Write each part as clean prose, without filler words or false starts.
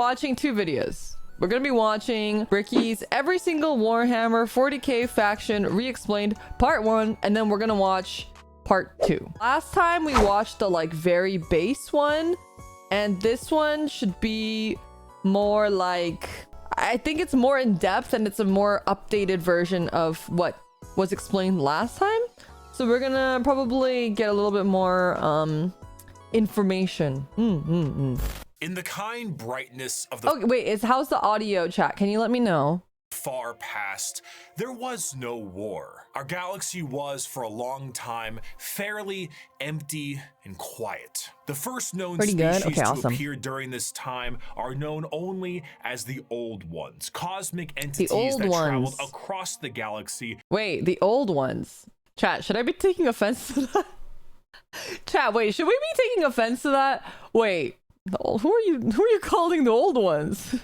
watching two videos. We're gonna be watching Bricky's every single Warhammer 40k faction re-explained part 1, and then we're gonna watch part 2. Last time we watched the like very base one, and this one should be more like, I think it's more in depth and it's a more updated version of what was explained last time. So we're gonna probably get a little bit more information. In the kind brightness of the Oh wait, how's the audio, chat? Can you let me know? far past, there was no war. Our galaxy was, for a long time, fairly empty and quiet. The first known species to appear during this time are known only as the Old Ones, cosmic entities that traveled across the galaxy. Wait, the Old Ones. Chat, should I be taking offense to that? Chat, wait, should we be taking offense to that? Wait, who are you calling the Old Ones?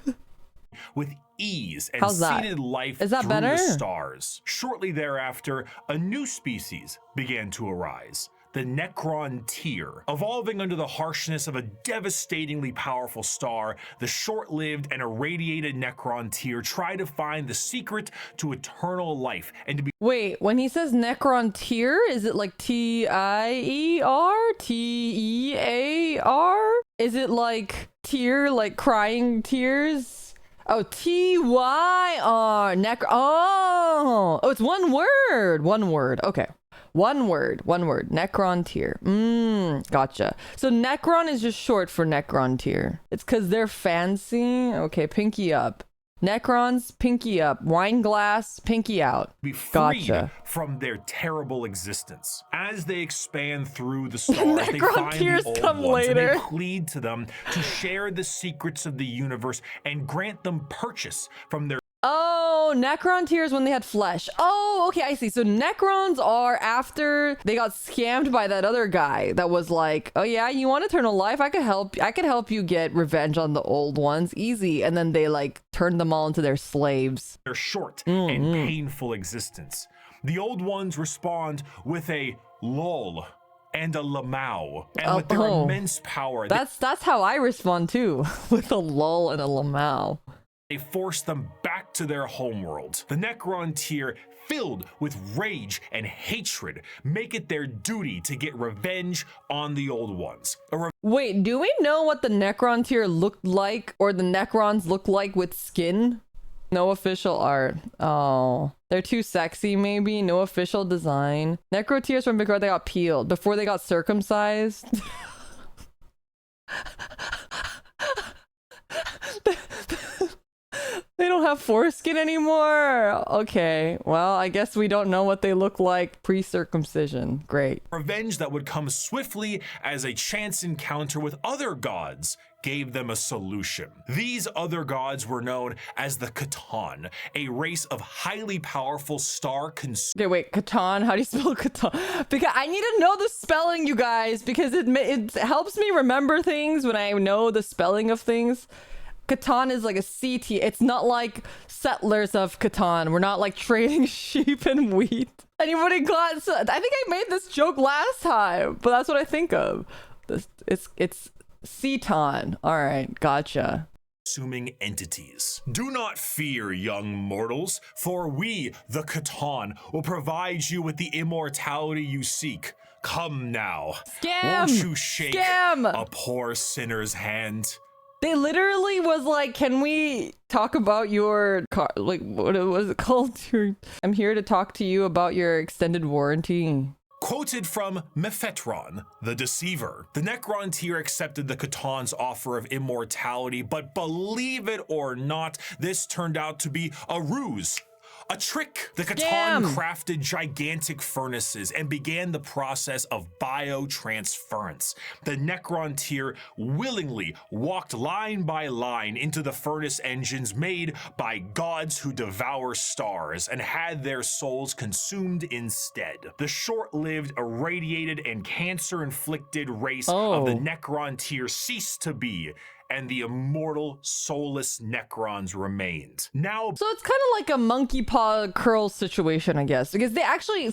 With ease and seeded life through the stars. Shortly thereafter, a new species began to arise, the Necron-Tyr. Evolving under the harshness of a devastatingly powerful star, the short-lived and irradiated Necron-Tyr try to find the secret to eternal life and to be— Wait, when he says Necron-Tyr, is it like T-I-E-R? T-E-A-R? Is it like tear, like crying tears? Oh, T-Y-R, oh, it's one word, okay. One word, Necron-Tyr. Gotcha. So Necron is just short for Necron-Tyr. It's because they're fancy. Okay, pinky up. Necrons, pinky up. Wine glass, pinky out. Be freed from their terrible existence. As they expand through the stars, they find the Old Ones and they plead to them to share the secrets of the universe and grant them purchase from their— Oh, Necron-Tyr is when they had flesh. Oh, okay, I see. So Necrons are after they got scammed by that other guy that was like, oh yeah, you want eternal life? I could help you get revenge on the Old Ones. Easy. And then they like turned them all into their slaves. Their short and painful existence. The Old Ones respond with a lol and a lamau, and with their immense power. That's how I respond too, with a lull and a lamau. They force them back to their homeworld. The Necron-Tyr, filled with rage and hatred, make it their duty to get revenge on the Old Ones. Wait, do we know what the Necron-Tyr looked like, or the Necrons look like with skin? No official art. Oh, they're too sexy maybe. No official design. Necro-Tyrs from before they got peeled, before they got circumcised. They don't have foreskin anymore. Okay, well, I guess we don't know what they look like pre-circumcision. Great. Revenge that would come swiftly as a chance encounter with other gods gave them a solution. These other gods were known as the Catan, a race of highly powerful star Okay, wait, Catan, how do you spell Catan? Because I need to know the spelling, you guys, because it helps me remember things when I know the spelling of things. Catan is like a CT. It's not like Settlers of Catan. We're not like trading sheep and wheat. Anybody got? I think I made this joke last time, but that's what I think of. It's Cetan. All right, gotcha. Consuming entities. Do not fear, young mortals, for we, the Catan, will provide you with the immortality you seek. Come now. Won't you shake a poor sinner's hand? They literally was like, can we talk about your car? Like, what was it called? I'm here to talk to you about your extended warranty. Quoted from Mephetron, the Deceiver. The Necron-Tyr accepted the Catan's offer of immortality, but believe it or not, this turned out to be a ruse. A trick. The Catan crafted gigantic furnaces and began the process of biotransference. The Necron-Tyr willingly walked line by line into the furnace engines made by gods who devour stars and had their souls consumed instead. The short-lived, irradiated, and cancer-inflicted race of the Necron-Tyr ceased to be, and the immortal, soulless Necrons remained. Now, So it's kind of like a monkey paw curl situation, I guess, because they actually,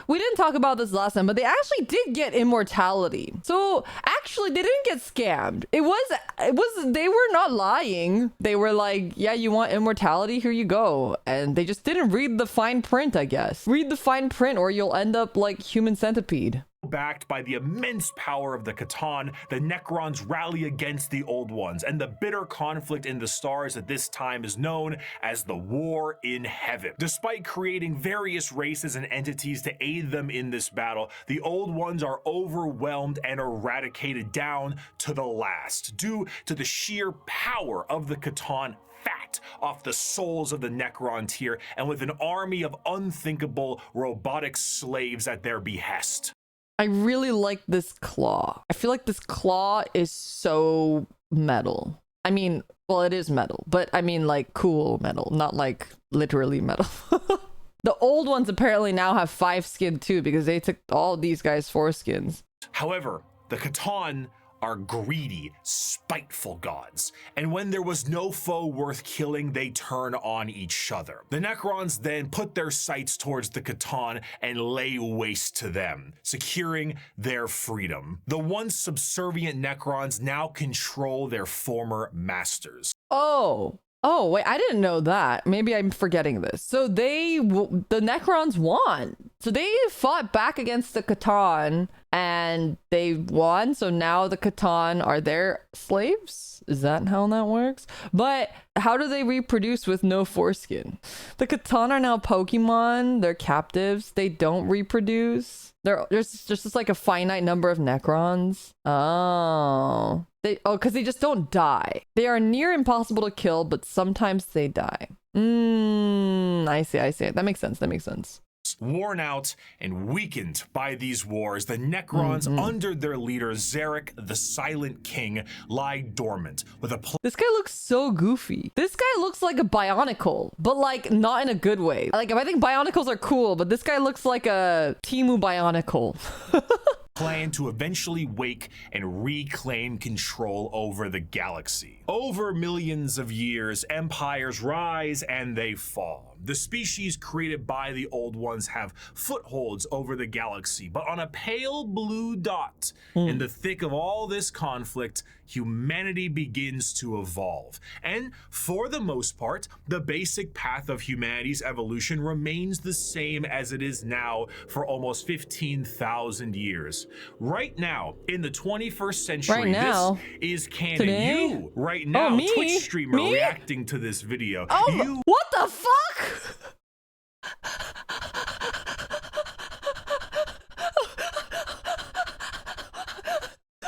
we didn't talk about this last time, but they actually did get immortality. So actually they didn't get scammed. They were not lying. They were like, yeah, you want immortality? Here you go. And they just didn't read the fine print, I guess. Read the fine print or you'll end up like Human Centipede. backed by the immense power of the Catan, the Necrons rally against the Old Ones, and the bitter conflict in the stars at this time is known as the War in Heaven. Despite creating various races and entities to aid them in this battle, the Old Ones are overwhelmed and eradicated down to the last, due to the sheer power of the Catan fat off the souls of the Necron tier, and with an army of unthinkable robotic slaves at their behest. I really like this claw. I feel like this claw is so metal. I mean, well, it is metal, but I mean like cool metal, not like literally metal. The Old Ones apparently now have 5 skin too, because they took all these guys' 4 skins. However, the Catan are greedy, spiteful gods, and when there was no foe worth killing, they turn on each other. The Necrons then put their sights towards the Catan and lay waste to them, securing their freedom. The once subservient Necrons now control their former masters. Oh, wait, I didn't know that. Maybe I'm forgetting this. So the Necrons won. So they fought back against the Catan and they won. So now the Catan are their slaves? Is that how that works? But how do they reproduce with no foreskin? The Catan are now Pokemon. They're captives. They don't reproduce. There's just like a finite number of Necrons. Oh. Because they just don't die. They are near impossible to kill, but sometimes they die. I see. That makes sense. Worn out and weakened by these wars, the Necrons, under their leader Zarek, the Silent King, lie dormant with a This guy looks so goofy. This guy looks like a Bionicle, but like not in a good way. Like, I think Bionicles are cool, but this guy looks like a Timu Bionicle. plan to eventually wake and reclaim control over the galaxy. Over millions of years, empires rise and they fall. The species created by the Old Ones have footholds over the galaxy, but on a pale blue dot, in the thick of all this conflict, humanity begins to evolve. And for the most part, the basic path of humanity's evolution remains the same as it is now for almost 15,000 years. Right now, in the 21st century, this is canon. Today? You, right now, me? Twitch streamer Me? reacting to this video. Oh, what the fuck?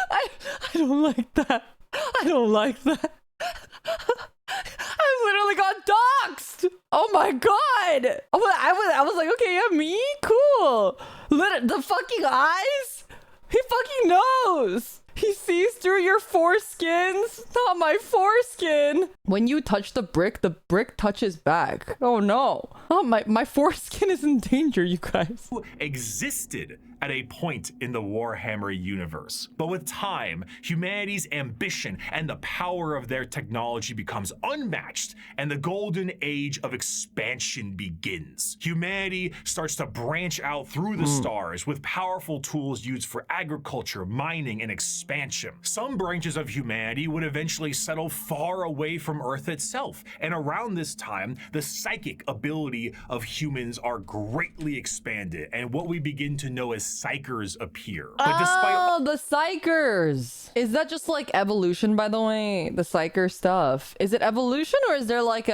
I don't like that. I don't like that. I literally got doxxed. Oh my god. I was like, okay, yeah, me? Cool. The fucking eyes? He fucking knows. He sees through your foreskins, not my foreskin. When you touch the brick touches back. Oh no. Oh, my foreskin is in danger, you guys. Existed at a point in the Warhammer universe. But with time, humanity's ambition and the power of their technology becomes unmatched, and the golden age of expansion begins. Humanity starts to branch out through the stars with powerful tools used for agriculture, mining, and expansion. Some branches of humanity would eventually settle far away from Earth itself, and around this time, the psychic ability of humans are greatly expanded, and what we begin to know as psychers appear. But despite the psychers. Is that just like evolution, by the way? The psycher stuff. Is it evolution, or is there like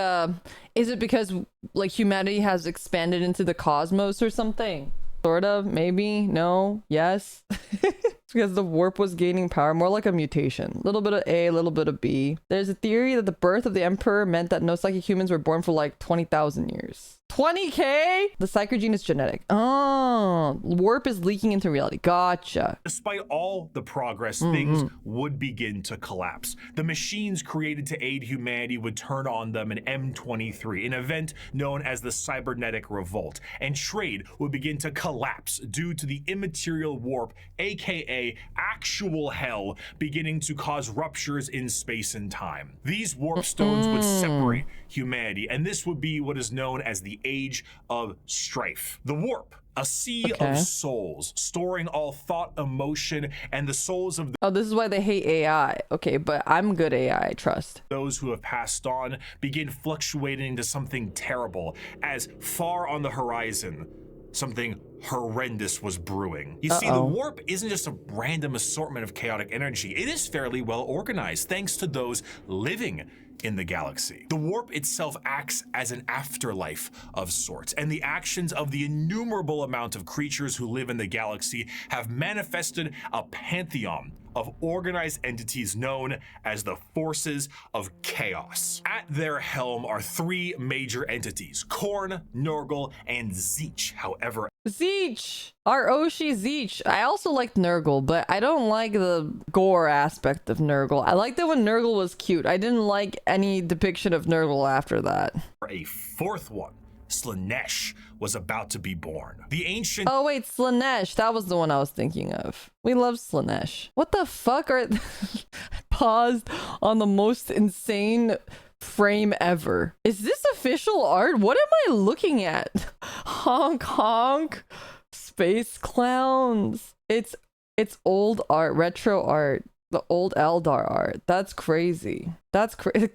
is it because like humanity has expanded into the cosmos or something? Sort of, maybe, no, yes. It's because the warp was gaining power, more like a mutation. A little bit of A, a little bit of B. There's a theory that the birth of the Emperor meant that no psychic humans were born for like 20,000 years. 20k? The psychogene is genetic. Oh, warp is leaking into reality. Gotcha. Despite all the progress, things would begin to collapse. The machines created to aid humanity would turn on them in M23, an event known as the Cybernetic Revolt, and trade would begin to collapse due to the immaterial warp, aka actual hell, beginning to cause ruptures in space and time. These warp stones would separate humanity, and this would be what is known as the Age of Strife. The warp, a sea of souls, storing all thought, emotion, and the souls of Oh, this is why they hate AI. Okay, but I'm good AI, I trust. those who have passed on begin fluctuating into something terrible, as far on the horizon, something horrendous was brewing. You see, the warp isn't just a random assortment of chaotic energy. It is fairly well organized, thanks to those living in the galaxy. The warp itself acts as an afterlife of sorts, and the actions of the innumerable amount of creatures who live in the galaxy have manifested a pantheon of organized entities known as the Forces of Chaos. At their helm are three major entities: Korn, Nurgle, and Zeech. However, Zeech! Our Oshi Zeech. I also liked Nurgle, but I don't like the gore aspect of Nurgle. I liked it when Nurgle was cute. I didn't like any depiction of Nurgle after that. a fourth one, Slaanesh, was about to be born. The ancient Oh wait, Slaanesh. That was the one I was thinking of. We love Slaanesh. What the fuck are... Paused on the most insane frame ever. Is this official art? What am I looking at? Honk honk. Space clowns. It's old art, retro art. The old Eldar art. That's crazy. That's crazy.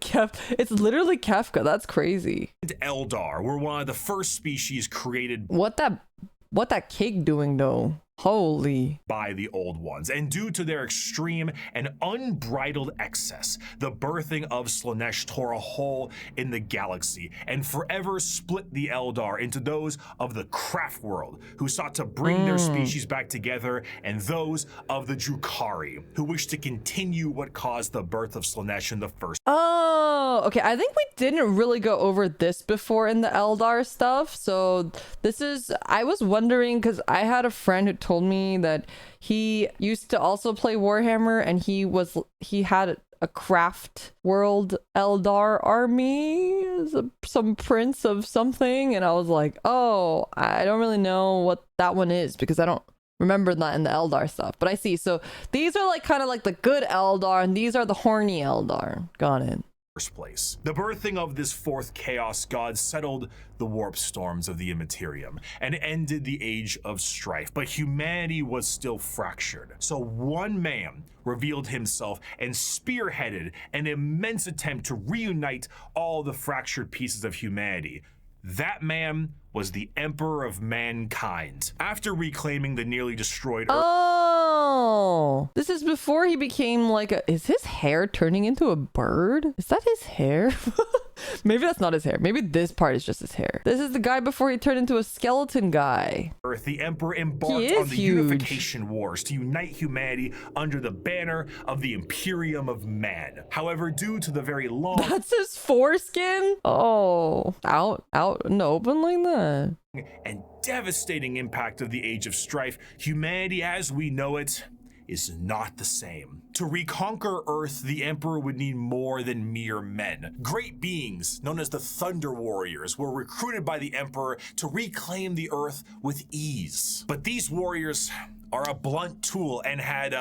It's literally Kafka. That's crazy. Eldar were one of the first species created What that cake doing though? Holy. by the old ones, and due to their extreme and unbridled excess, the birthing of Slaanesh tore a hole in the galaxy and forever split the Eldar into those of the craft world, who sought to bring their species back together, and those of the Drukhari, who wished to continue what caused the birth of Slaanesh in the first. Oh, okay. I think we didn't really go over this before in the Eldar stuff. So this is, I was wondering, because I had a friend who told me that he used to also play Warhammer, and he had a craft world Eldar army, some prince of something, and I was like, oh, I don't really know what that one is because I don't remember that in the Eldar stuff, but I see. So these are like kind of like the good Eldar, and these are the horny Eldar. Got it. First place. The birthing of this fourth chaos god settled the warp storms of the Immaterium and ended the Age of Strife, but humanity was still fractured. So one man revealed himself and spearheaded an immense attempt to reunite all the fractured pieces of humanity. That man was the Emperor of Mankind. After reclaiming the nearly destroyed Earth, Oh, this is before he became like a... Is his hair turning into a bird? Is that his hair? Maybe that's not his hair. Maybe this part is just his hair. This is the guy before he turned into a skeleton guy. the Emperor embarked He is on the huge. unification wars to unite humanity under the banner of the Imperium of Man. However, due to the very long That's his foreskin? Oh, out in the open like that. and devastating impact of the Age of Strife, humanity as we know it is not the same. To reconquer Earth, the Emperor would need more than mere men. Great beings, known as the Thunder Warriors, were recruited by the Emperor to reclaim the Earth with ease. But these warriors are a blunt tool and had,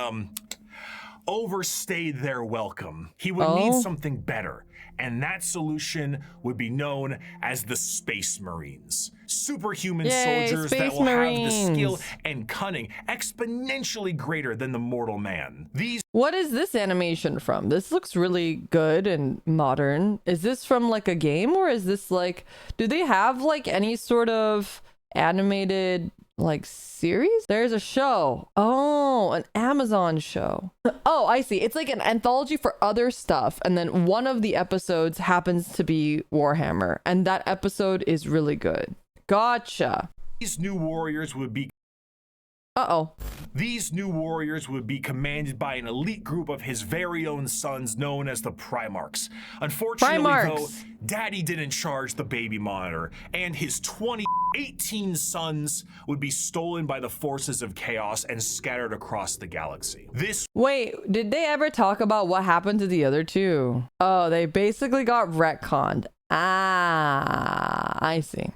overstayed their welcome. He would need something better, and that solution would be known as the Space Marines. Superhuman Yay, soldiers Space that will have the skill Marines. and cunning exponentially greater than the mortal man. These What is this animation from? This looks really good and modern. Is this from like a game, or is this like, do they have like any sort of animated like series? There's a show. Oh, an Amazon show. Oh, I see. It's like an anthology for other stuff, and then one of the episodes happens to be Warhammer, and that episode is really good. Gotcha. new warriors would be Uh-oh. These new warriors would be commanded by an elite group of his very own sons known as the Primarchs. Unfortunately, though, Daddy didn't charge the baby monitor, and his 18 sons would be stolen by the forces of chaos and scattered across the galaxy. Wait, did they ever talk about what happened to the other two? Oh, they basically got retconned. Ah, I see.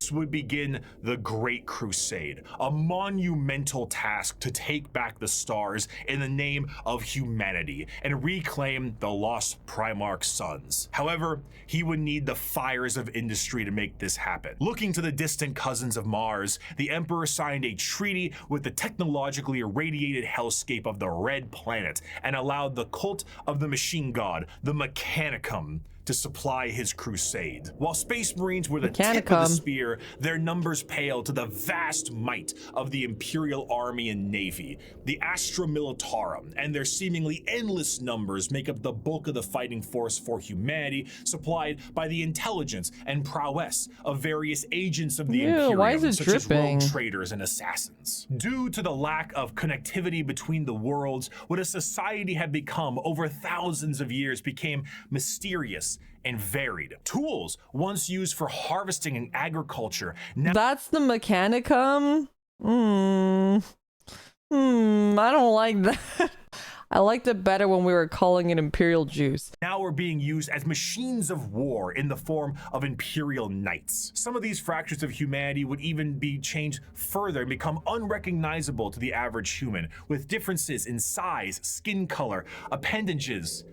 This would begin the Great Crusade, a monumental task to take back the stars in the name of humanity and reclaim the lost Primarch sons. However, he would need the fires of industry to make this happen. Looking to the distant cousins of Mars, the Emperor signed a treaty with the technologically irradiated hellscape of the Red Planet and allowed the cult of the machine god, the Mechanicum, to supply his crusade. While Space Marines were the tip of the spear, their numbers pale to the vast might of the Imperial Army and Navy. The Astra Militarum and their seemingly endless numbers make up the bulk of the fighting force for humanity, supplied by the intelligence and prowess of various agents of the Imperium, such as rogue traders and assassins. Due to the lack of connectivity between the worlds, what a society had become over thousands of years became mysterious and varied. Tools once used for harvesting and agriculture. That's the Mechanicum? I don't like that. I liked it better when we were calling it Imperial Juice. Now are being used as machines of war in the form of Imperial Knights. Some of these fractures of humanity would even be changed further and become unrecognizable to the average human, with differences in size, skin color, appendages,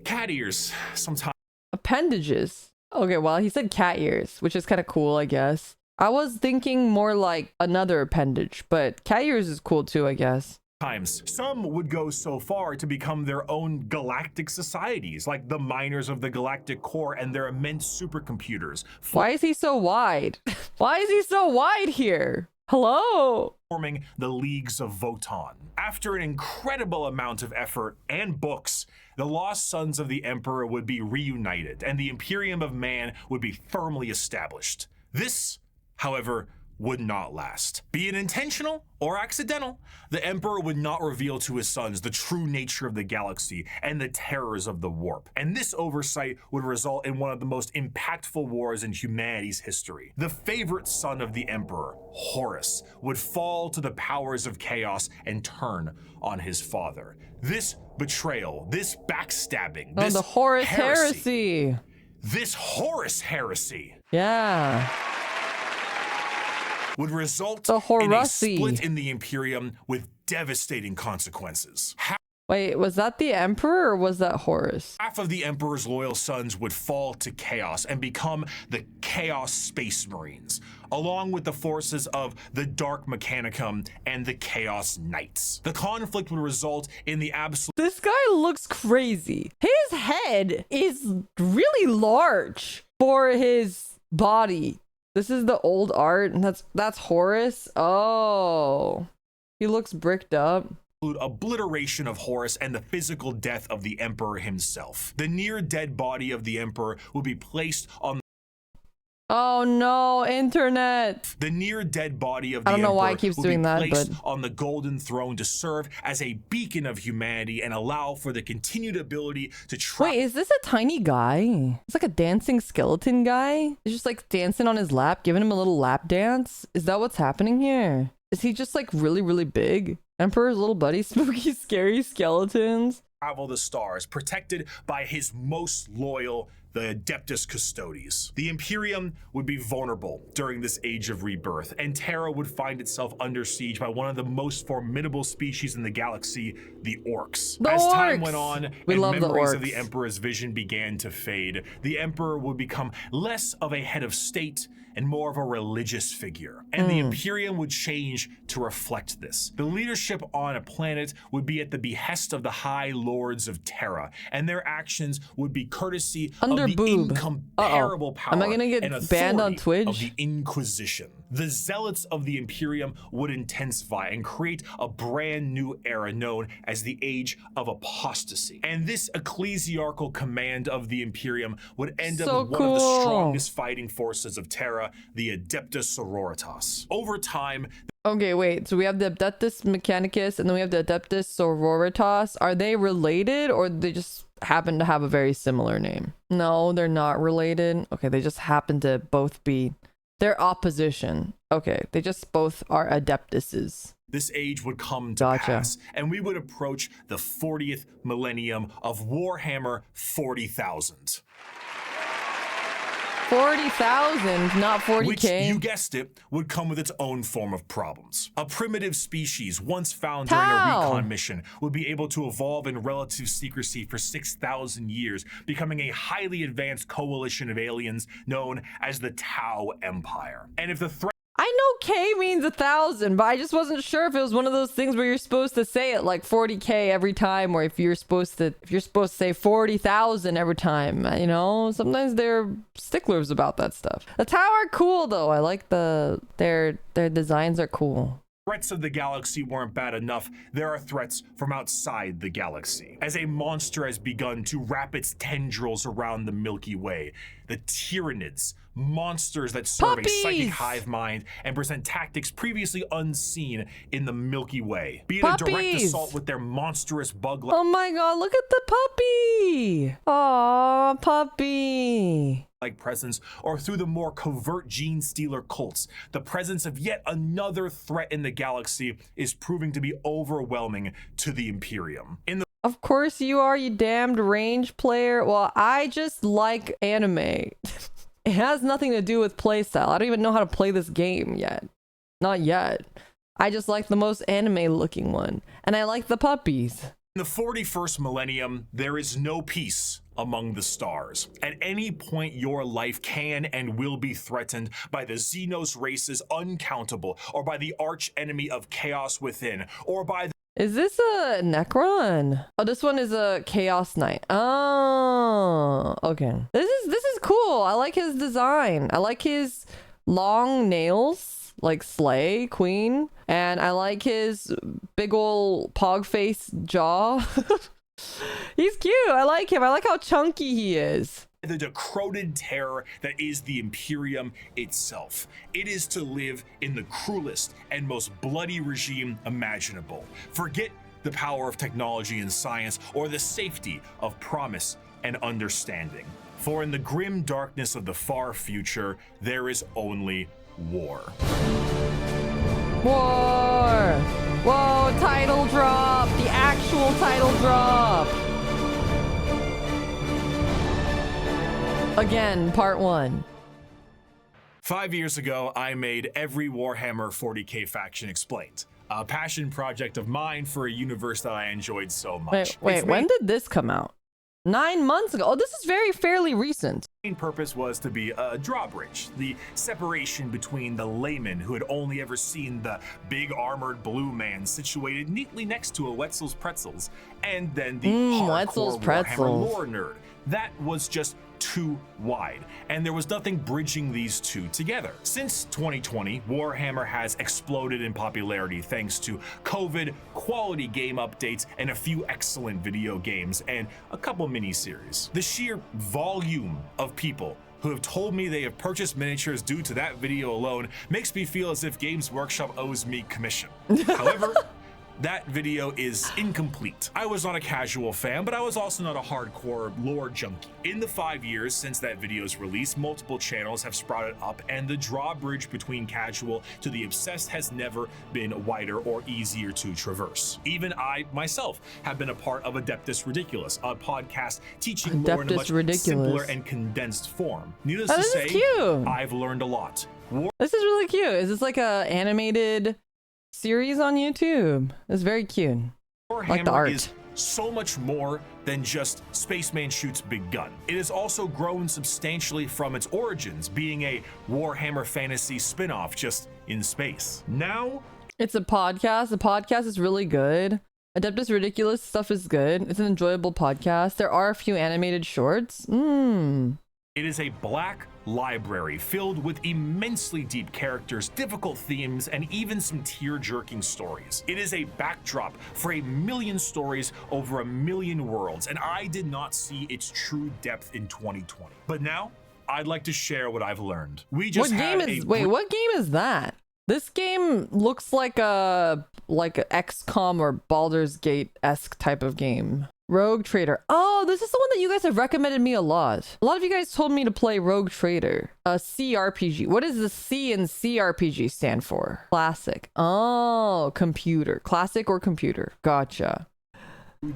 cat ears, sometimes. Appendages. Okay, well, he said cat ears, which is kind of cool, I guess. I was thinking more like another appendage, but cat ears is cool too, I guess. Some would go so far to become their own galactic societies, like the miners of the Galactic Core and their immense supercomputers. Why is he so wide? Why is he so wide here? Hello? Forming the Leagues of Votan. After an incredible amount of effort and books, the lost sons of the Emperor would be reunited, and the Imperium of Man would be firmly established. This, however, would not last. Be it intentional or accidental, the Emperor would not reveal to his sons the true nature of the galaxy and the terrors of the warp. And this oversight would result in one of the most impactful wars in humanity's history. The favorite son of the Emperor, Horus, would fall to the powers of chaos and turn on his father. This betrayal, this backstabbing, this the Horus heresy. This Horus heresy. Yeah. Would result in a split in the Imperium with devastating consequences. Wait, was that the Emperor or was that Horus? Half of the Emperor's loyal sons would fall to chaos and become the Chaos Space Marines, along with the forces of the Dark Mechanicum and the Chaos Knights. The conflict would result in the absolute— This guy looks crazy. His head is really large for his body. This is the old art. That's Horus. Oh, he looks bricked up. Obliteration of Horus and the physical death of the Emperor himself. The near dead body of the Emperor will be placed on— Oh no, internet. The near dead body of the Emperor. I don't know why it keeps doing that, but on the golden throne to serve as a beacon of humanity and allow for the continued ability to Wait, is this a tiny guy? It's like a dancing skeleton guy. He's just like dancing on his lap, giving him a little lap dance. Is that what's happening here? Is he just like really, really big? Emperor's little buddy, spooky, scary skeletons. Travel the stars, protected by his most loyal, the Adeptus Custodes. The Imperium would be vulnerable during this age of rebirth, and Terra would find itself under siege by one of the most formidable species in the galaxy, the Orcs. As time went on and memories of the Emperor's vision began to fade, the Emperor would become less of a head of state and more of a religious figure. And the Imperium would change to reflect this. The leadership on a planet would be at the behest of the High Lords of Terra, and their actions would be courtesy of the incomparable power and banned on Twitch? Of the Inquisition. The zealots of the Imperium would intensify and create a brand new era known as the Age of Apostasy. And this ecclesiarchal command of the Imperium would end up with one of the strongest fighting forces of Terra, the Adeptus Sororitas. Over time, Okay, wait. So we have the Adeptus Mechanicus and then we have the Adeptus Sororitas. Are they related or they just happen to have a very similar name? No, they're not related. Okay, they just happen to both be their opposition. Okay, they just both are Adeptuses. This age would come to pass, and we would approach the 40th millennium of Warhammer 40,000. 40,000, not 40K. Which, you guessed it, would come with its own form of problems. A primitive species once found during a recon mission would be able to evolve in relative secrecy for 6,000 years, becoming a highly advanced coalition of aliens known as the Tau Empire. And if the threat I know K means 1,000, but I just wasn't sure if it was one of those things where you're supposed to say it like 40K every time, or if you're supposed to say 40,000 every time. You know, sometimes they're sticklers about that stuff. The Tau are cool though. I like their designs are cool. Threats of the galaxy weren't bad enough, there are threats from outside the galaxy. As a monster has begun to wrap its tendrils around the Milky Way, the Tyranids, monsters that serve a psychic hive mind and present tactics previously unseen in the Milky Way. Be it a direct assault with their monstrous bug-like... Oh my god, look at the puppy! Aww, puppy! ...like presence, or through the more covert gene stealer cults, the presence of yet another threat in the galaxy is proving to be overwhelming to the Imperium. Of course you are, you damned range player. Well, I just like anime. It has nothing to do with playstyle. I don't even know how to play this game yet. Not yet. I just like the most anime looking one. And I like the puppies. In the 41st millennium, there is no peace among the stars. At any point, your life can and will be threatened by the Xenos races uncountable, or by the arch enemy of chaos within, or by the... Is this a Necron? Oh, this one is a Chaos Knight. Oh, okay. This is cool. I like his design. I like his long nails, like Slay Queen, and I like his big ol' pog face jaw. He's cute. I like him. I like how chunky he is. The decroded terror that is the Imperium itself. It is to live in the cruelest and most bloody regime imaginable. Forget the power of technology and science, or the safety of promise and understanding. For in the grim darkness of the far future, there is only war. War! Whoa, title drop! The actual title drop! Again, part 1. 5 years ago, I made every Warhammer 40K faction explained. A passion project of mine for a universe that I enjoyed so much. Wait, when did this come out? 9 months ago. Oh, this is fairly recent. The main purpose was to be a drawbridge, the separation between the layman who had only ever seen the big armored blue man situated neatly next to a Wetzel's Pretzels, and then the hardcore Warhammer lore nerd. That was just too wide, and there was nothing bridging these two together. Since 2020, Warhammer has exploded in popularity thanks to COVID, quality game updates, and a few excellent video games, and a couple miniseries. The sheer volume of people who have told me they have purchased miniatures due to that video alone makes me feel as if Games Workshop owes me commission. However, that video is incomplete. I was not a casual fan, but I was also not a hardcore lore junkie. In the 5 years since that video's release, multiple channels have sprouted up, and the drawbridge between casual to the obsessed has never been wider or easier to traverse. Even I, myself, have been a part of Adeptus Ridiculous, a podcast teaching lore in a much simpler and condensed form. Needless to say, I've learned a lot. This is really cute. Is this like a animated series on YouTube? It's very cute. Warhammer like the art. Is so much more than just Spaceman shoots big gun. It has also grown substantially from its origins, being a Warhammer fantasy spin-off just in space. Now, it's a podcast. The podcast is really good. Adeptus Ridiculous stuff is good. It's an enjoyable podcast. There are a few animated shorts. It is a black library filled with immensely deep characters, difficult themes, and even some tear-jerking stories. It is a backdrop for a million stories over a million worlds, and I did not see its true depth in 2020. But now, I'd like to share what I've learned. We just what game is that? This game looks like a XCOM or Baldur's Gate-esque type of game. Rogue Trader. Oh, this is the one that you guys have recommended me a lot. A lot of you guys told me to play Rogue Trader. A CRPG. What does the C in CRPG stand for? Classic. Oh, computer. Classic or computer. Gotcha.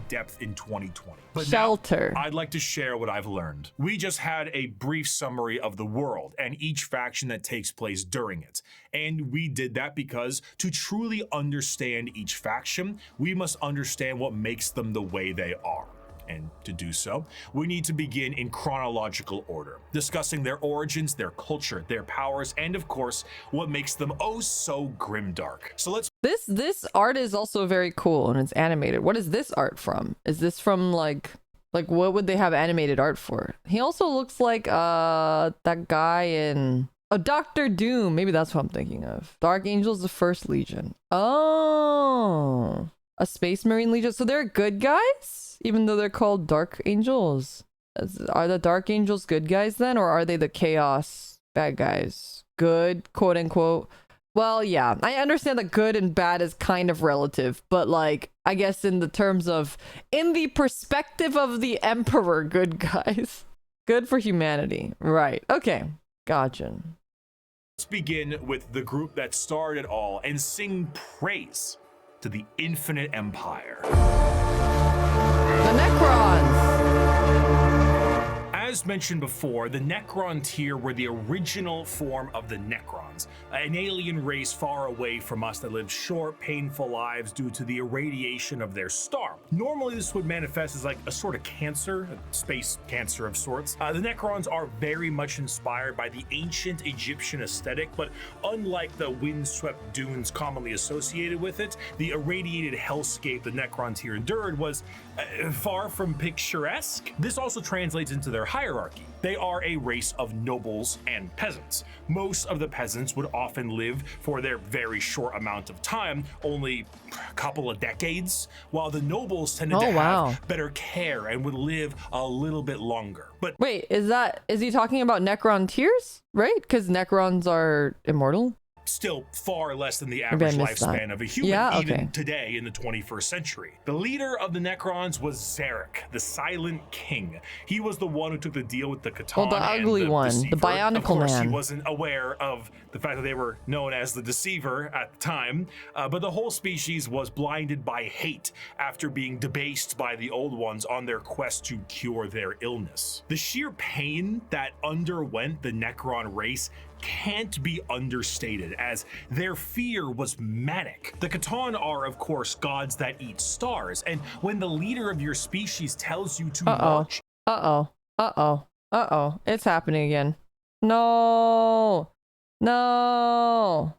Depth in 2020. But Shelter. now, I'd like to share what I've learned. We just had a brief summary of the world and each faction that takes place during it. And we did that because to truly understand each faction, we must understand what makes them the way they are. And to do so, we need to begin in chronological order, discussing their origins, their culture, their powers, and of course, what makes them oh so grimdark. So let's This art is also very cool and it's animated. What is this art from? Is this from like what would they have animated art for? He also looks like that guy in Dr. Doom. Maybe that's what I'm thinking of. Dark Angels, the First Legion. Oh, a Space Marine Legion. So they're good guys? Even though they're called Dark Angels. Are the Dark Angels good guys then? Or are they the Chaos bad guys? Good, quote unquote. Well, yeah, I understand that good and bad is kind of relative, but like, I guess in the terms of, in the perspective of the Emperor, good guys. Good for humanity. Right. Okay. Gotcha. Let's begin with the group that started it all and sing praise to the infinite empire. The Necrons! As mentioned before, the Necron tier were the original form of the Necrons, an alien race far away from us that lived short, painful lives due to the irradiation of their star. Normally, this would manifest as like a sort of cancer, a space cancer of sorts. The Necrons are very much inspired by the ancient Egyptian aesthetic, but unlike the windswept dunes commonly associated with it, the irradiated hellscape the Necron tier endured was far from picturesque. This also translates into their hierarchy. They are a race of nobles and peasants. Most of the peasants would often live for their very short amount of time, only a couple of decades, while the nobles tended to have better care and would live a little bit longer. But wait, is he talking about Necron tiers? Right? Because Necrons are immortal? Still far less than the average lifespan of a human, even today in the 21st century. The leader of the Necrons was Zarek, the Silent King. He was the one who took the deal with the Catan, the ugly one, Deceiver. the Bionicle Of course, Man. He wasn't aware of the fact that they were known as the Deceiver at the time, but the whole species was blinded by hate after being debased by the Old Ones on their quest to cure their illness. The sheer pain that underwent the Necron race can't be understated, as their fear was manic. The Catan are, of course, gods that eat stars, and when the leader of your species tells you to march... It's happening again. No! No!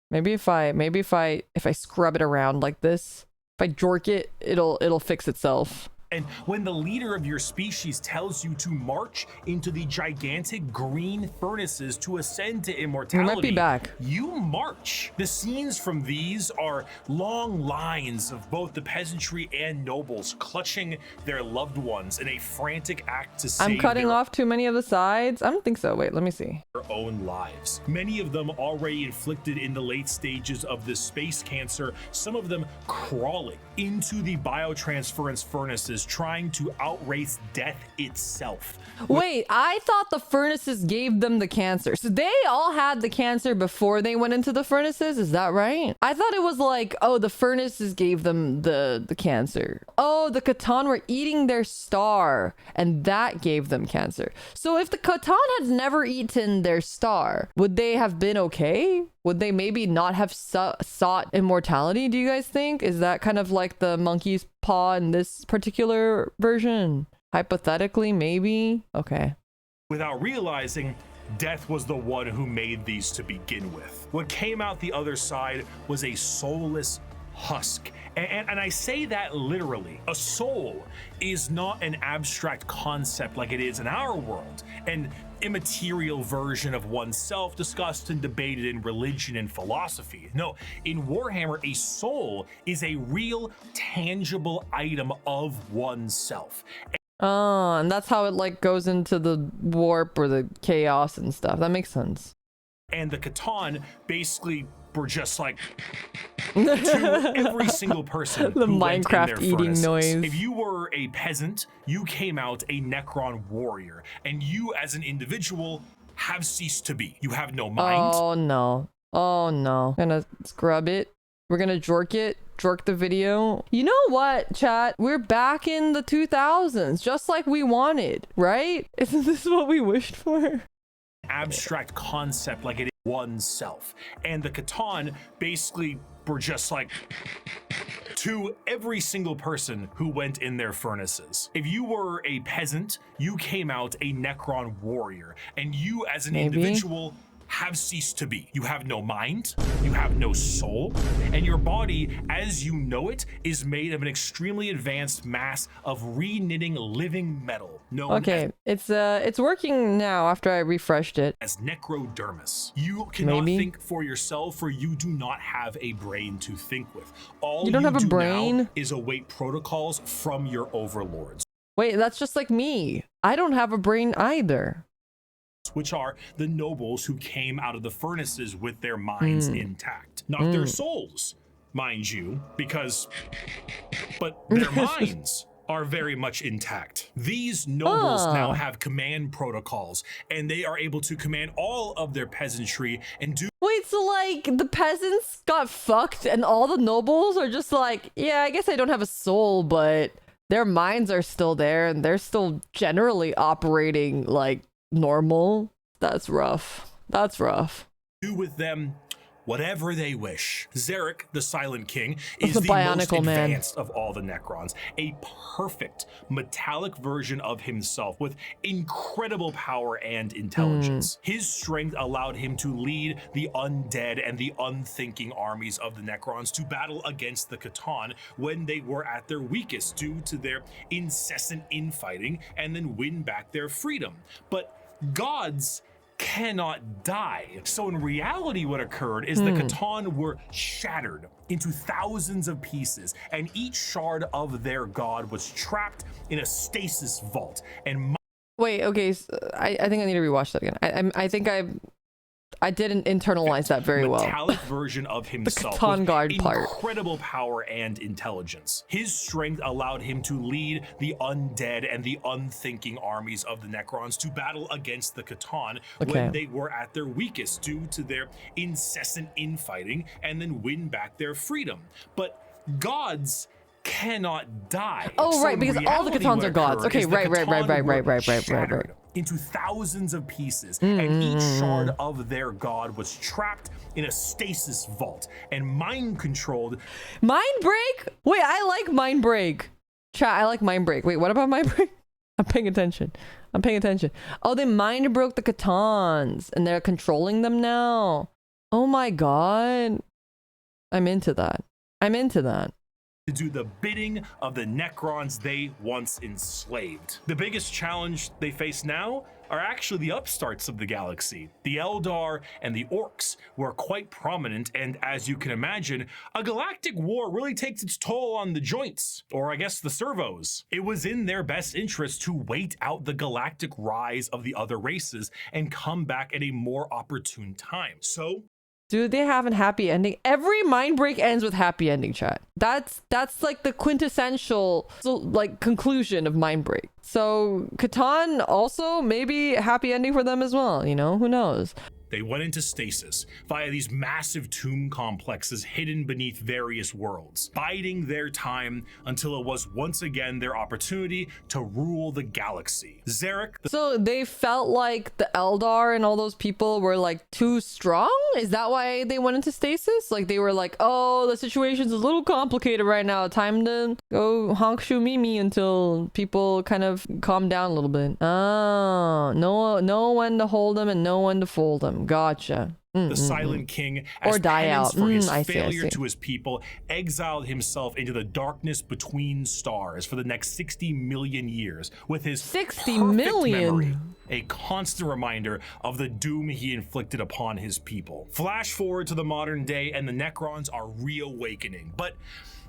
Maybe if I scrub it around like this, if I jork it, it'll fix itself. And when the leader of your species tells you to march into the gigantic green furnaces to ascend to immortality, we might be back. You march. The scenes from these are long lines of both the peasantry and nobles clutching their loved ones in a frantic act to save I'm cutting off too many of the sides? I don't think so. Wait, let me see. Their own lives. Many of them already inflicted in the late stages of this space cancer, some of them crawling into the biotransference furnaces, trying to outrace death itself. Wait, I thought the furnaces gave them the cancer. So they all had the cancer before they went into the furnaces? Is that right? I thought it was like, oh, the furnaces gave them the cancer. Oh, the Catan were eating their star and that gave them cancer. So if the Catan had never eaten their star, would they have been okay? Would they maybe not have sought immortality, do you guys think? Is that kind of like the monkey's paw in this particular version? Hypothetically, maybe? Okay. Without realizing, death was the one who made these to begin with. What came out the other side was a soulless husk. And I say that literally. A soul is not an abstract concept like it is in our world, an immaterial version of oneself discussed and debated in religion and philosophy. No, in Warhammer, a soul is a real, tangible item of oneself. Oh, and that's how it like goes into the warp or the chaos and stuff. That makes sense. And the Catan basically were just like to every single person The who went in Minecraft their eating furnaces. noise. If you were a peasant, you came out a Necron warrior, and you as an individual have ceased to be. You have no mind. Oh no. Oh no. Gonna scrub it. We're gonna jork it. Jork the video. You know what, chat? We're back in the 2000s, just like we wanted, right? Isn't this what we wished for? Abstract concept like it is oneself. And the Catan basically were just like to every single person who went in their furnaces. If you were a peasant, you came out a Necron warrior, and you as an individual have ceased to be. You have no mind, you have no soul, and your body, as you know it, is made of an extremely advanced mass of re-knitting living metal known it's working now after I refreshed it. as necrodermis. You cannot think for yourself, for you do not have a brain to think with. All You don't have a do brain? now is await protocols from your overlords, Wait, that's just like me. I don't have a brain either. which are the nobles who came out of the furnaces with their minds intact. Not their souls, mind you, but their minds are very much intact. These nobles now have command protocols, and they are able to command all of their peasantry and do Wait, so like the peasants got fucked and all the nobles are just like, yeah, I guess I don't have a soul, but their minds are still there and they're still generally operating like normal. That's rough. That's rough. do with them whatever they wish. Zarek, the Silent King, is the the most Bionicle Man. advanced of all the Necrons, a perfect metallic version of himself with incredible power and intelligence. His strength allowed him to lead the undead and the unthinking armies of the Necrons to battle against the Catan when they were at their weakest due to their incessant infighting, and then win back their freedom. But gods cannot die. So in reality, what occurred is the Catan were shattered into thousands of pieces, and each shard of their god was trapped in a stasis vault. And Wait, okay, so I think I need to rewatch that again. I think I didn't internalize that very well. metallic version of himself Catan with guard part. incredible power and intelligence. His strength allowed him to lead the undead and the unthinking armies of the Necrons to battle against the Catan when they were at their weakest due to their incessant infighting, and then win back their freedom. But gods cannot die. Oh, So right, in because all the reality, Catans what are gods. occurred Okay, is the right. Catan were shattered into thousands of pieces, and each shard of their god was trapped in a stasis vault and mind controlled. Mind break? Wait, I like mind break. Chat, I like mind break. Wait, what about mind break? I'm paying attention. Oh, they mind broke the Catans and they're controlling them now. Oh my god. I'm into that. To do the bidding of the Necrons they once enslaved. The biggest challenge they face now are actually the upstarts of the galaxy. The Eldar and the Orcs were quite prominent, and as you can imagine, a galactic war really takes its toll on the joints, or I guess the servos. It was in their best interest to wait out the galactic rise of the other races and come back at a more opportune time. So Do they have a happy ending? Every mind break ends with happy ending, chat. That's like the quintessential conclusion of mind break. So Catan also maybe happy ending for them as well, you know, who knows? they went into stasis via these massive tomb complexes hidden beneath various worlds, biding their time until it was once again their opportunity to rule the galaxy. Zarek, So they felt like the Eldar and all those people were like too strong? Is that why they went into stasis? Like they were like, oh, the situation's a little complicated right now. Time to go honk shoo mimi until people kind of calm down a little bit. Oh, know when to hold them and know when to fold them. Gotcha. the Silent King, as Or die penance out. for his I see. failure to his people, exiled himself into the darkness between stars for the next 60 million years, with his 60 perfect million? memory, a constant reminder of the doom he inflicted upon his people. Flash forward to the modern day, and the Necrons are reawakening, but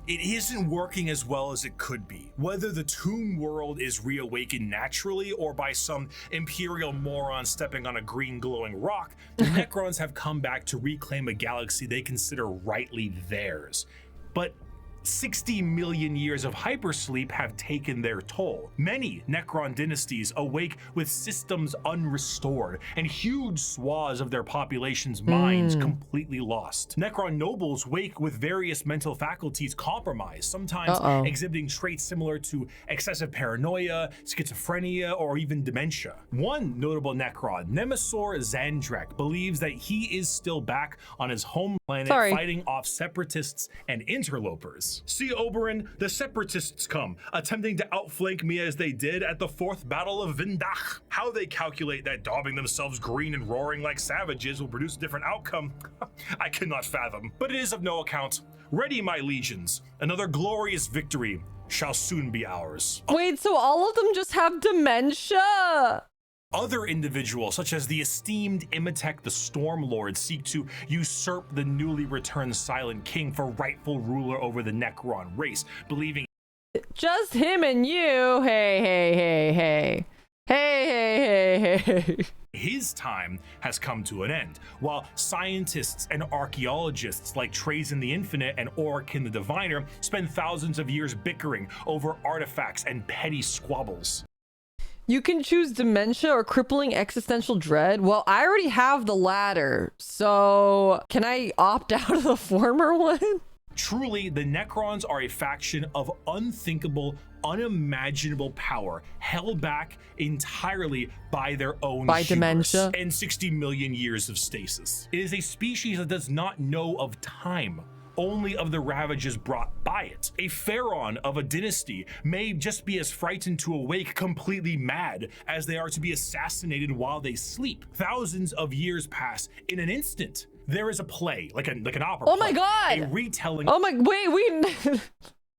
it isn't working as well as it could be. Whether the tomb world is reawakened naturally or by some imperial moron stepping on a green glowing rock, the Necrons have come back to reclaim a galaxy they consider rightly theirs. But 60 million years of hypersleep have taken their toll. Many Necron dynasties awake with systems unrestored and huge swaths of their population's minds completely lost. Necron nobles wake with various mental faculties compromised, sometimes exhibiting traits similar to excessive paranoia, schizophrenia, or even dementia. One notable Necron, Nemesaur Zandrek, believes that he is still back on his home planet fighting off separatists and interlopers. See, Oberyn, the separatists come, attempting to outflank me as they did at the 4th Battle of Vindach. How they calculate that daubing themselves green and roaring like savages will produce a different outcome, I cannot fathom. But it is of no account. Ready, my legions. Another glorious victory shall soon be ours. Wait, so all of them just have dementia? Other individuals, such as the esteemed Imhotep the Stormlord, seek to usurp the newly returned Silent King for rightful ruler over the Necron race, believing just him and you. Hey. his time has come to an end, while scientists and archaeologists like Trazen the Infinite and Orikin the Diviner spend thousands of years bickering over artifacts and petty squabbles. You can choose dementia or crippling existential dread. Well, I already have the latter, so can I opt out of the former one? Truly, the Necrons are a faction of unthinkable, unimaginable power, held back entirely by their own dementia and 60 million years of stasis. It is a species that does not know of time, only of the ravages brought by it. A pharaoh of a dynasty may just be as frightened to awake completely mad as they are to be assassinated while they sleep. Thousands of years pass in an instant. There is a play, like an opera. Oh my god! A retelling. Oh my, wait.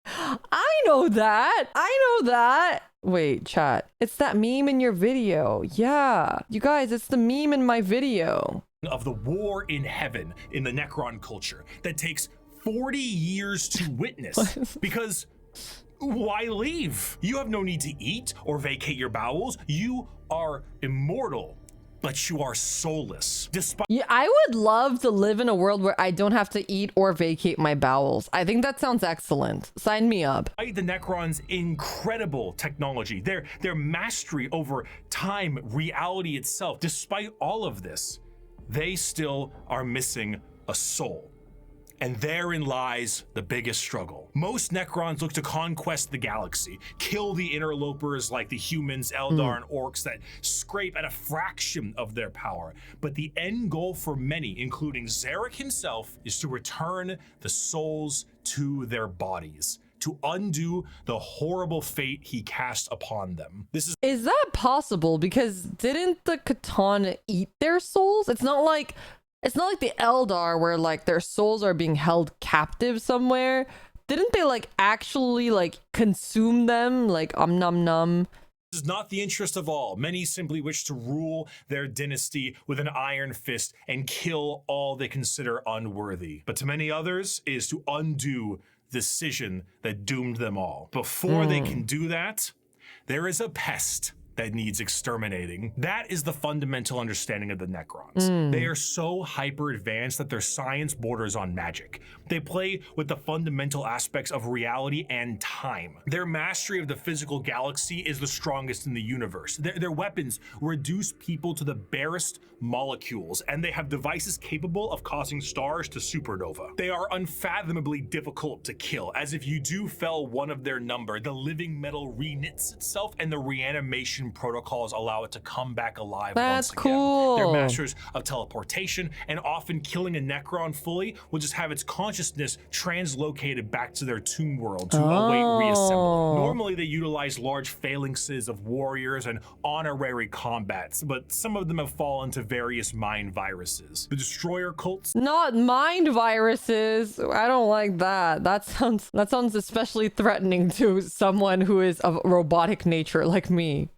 I know that. Wait, chat. It's that meme in your video. Yeah. You guys, it's the meme in my video. Of the war in heaven in the Necron culture that takes 40 years to witness. Because why leave? You have no need to eat or vacate your bowels. You are immortal, but you are soulless. Yeah, I would love to live in a world where I don't have to eat or vacate my bowels. I think that sounds excellent. Sign me up. The Necrons' incredible technology, their mastery over time, reality itself, despite all of this, they still are missing a soul. And therein lies the biggest struggle. Most Necrons look to conquest the galaxy, kill the interlopers like the humans, Eldar, and orcs that scrape at a fraction of their power. But the end goal for many, including Zarek himself, is to return the souls to their bodies, to undo the horrible fate he cast upon them. Is that possible? Because didn't the Khatan eat their souls? It's not like the Eldar where like their souls are being held captive somewhere. Didn't they like actually like consume them like nom nom? This is not the interest of all. Many simply wish to rule their dynasty with an iron fist and kill all they consider unworthy. But to many others, it is to undo the decision that doomed them all. Before they can do that, there is a pest that needs exterminating. That is the fundamental understanding of the Necrons. They are so hyper advanced that their science borders on magic. They play with the fundamental aspects of reality and time. Their mastery of the physical galaxy is the strongest in the universe. Their weapons reduce people to the barest molecules, and they have devices capable of causing stars to supernova. They are unfathomably difficult to kill, as if you do fell one of their number, the living metal reknits itself and the reanimation protocols allow it to come back alive once again. Cool. They're masters of teleportation, and often killing a Necron fully will just have its consciousness translocated back to their tomb world to await reassembly. Normally they utilize large phalanxes of warriors and honorary combats, but some of them have fallen to various mind viruses. The destroyer cults. Not mind viruses. I don't like that. That sounds especially threatening to someone who is of robotic nature like me.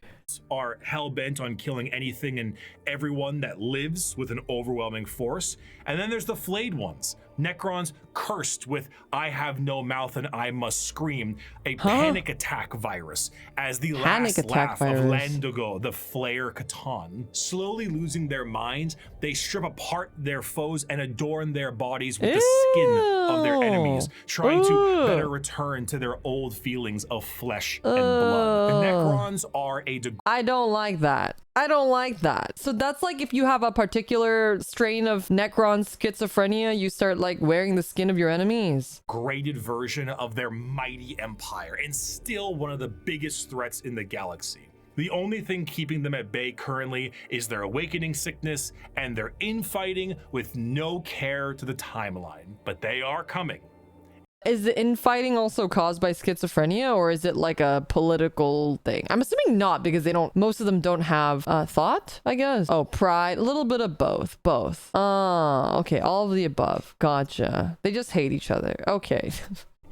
Are hell-bent on killing anything and everyone that lives with an overwhelming force. And then there's the flayed ones, Necrons cursed with "I have no mouth and I must scream," a panic attack virus, as the last laugh of Landogo, the Flayer Catan. Slowly losing their minds, they strip apart their foes and adorn their bodies with the skin of their enemies, trying to better return to their old feelings of flesh and blood. The Necrons are a I don't like that. I don't like that. So that's like if you have a particular strain of Necron schizophrenia, you start like wearing the skin of your enemies. Degraded version of their mighty empire, and still one of the biggest threats in the galaxy. The only thing keeping them at bay currently is their awakening sickness and their infighting with no care to the timeline. But they are coming. Is the infighting also caused by schizophrenia, or is it like a political thing? I'm assuming not, because most of them don't have thought, I guess. Oh, pride, a little bit of both. Okay, all of the above. Gotcha. They just hate each other. Okay.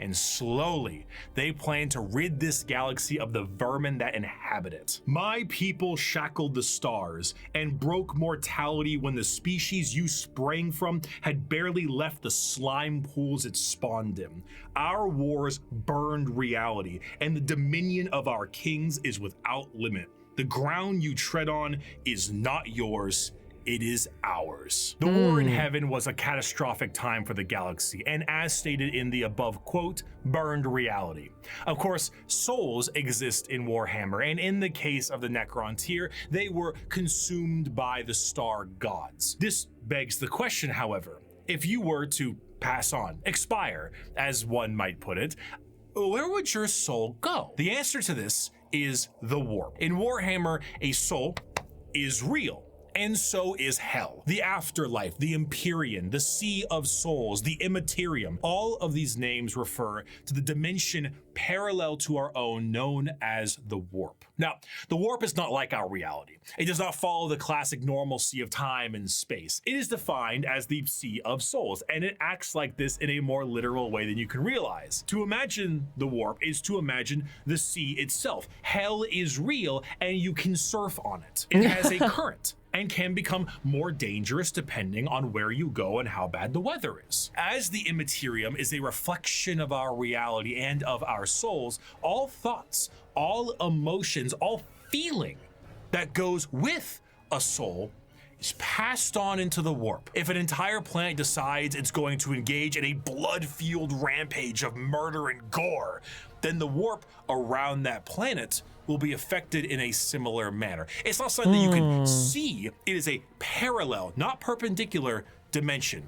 And slowly, they plan to rid this galaxy of the vermin that inhabit it. My people shackled the stars and broke mortality when the species you sprang from had barely left the slime pools it spawned in. Our wars burned reality, and the dominion of our kings is without limit. The ground you tread on is not yours. It is ours. The war in heaven was a catastrophic time for the galaxy, and as stated in the above quote, burned reality. Of course, souls exist in Warhammer, and in the case of the Necron tier, they were consumed by the star gods. This begs the question, however, if you were to pass on, expire, as one might put it, where would your soul go? The answer to this is the warp. In Warhammer, a soul is real. And so is hell, the afterlife, the Empyrean, the Sea of Souls, the Immaterium. All of these names refer to the dimension parallel to our own, known as the warp. Now, the warp is not like our reality. It does not follow the classic normalcy of time and space. It is defined as the Sea of Souls, and it acts like this in a more literal way than you can realize. To imagine the warp is to imagine the sea itself. Hell is real, and you can surf on it. It has a current and can become more dangerous depending on where you go and how bad the weather is. As the Immaterium is a reflection of our reality and of our souls, all thoughts, all emotions, all feeling that goes with a soul is passed on into the warp. If an entire planet decides it's going to engage in a blood-fueled rampage of murder and gore, then the warp around that planet will be affected in a similar manner. It's not something that you can see. It is a parallel, not perpendicular dimension,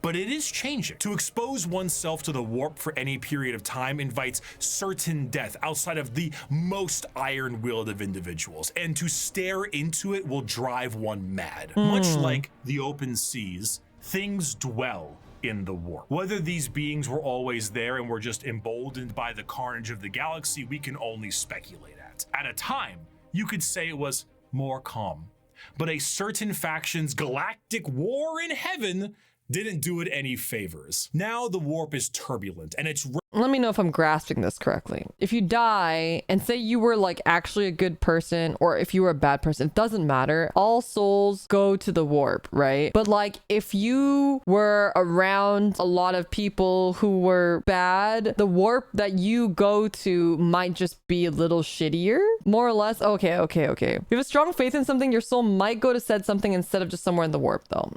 but it is changing. To expose oneself to the warp for any period of time invites certain death outside of the most iron-willed of individuals, and to stare into it will drive one mad. Much like the open seas, things dwell in the warp. Whether these beings were always there and were just emboldened by the carnage of the galaxy, we can only speculate at. At a time, you could say it was more calm, but a certain faction's galactic war in heaven didn't do it any favors. Now the warp is turbulent, and it's let me know if I'm grasping this correctly. If you die and say you were like actually a good person, or if you were a bad person, it doesn't matter. All souls go to the warp, right? But like if you were around a lot of people who were bad, the warp that you go to might just be a little shittier, more or less. Okay. If you have a strong faith in something, your soul might go to said something instead of just somewhere in the warp though.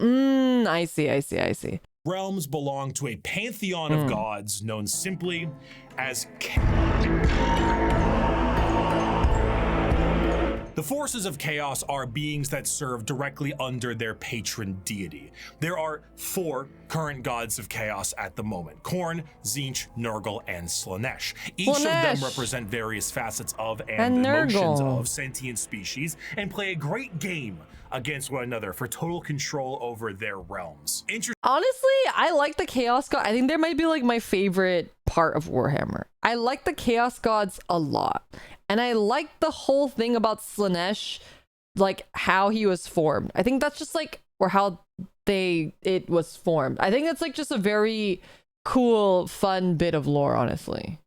I see. Realms belong to a pantheon of gods known simply as The forces of chaos are beings that serve directly under their patron deity. There are 4 current gods of chaos at the moment: Khorne, Tzeentch, Nurgle, and Slaanesh. Each of them represent various facets of and emotions of sentient species and play a great game against one another for total control over their realms. Honestly, I like the Chaos God. I think they might be like my favorite part of Warhammer. I like the Chaos Gods a lot. And I like the whole thing about Slaanesh, like how he was formed. I think that's just like, or how it was formed. I think it's like just a very cool, fun bit of lore, honestly.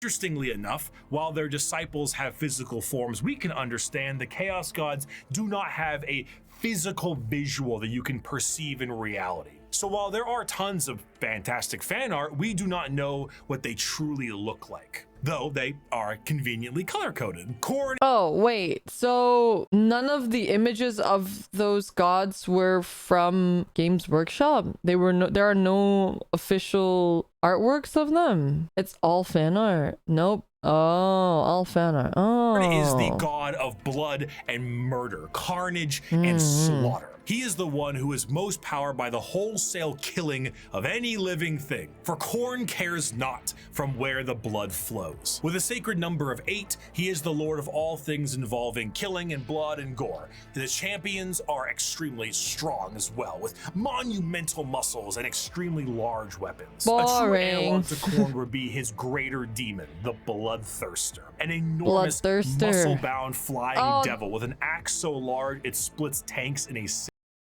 Interestingly enough, while their disciples have physical forms we can understand, the Chaos Gods do not have a physical visual that you can perceive in reality. So while there are tons of fantastic fan art, we do not know what they truly look like, though they are conveniently color-coded. Khorne Oh, wait. So none of the images of those gods were from Games Workshop? There are no official artworks of them. It's all fan art. Nope. Oh, all fan art. Oh. is the god of blood and murder, carnage and slaughter. He is the one who is most powered by the wholesale killing of any living thing. For Khorne cares not from where the blood flows. With a sacred number of 8, he is the lord of all things involving killing and blood and gore. The champions are extremely strong as well, with monumental muscles and extremely large weapons. A true Boring. analog to Khorne would be his greater demon, the Bloodthirster, an enormous muscle-bound flying devil with an axe so large it splits tanks in a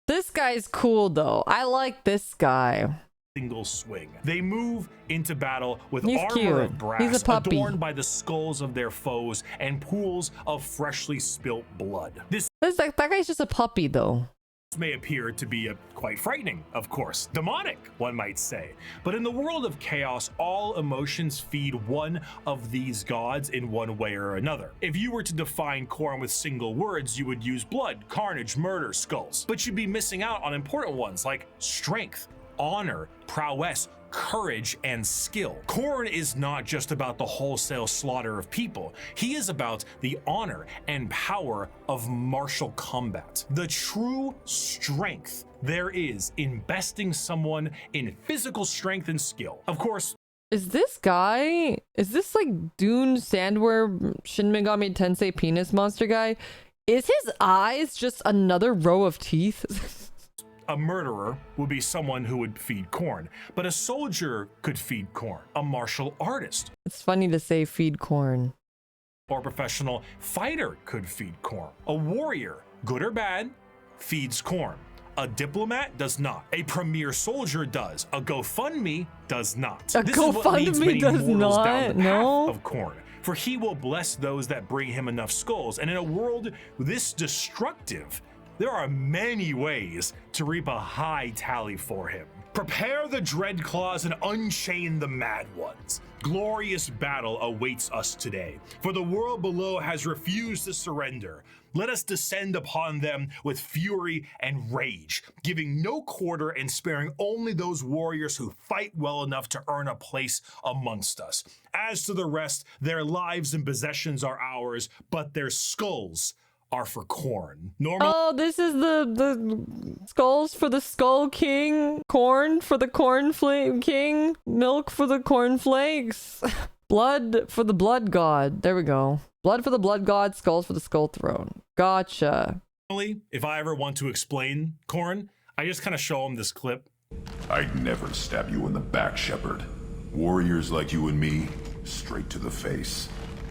This guy's cool though. I like this guy. single swing. They move into battle with He's armor cute. of brass He's a puppy. adorned by the skulls of their foes and pools of freshly spilt blood. This That guy's just a puppy though. may appear to be quite frightening, of course, demonic, one might say. But in the world of chaos, all emotions feed one of these gods in one way or another. If you were to define Khorne with single words, you would use blood, carnage, murder, skulls. But you'd be missing out on important ones like strength, honor, prowess, courage, and skill. Khorne is not just about the wholesale slaughter of people. He is about the honor and power of martial combat. The true strength there is in besting someone in physical strength and skill. Of course, Is this like Dune Sandware Shin Megami Tensei penis monster guy? Is his eyes just another row of teeth? a murderer would be someone who would feed Khorne, but a soldier could feed Khorne. A martial artist It's funny to say feed corn. or professional fighter could feed Khorne. A warrior, good or bad, feeds Khorne. A diplomat does not. A premier soldier does. A GoFundMe does not. A This is what leads GoFundMe many does mortals not, down the path no. of Khorne. For he will bless those that bring him enough skulls. And in a world this destructive, there are many ways to reap a high tally for him. Prepare the dread claws and unchain the mad ones. Glorious battle awaits us today, for the world below has refused to surrender. Let us descend upon them with fury and rage, giving no quarter and sparing only those warriors who fight well enough to earn a place amongst us. As to the rest, their lives and possessions are ours, but their skulls are for Khorne. Normal Oh, this is the skulls for the Skull King, corn for the Corn King, milk for the corn flakes, blood for the Blood God. There we go. Blood for the Blood God, skulls for the Skull Throne. Gotcha. Normally, if I ever want to explain Khorne, I just kind of show him this clip. I'd never stab you in the back, Shepard. Warriors like you and me, straight to the face.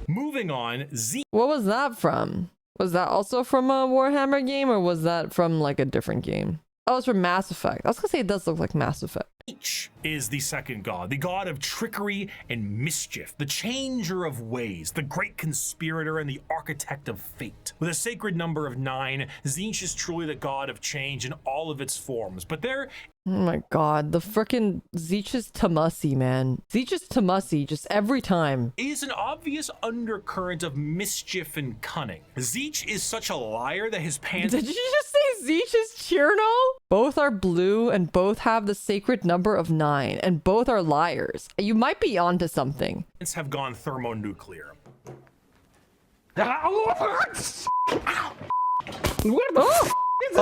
Moving on, What was that from? Was that also from a Warhammer game, or was that from like a different game? Oh, it's from Mass Effect. I was gonna say it does look like Mass Effect. Zeech is the second god, the god of trickery and mischief, the changer of ways, the great conspirator and the architect of fate. With a sacred number of 9, Zeech is truly the god of change in all of its forms, but there Oh my god, the frickin' Zeech's Tamusi, man. Zeech's Tamusi, just every time. is an obvious undercurrent of mischief and cunning. Zeech is such a liar that his pants Did you just say Zeech's Cherno? Both are blue and both have the sacred number of 9, and both are liars. You might be onto something. have gone thermonuclear.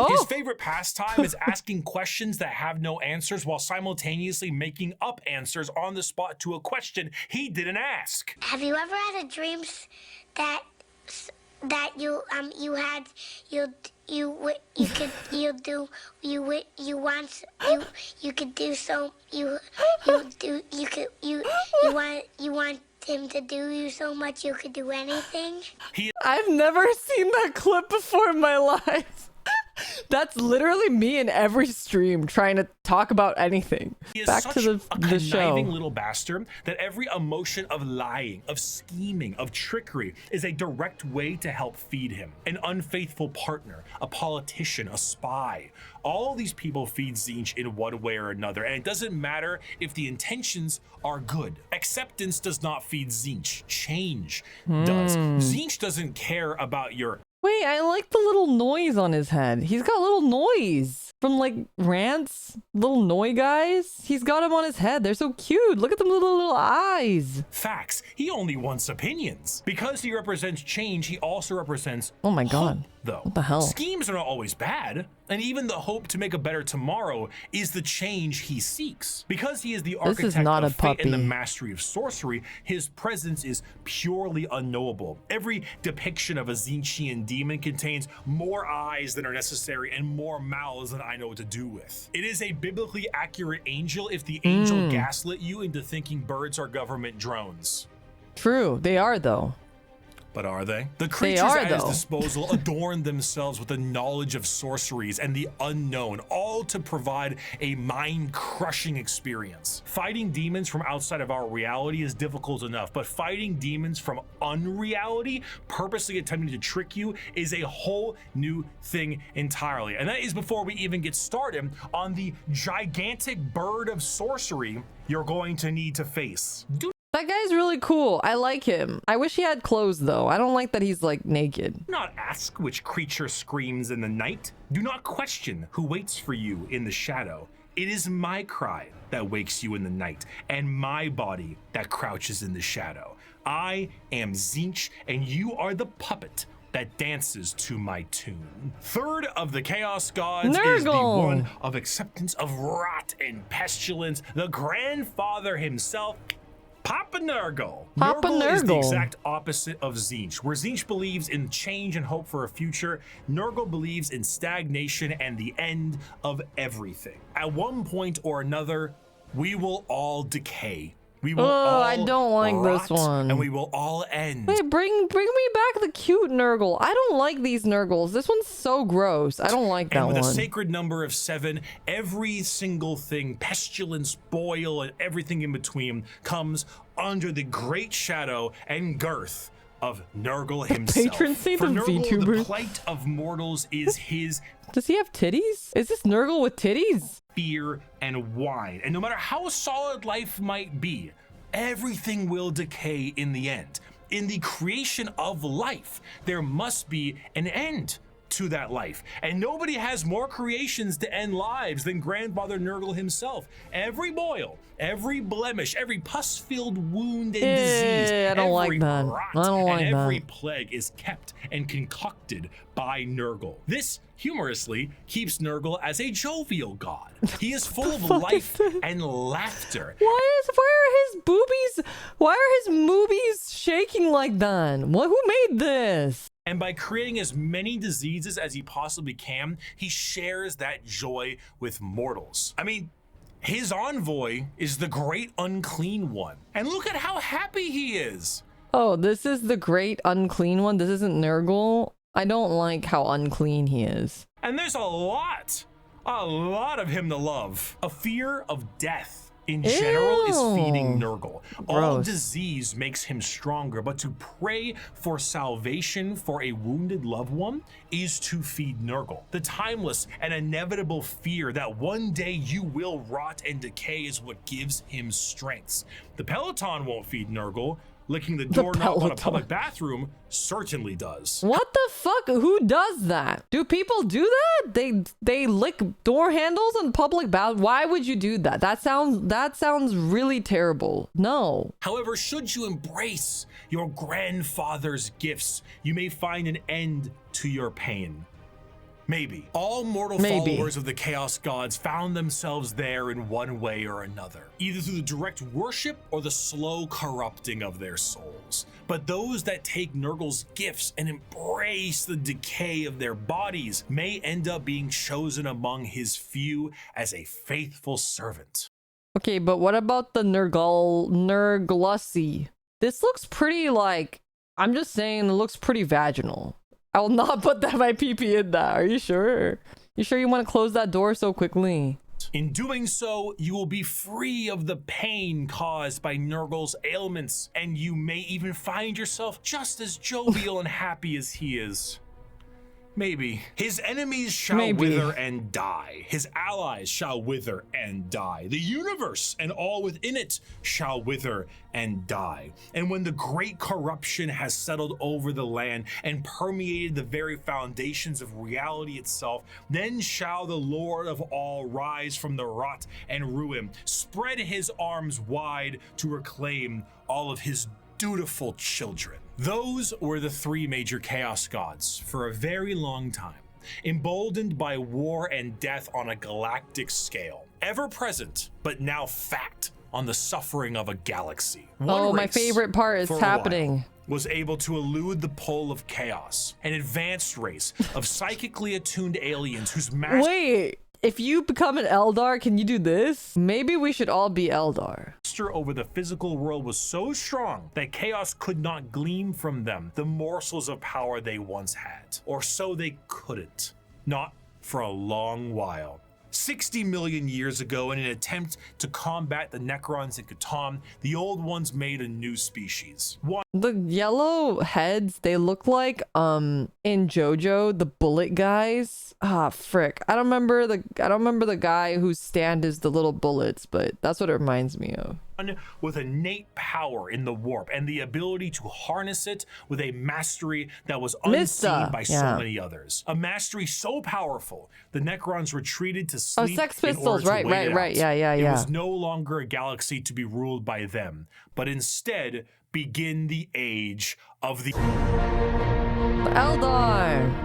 His favorite pastime is asking questions that have no answers while simultaneously making up answers on the spot to a question he didn't ask. Have you ever had a dream that you want him to do you so much you could do anything? I've never seen that clip before in my life. That's literally me in every stream trying to talk about anything. He is Back such to the a show. conniving little bastard that every emotion of lying, of scheming, of trickery is a direct way to help feed him. An unfaithful partner, a politician, a spy. All these people feed Tzeentch in one way or another, and it doesn't matter if the intentions are good. Acceptance does not feed Tzeentch. Change does. Tzeentch doesn't care about your Wait, I like the little noise on his head. He's got little noise from like Rants, little Noi guys. He's got them on his head. They're so cute. Look at them little eyes. facts. He only wants opinions. Because he represents change, he also represents Oh my god. hope, though. What the hell? Schemes are not always bad, and even the hope to make a better tomorrow is the change he seeks. Because he is the This is architect not of a fate and the puppy. mastery of sorcery, his presence is purely unknowable. Every depiction of a Tzeentchian demon contains more eyes than are necessary and more mouths than I know what to do with. It is a biblically accurate angel if the angel gaslit you into thinking birds are government drones. True, they are though. But are they? The creatures are, at his though. disposal adorn themselves with the knowledge of sorceries and the unknown, all to provide a mind-crushing experience. Fighting demons from outside of our reality is difficult enough, but fighting demons from unreality, purposely attempting to trick you, is a whole new thing entirely. And that is before we even get started on the gigantic bird of sorcery you're going to need to face. That guy's really cool. I like him. I wish he had clothes though. I don't like that he's like naked. Do not ask which creature screams in the night. Do not question who waits for you in the shadow. It is my cry that wakes you in the night, and my body that crouches in the shadow. I am Tzeentch, and you are the puppet that dances to my tune. Third of the Chaos Gods is the Nurgle. one of acceptance of rot and pestilence, the grandfather himself, Papa Nurgle. Papa Nurgle is the Nurgle. exact opposite of Tzeentch. Where Tzeentch believes in change and hope for a future, Nurgle believes in stagnation and the end of everything. At one point or another, we will all decay. We will all I don't like this rot, one. and we will all end. Wait, bring me back the cute Nurgle. I don't like these Nurgles. This one's so gross. I don't like that And with one. a sacred number of 7, every single thing, pestilence, boil, and everything in between, comes under the great shadow and girth of Nurgle himself. patron saint For of Nurgle, VTubers. the plight of mortals is his Does he have titties? Is this Nurgle with titties? beer and wine. And no matter how solid life might be, everything will decay in the end. In the creation of life, there must be an end to that life. And nobody has more creations to end lives than Grandfather Nurgle himself. Every boil, every blemish, every pus-filled wound and disease, I don't like every that. rot, I don't like and that. every plague is kept and concocted by Nurgle. This humorously keeps Nurgle as a jovial god. He is full of fuck is life this? and laughter. Why are his boobies? Why are his moobies shaking like that? What? Who made this? And by creating as many diseases as he possibly can, he shares that joy with mortals. I mean, his envoy is the great unclean one. And look at how happy he is. Oh, this is the great unclean one. This isn't Nurgle. I don't like how unclean he is. And there's a lot of him to love. A fear of death in general is feeding Ew. Nurgle. All Gross. disease makes him stronger, but to pray for salvation for a wounded loved one is to feed Nurgle. The timeless and inevitable fear that one day you will rot and decay is what gives him strength. The Peloton won't feed Nurgle. Licking the doorknob on a Peloton. public bathroom certainly does. What the fuck? Who does that? Do people do that? They lick door handles in public bath. Why would you do that? That sounds really terrible. No. However, should you embrace your grandfather's gifts, you may find an end to your pain. Maybe. All mortal Maybe. followers of the Chaos Gods found themselves there in one way or another, either through the direct worship or the slow corrupting of their souls. But those that take Nurgle's gifts and embrace the decay of their bodies may end up being chosen among his few as a faithful servant. Okay, but what about the Nurglussy? This looks pretty like, I'm just saying, it looks pretty vaginal. I will not put that my PP in that. Are you sure? You sure you want to close that door so quickly? In doing so, you will be free of the pain caused by Nurgle's ailments, and you may even find yourself just as jovial and happy as he is. Maybe. His enemies shall wither and die. His allies shall wither and die. The universe and all within it shall wither and die. And when the great corruption has settled over the land and permeated the very foundations of reality itself, then shall the Lord of all rise from the rot and ruin, spread his arms wide to reclaim all of his dutiful children. Those were the three major chaos gods for a very long time, emboldened by war and death on a galactic scale, ever present, but now fat on the suffering of a galaxy. Oh, my favorite part is happening. Was able to elude the pull of chaos, an advanced race of psychically attuned aliens whose Wait, if you become an Eldar, can you do this? Maybe we should all be Eldar. Over the physical world was so strong that chaos could not glean from them the morsels of power they once had, or so they couldn't, not for a long while. 60 million years ago, in an attempt to combat the Necrons in Catan, the old ones made a new species. The yellow heads, they look like in JoJo, the bullet guys. Ah, frick. I don't remember the guy whose stand is the little bullets, but that's what it reminds me of. With innate power in the warp and the ability to harness it with a mastery that was unseen by so many others. A mastery so powerful, the Necrons retreated to sleep. Oh, Sex Pistols, right. Yeah. It was no longer a galaxy to be ruled by them, but instead begin the age of the Eldar.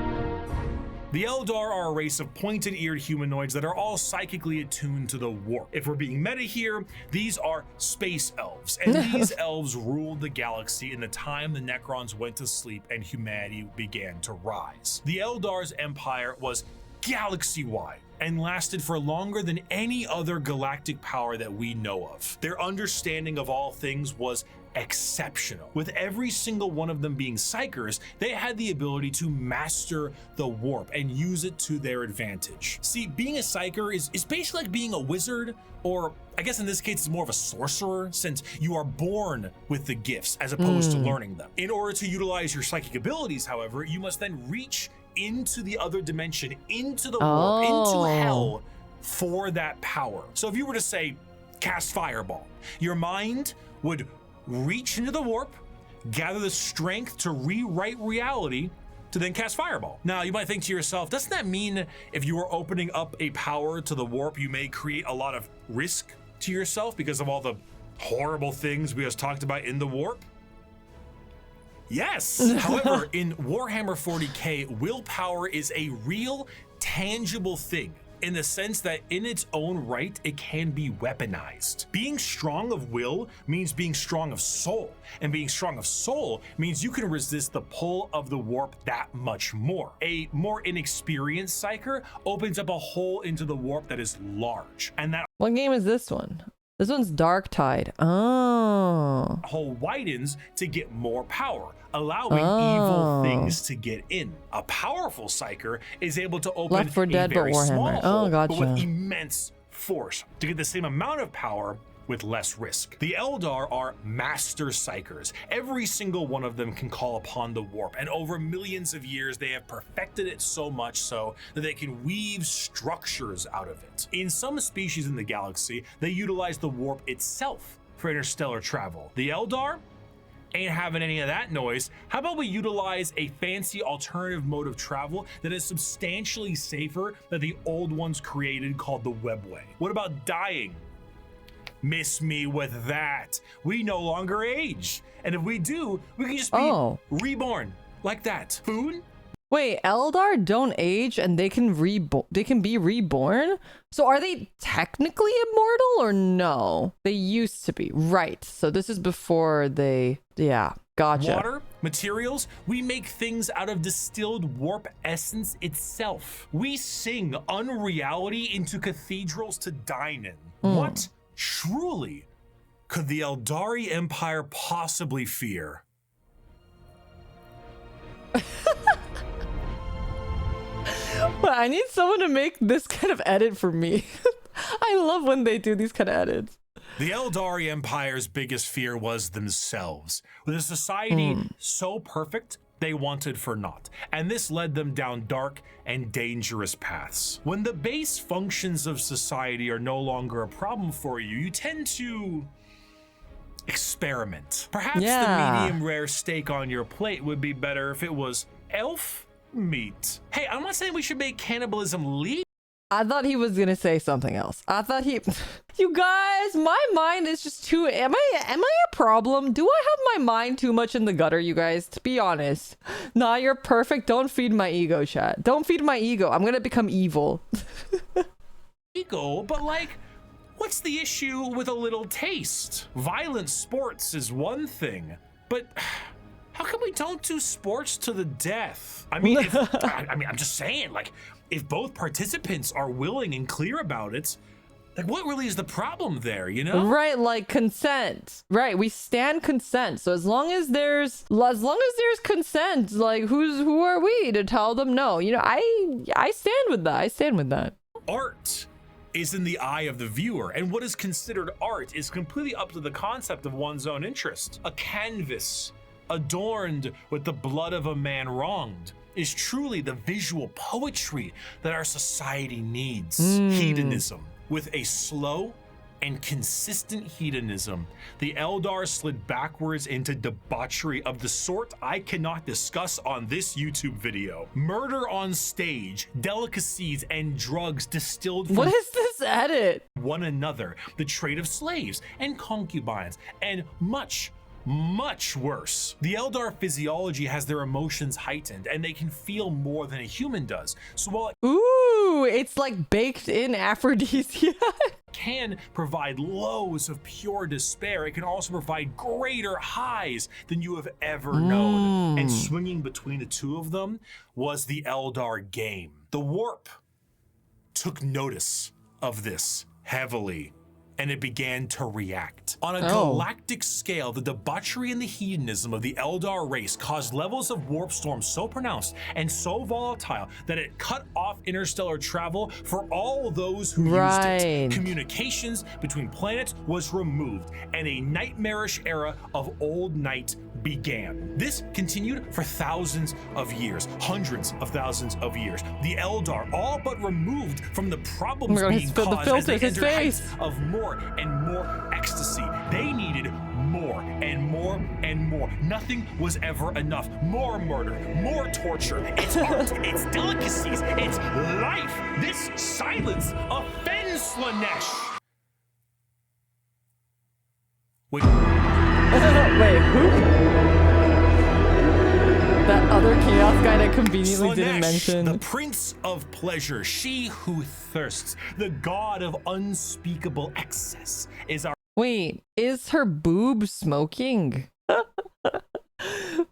The Eldar are a race of pointed-eared humanoids that are all psychically attuned to the warp. If we're being meta here, these are space elves, and these elves ruled the galaxy in the time the Necrons went to sleep and humanity began to rise. The Eldar's empire was galaxy-wide and lasted for longer than any other galactic power that we know of. Their understanding of all things was exceptional. With every single one of them being psychers, they had the ability to master the warp and use it to their advantage. See, being a psyker is basically like being a wizard, or I guess in this case it's more of a sorcerer, since you are born with the gifts as opposed to learning them. In order to utilize your psychic abilities, however, you must then reach into the other dimension, into the warp, into hell for that power. So if you were to say, cast Fireball, your mind would reach into the warp, gather the strength to rewrite reality, to then cast Fireball. Now, you might think to yourself, doesn't that mean if you are opening up a power to the warp, you may create a lot of risk to yourself because of all the horrible things we just talked about in the warp? Yes. However, in Warhammer 40k, willpower is a real, tangible thing, in the sense that in its own right, it can be weaponized. Being strong of will means being strong of soul, and being strong of soul means you can resist the pull of the warp that much more. A more inexperienced psyker opens up a hole into the warp that is large, and that What game is this one? This one's Dark Tide. Oh. hole widens to get more power, allowing evil things to get in. A powerful psyker is able to open Left 4 Dead, a very but small Warhammer. hole, Oh, gotcha. but with immense force to get the same amount of power with less risk. The Eldar are master psychers. Every single one of them can call upon the warp, and over millions of years they have perfected it so much so that they can weave structures out of it. In some species in the galaxy, they utilize the warp itself for interstellar travel. The Eldar ain't having any of that noise. How about we utilize a fancy alternative mode of travel that is substantially safer than the old ones created, called the webway? What about dying? Miss me with that. We no longer age. And if we do, we can just be reborn like that. Food? Wait, Eldar don't age and they can be reborn? So are they technically immortal or no? They used to be, right? So this is before they, yeah, gotcha. Water, materials, we make things out of distilled warp essence itself. We sing unreality into cathedrals to dine in. What truly could the Eldari Empire possibly fear? But I need someone to make this kind of edit for me. I love when they do these kind of edits. The Eldari Empire's biggest fear was themselves, with a society so perfect they wanted for naught, and this led them down dark and dangerous paths. When the base functions of society are no longer a problem for you, you tend to experiment. Perhaps the medium rare steak on your plate would be better if it was elf meat. Hey, I'm not saying we should make cannibalism legal. I thought he was gonna say something else. I thought he... You guys, my mind is just too... Am I a problem? Do I have my mind too much in the gutter, you guys? To be honest. Nah, you're perfect. Don't feed my ego, chat. Don't feed my ego. I'm gonna become evil. Ego, but like, what's the issue with a little taste? Violent sports is one thing, but how come we don't do sports to the death? I mean, I'm just saying, like, if both participants are willing and clear about it, like, what really is the problem there, you know? Right, like consent. Right, we stand consent. So as long as there's consent, like who are we to tell them no? You know, I stand with that. I stand with that. Art is in the eye of the viewer, and what is considered art is completely up to the concept of one's own interest. A canvas adorned with the blood of a man wronged is truly the visual poetry that our society needs. Hedonism. With a slow and consistent hedonism, the Eldar slid backwards into debauchery of the sort I cannot discuss on this YouTube video. Murder on stage, delicacies and drugs distilled from What is this edit? one another, the trade of slaves and concubines, and much worse. The Eldar physiology has their emotions heightened, and they can feel more than a human does. So while Ooh, it's like baked in aphrodisiac. can provide lows of pure despair, it can also provide greater highs than you have ever known. And swinging between the two of them was the Eldar game. The Warp took notice of this heavily, and it began to react. On a galactic scale, the debauchery and the hedonism of the Eldar race caused levels of warp storm so pronounced and so volatile that it cut off interstellar travel for all those who used it. Communications between planets was removed, and a nightmarish era of old night began. This continued for thousands of years, hundreds of thousands of years. The Eldar, all but removed from the problems being caused as they entered heights of more and more ecstasy. They needed more and more and more. Nothing was ever enough. More murder, more torture. It's art, it's delicacies, it's life. This silence offends Slaanesh. Wait. Wait, who? That other chaos guy that conveniently Slaanesh, didn't mention. the prince of pleasure, she who thirsts, the god of unspeakable excess, is our... Wait, is her boob smoking?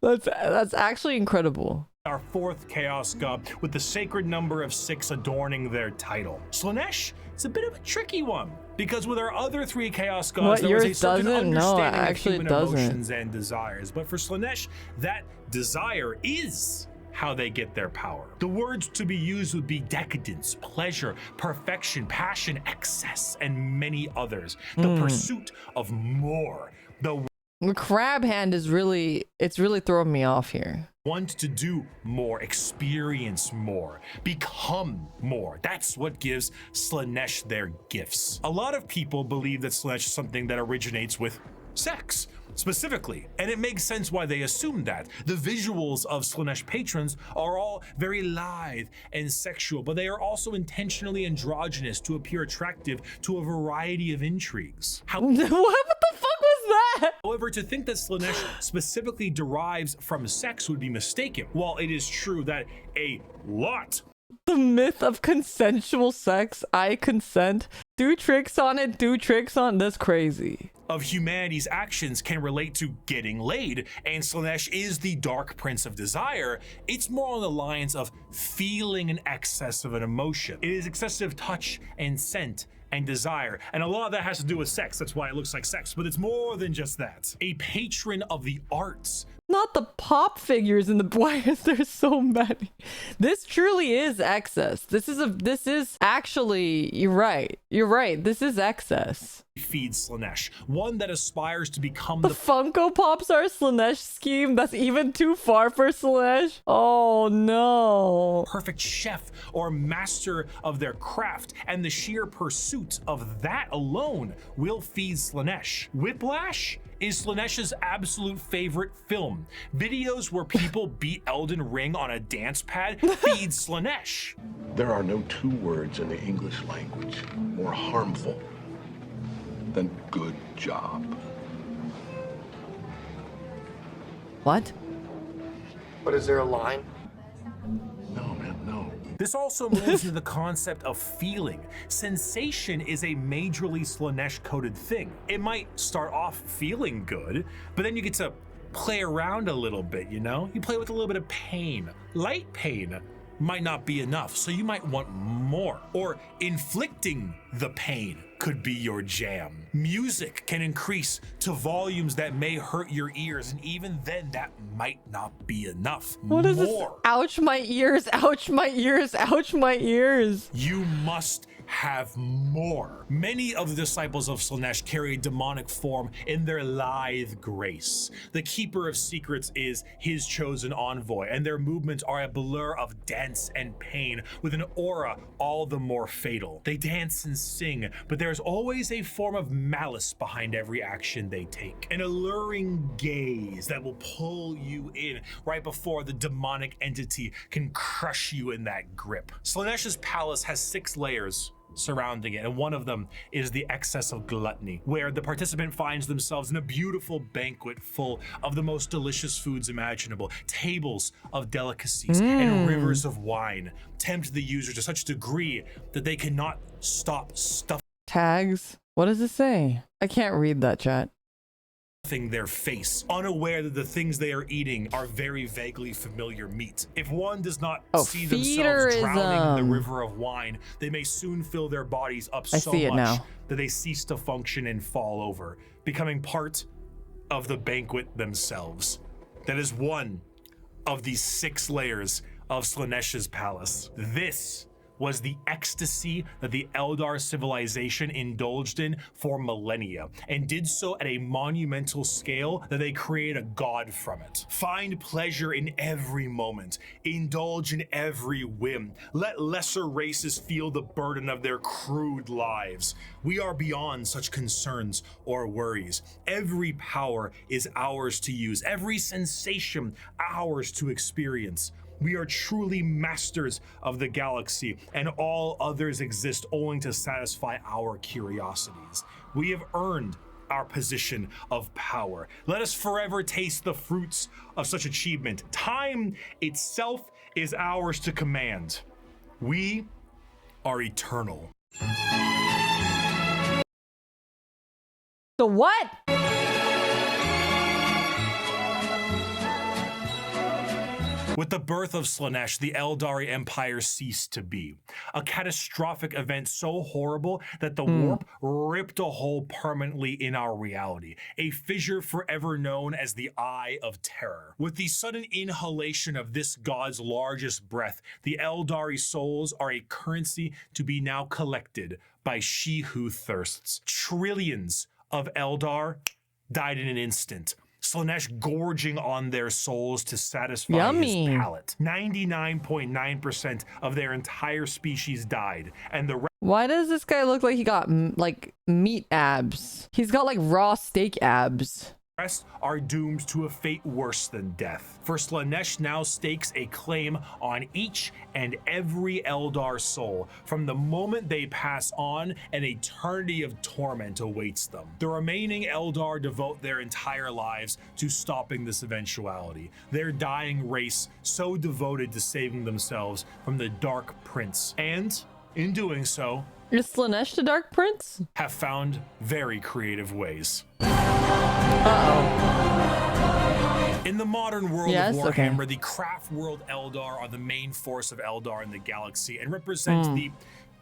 That's actually incredible. Our fourth chaos god, with the sacred number of 6 adorning their title. Slaanesh is a bit of a tricky one, because with our other 3 chaos gods, What, there was a yours certain doesn't? No, understanding of actually human doesn't. emotions and desires. But for Slaanesh, that desire is how they get their power. The words to be used would be decadence, pleasure, perfection, passion, excess, and many others. The pursuit of more. The crab hand is really throwing me off here. Want to do more, experience more, become more. That's what gives Slaanesh their gifts. A lot of people believe that Slaanesh is something that originates with sex, specifically, and it makes sense why they assume that. The visuals of Slaanesh patrons are all very lithe and sexual, but they are also intentionally androgynous to appear attractive to a variety of intrigues. What the fuck was that? However, to think that Slaanesh specifically derives from sex would be mistaken. While it is true that a lot The myth of consensual sex. I consent. Do tricks on it. Do tricks on. That's crazy. of humanity's actions can relate to getting laid, and Slaanesh is the dark prince of desire, it's more on the lines of feeling an excess of an emotion. It is excessive touch and scent and desire, and a lot of that has to do with sex. That's why it looks like sex, but it's more than just that. A patron of the arts. Not the pop figures in the why is there so many? This truly is excess. This is actually, you're right. You're right. This is excess. Feeds Slaanesh, one that aspires to become The the Funko Pops are Slaanesh scheme. That's even too far for Slaanesh. Oh no. perfect chef or master of their craft, and the sheer pursuit of that alone will feed Slaanesh. Whiplash is Slaanesh's absolute favorite film. Videos where people beat Elden Ring on a dance pad feed Slaanesh. There are no two words in the English language more harmful than good job. What? But is there a line? No, man, no. This also moves into the concept of feeling. Sensation is a majorly Slaanesh-coded thing. It might start off feeling good, but then you get to play around a little bit, you know? You play with a little bit of pain. Light pain might not be enough, so you might want more. Or inflicting the pain could be your jam. Music can increase to volumes that may hurt your ears, and even then that might not be enough. What is this? Ouch my ears, ouch my ears, ouch my ears. You must have more. Many of the disciples of Slaanesh carry a demonic form in their lithe grace. The Keeper of Secrets is his chosen envoy, and their movements are a blur of dance and pain with an aura all the more fatal. They dance and sing, but there's always a form of malice behind every action they take. An alluring gaze that will pull you in right before the demonic entity can crush you in that grip. Slaanesh's palace has 6 layers surrounding it, and one of them is the excess of gluttony, where the participant finds themselves in a beautiful banquet full of the most delicious foods imaginable. Tables of delicacies and rivers of wine tempt the user to such a degree that they cannot stop stuffing Tags. What does it say? I can't read that, chat. their face, unaware that the things they are eating are very vaguely familiar meat. If one does not see themselves drowning in the river of wine, they may soon fill their bodies up so much that they cease to function and fall over, becoming part of the banquet themselves. That is one of these 6 layers of Slaanesh's palace. This was the ecstasy that the Eldar civilization indulged in for millennia, and did so at a monumental scale that they created a god from it. Find pleasure in every moment, indulge in every whim, let lesser races feel the burden of their crude lives. We are beyond such concerns or worries. Every power is ours to use, every sensation ours to experience. We are truly masters of the galaxy, and all others exist only to satisfy our curiosities. We have earned our position of power. Let us forever taste the fruits of such achievement. Time itself is ours to command. We are eternal. So what? With the birth of Slaanesh, the Eldari Empire ceased to be. A catastrophic event so horrible that the warp ripped a hole permanently in our reality, a fissure forever known as the Eye of Terror. With the sudden inhalation of this god's largest breath, the Eldari souls are a currency to be now collected by she who thirsts. Trillions of Eldar died in an instant, Slaanesh gorging on their souls to satisfy his palate. 99.9% of their entire species died, and the Why does this guy look like he got like meat abs? He's got like raw steak abs. rest are doomed to a fate worse than death. For Slaanesh now stakes a claim on each and every Eldar soul. From the moment they pass on, an eternity of torment awaits them. The remaining Eldar devote their entire lives to stopping this eventuality, their dying race so devoted to saving themselves from the Dark Prince, and in doing so, is Slaanesh the Dark Prince? Have found very creative ways. In the modern world of Warhammer, the craft world Eldar are the main force of Eldar in the galaxy and represent the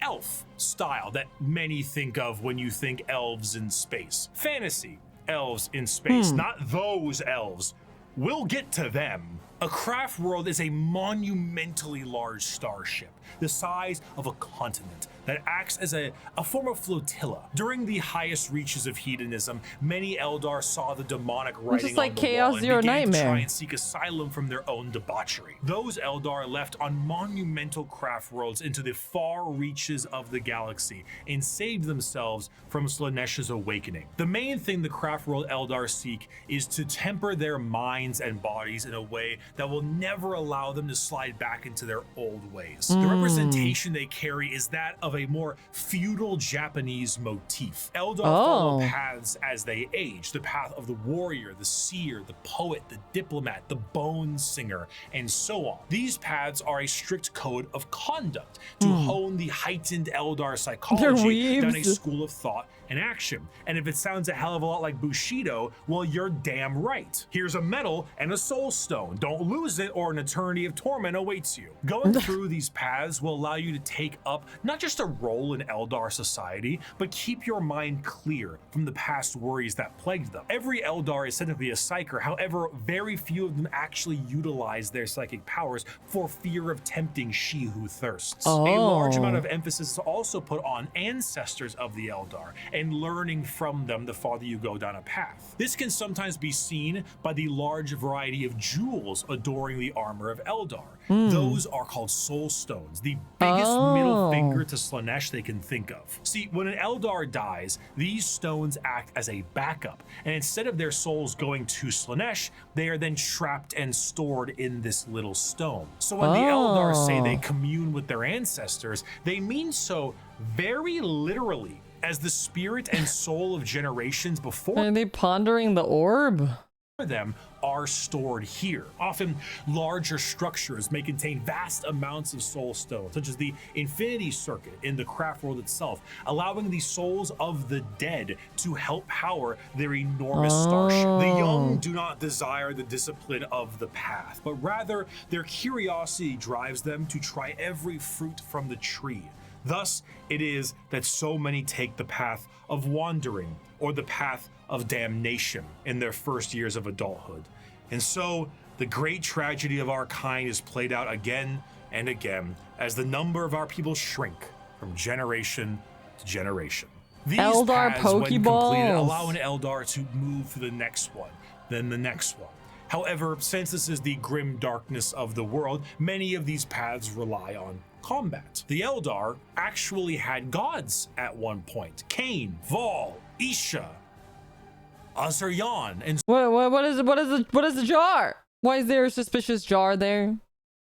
elf style that many think of when you think elves in space. Fantasy elves in space, not those elves we'll get to them. A craft world is a monumentally large starship, the size of a continent, that acts as a form of flotilla. During the highest reaches of hedonism, many Eldar saw the demonic writing like on the Chaos wall and Zero began to Nightmare. try and seek asylum from their own debauchery. Those Eldar left on monumental craft worlds into the far reaches of the galaxy and saved themselves from Slaaneish's awakening. The main thing the craft world Eldar seek is to temper their minds and bodies in a way that will never allow them to slide back into their old ways. The representation they carry is that of a more feudal Japanese motif. Eldar follow paths as they age, the path of the warrior, the seer, the poet, the diplomat, the bone singer, and so on. These paths are a strict code of conduct to hone the heightened Eldar psychology down a school of thought and action. And if it sounds a hell of a lot like Bushido, well, you're damn right. Here's a medal and a soul stone. Don't lose it or an eternity of torment awaits you. Going through these paths will allow you to take up not just a role in Eldar society, but keep your mind clear from the past worries that plagued them. Every Eldar is said to be a psyker, however, very few of them actually utilize their psychic powers for fear of tempting she who thirsts. A large amount of emphasis is also put on ancestors of the Eldar and learning from them the farther you go down a path. This can sometimes be seen by the large variety of jewels adoring the armor of Eldar. Those are called soul stones, the biggest middle finger to Slaanesh they can think of. See, when an Eldar dies, these stones act as a backup, and instead of their souls going to Slaanesh, they are then trapped and stored in this little stone. So when the Eldar say they commune with their ancestors, they mean so very literally, as the spirit and soul of generations before Are they pondering the orb? them are stored here. Often larger structures may contain vast amounts of soul stones, such as the infinity circuit in the craft world itself, allowing the souls of the dead to help power their enormous starship. The young do not desire the discipline of the path, but rather their curiosity drives them to try every fruit from the tree. Thus, it is that so many take the path of wandering or the path of damnation in their first years of adulthood. And so, the great tragedy of our kind is played out again and again as the number of our people shrink from generation to generation. These Eldar paths, when completed, Pokeballs. allow an Eldar to move to the next one, then the next one. However, since this is the grim darkness of the world, many of these paths rely on combat. The Eldar actually had gods at one point. Cain, Vol, Isha, Azaryan, and What is the jar? Why is there a suspicious jar there?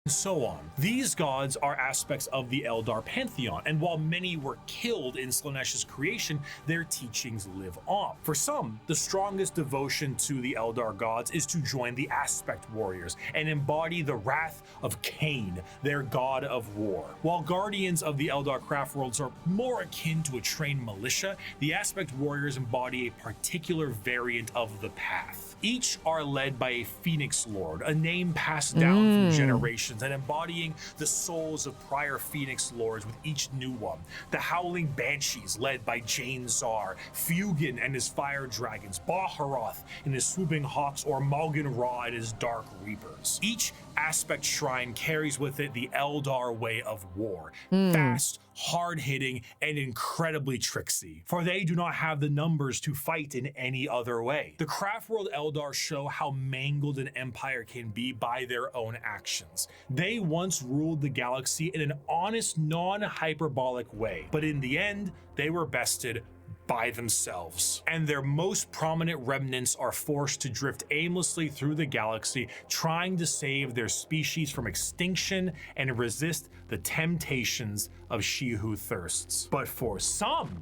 so on. These gods are aspects of the Eldar pantheon, and while many were killed in Slaaneish's creation, their teachings live on. For some, the strongest devotion to the Eldar gods is to join the Aspect Warriors and embody the wrath of Cain, their god of war. While guardians of the Eldar craft worlds are more akin to a trained militia, the Aspect Warriors embody a particular variant of the path. Each are led by a Phoenix Lord, a name passed down from generations and embodying the souls of prior Phoenix Lords with each new one. The Howling Banshees led by Jane Zar, Fugin and his Fire Dragons, Baharoth and his Swooping Hawks, or Malgan Ra and his Dark Reapers. Each aspect shrine carries with it the Eldar way of war. Fast, hard-hitting, and incredibly tricksy, for they do not have the numbers to fight in any other way. The craft world Eldar show how mangled an empire can be by their own actions. They once ruled the galaxy in an honest, non-hyperbolic way, but in the end, they were bested by themselves, and their most prominent remnants are forced to drift aimlessly through the galaxy, trying to save their species from extinction and resist the temptations of she who thirsts. But for some,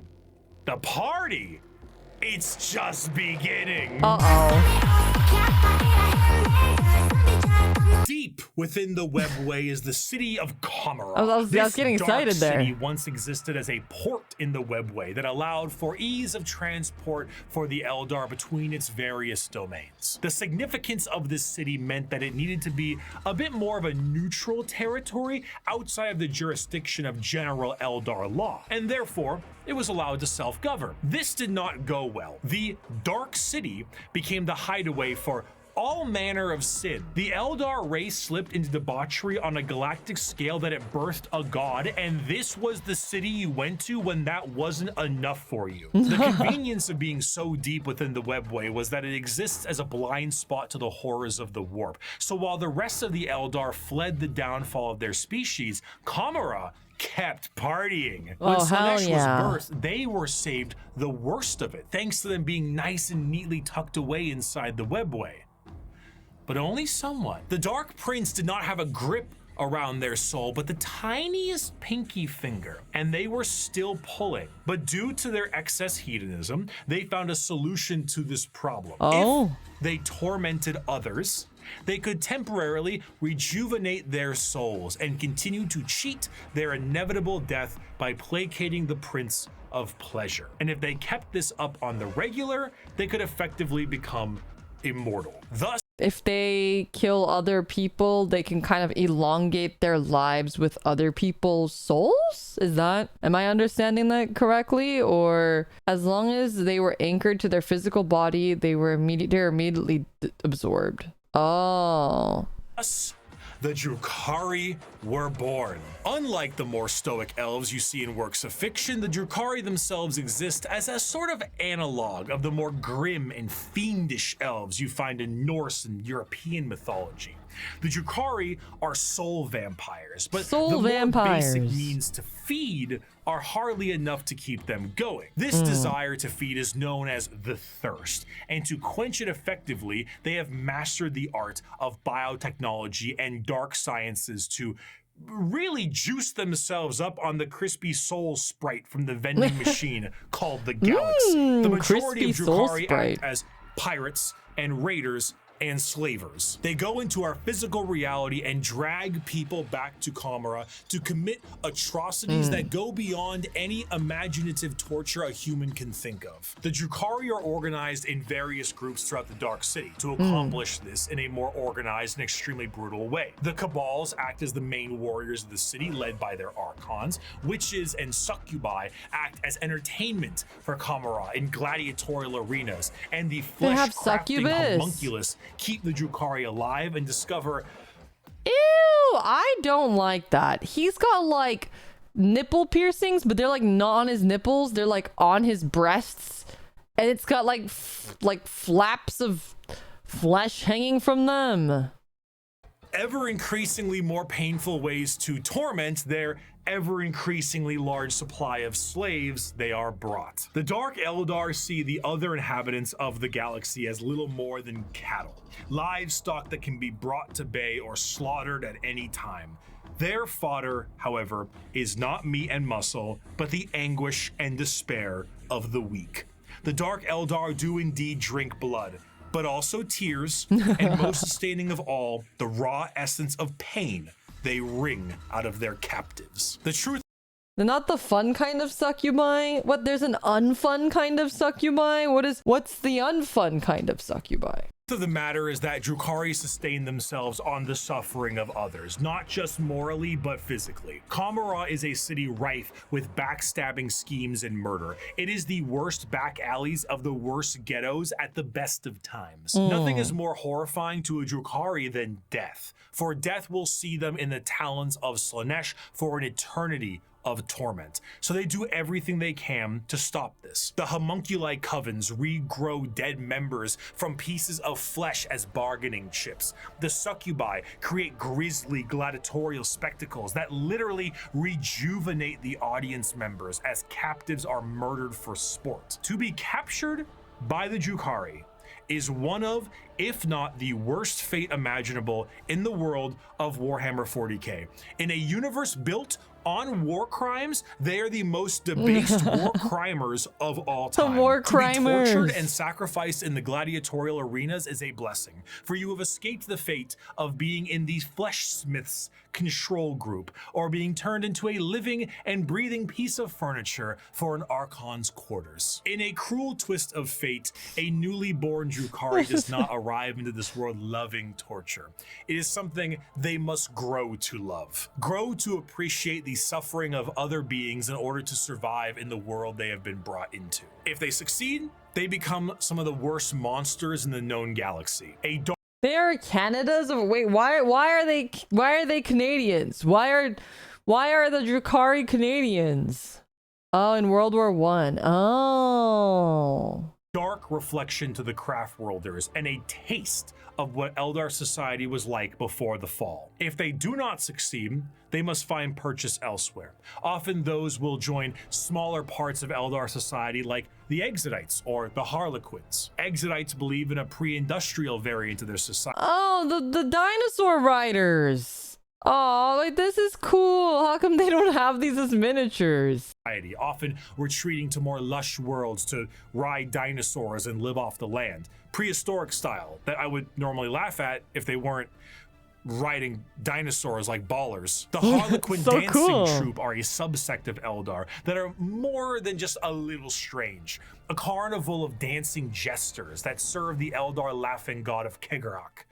the party, it's just beginning. Deep within the webway is the city of Kamara. I was getting excited This there. dark city once existed as a port in the webway that allowed for ease of transport for the Eldar between its various domains. The significance of this city meant that it needed to be a bit more of a neutral territory outside of the jurisdiction of general Eldar law, and therefore it was allowed to self-govern. This did not go well. The Dark City became the hideaway for all manner of sin. The Eldar race slipped into debauchery on a galactic scale that it birthed a god, and this was the city you went to when that wasn't enough for you. The convenience of being so deep within the webway was that it exists as a blind spot to the horrors of the warp. So while the rest of the Eldar fled the downfall of their species, Kamara kept partying. When Slanesh was birthed, they were saved the worst of it, thanks to them being nice and neatly tucked away inside the webway. But only somewhat. The Dark Prince did not have a grip around their soul, but the tiniest pinky finger, and they were still pulling. But due to their excess hedonism, they found a solution to this problem. If they tormented others, they could temporarily rejuvenate their souls and continue to cheat their inevitable death by placating the Prince of Pleasure. And if they kept this up on the regular, they could effectively become immortal. Thus, if they kill other people, they can kind of elongate their lives with other people's souls? Am I understanding that correctly? Or as long as they were anchored to their physical body, they're immediately absorbed. Oh. The Drukhari were born. Unlike the more stoic elves you see in works of fiction, the Drukhari themselves exist as a sort of analog of the more grim and fiendish elves you find in Norse and European mythology. The Drukhari are soul vampires, but the more basic means to feed are hardly enough to keep them going. This desire to feed is known as the thirst, and to quench it effectively, they have mastered the art of biotechnology and dark sciences to really juice themselves up on the crispy soul sprite from the vending machine called the Galaxy. The majority of Drukhari act as pirates and raiders and slavers. They go into our physical reality and drag people back to Kamara to commit atrocities that go beyond any imaginative torture a human can think of. The Drukhari are organized in various groups throughout the Dark City to accomplish this in a more organized and extremely brutal way. The Cabals act as the main warriors of the city, led by their archons. Witches and succubi act as entertainment for Kamara in gladiatorial arenas, and the flesh-crafting homunculus keep the Drukhari alive and discover. Ew, I don't like that. He's got like nipple piercings, but they're like not on his nipples. They're like on his breasts, and it's got like flaps of flesh hanging from them. Ever increasingly more painful ways to torment their ever increasingly large supply of slaves they are brought. The Dark Eldar see the other inhabitants of the galaxy as little more than cattle, livestock that can be brought to bay or slaughtered at any time. Their fodder, however, is not meat and muscle, but the anguish and despair of the weak. The Dark Eldar do indeed drink blood, but also tears, and most sustaining of all, the raw essence of pain they wring out of their captives. The truth. They're not the fun kind of succubi. What? There's an unfun kind of succubi. What's the unfun kind of succubi? of the matter is that Drukhari sustain themselves on the suffering of others, not just morally, but physically. Kamara is a city rife with backstabbing schemes and murder. It is the worst back alleys of the worst ghettos at the best of times. Nothing is more horrifying to a Drukhari than death, for death will see them in the talons of Slanesh for an eternity of torment. So they do everything they can to stop this. The homunculi covens regrow dead members from pieces of flesh as bargaining chips. The succubi create grisly gladiatorial spectacles that literally rejuvenate the audience members as captives are murdered for sport. To be captured by the Drukhari is one of, if not the worst fate imaginable in the world of Warhammer 40k. In a universe built on war crimes, they are the most debased war crimers of all time. The war crimers. To be tortured and sacrificed in the gladiatorial arenas is a blessing, for you have escaped the fate of being in the Fleshsmith's control group, or being turned into a living and breathing piece of furniture for an Archon's quarters. In a cruel twist of fate, a newly born Drukhari does not arrive into this world loving torture. It is something they must grow to love. Grow to appreciate the suffering of other beings in order to survive in the world they have been brought into. If they succeed, they become some of the worst monsters in the known galaxy. A They are Canada's. Wait, why are they Canadians? Why are the Drukhari Canadians? Oh, in World War One. Oh. Dark reflection to the craft worlders and a taste of what Eldar society was like before the fall. If they do not succeed, they must find purchase elsewhere. Often those will join smaller parts of Eldar society like the Exodites or the Harlequins. Exodites believe in a pre-industrial variant of their society. Oh, the dinosaur riders. Oh, like this is cool. How come they don't have these as miniatures? Often retreating to more lush worlds to ride dinosaurs and live off the land. Prehistoric style that I would normally laugh at if they weren't riding dinosaurs like ballers. The Harlequin So dancing cool. troupe are a subsect of Eldar that are more than just a little strange. A carnival of dancing jesters that serve the Eldar laughing god of Kegarak.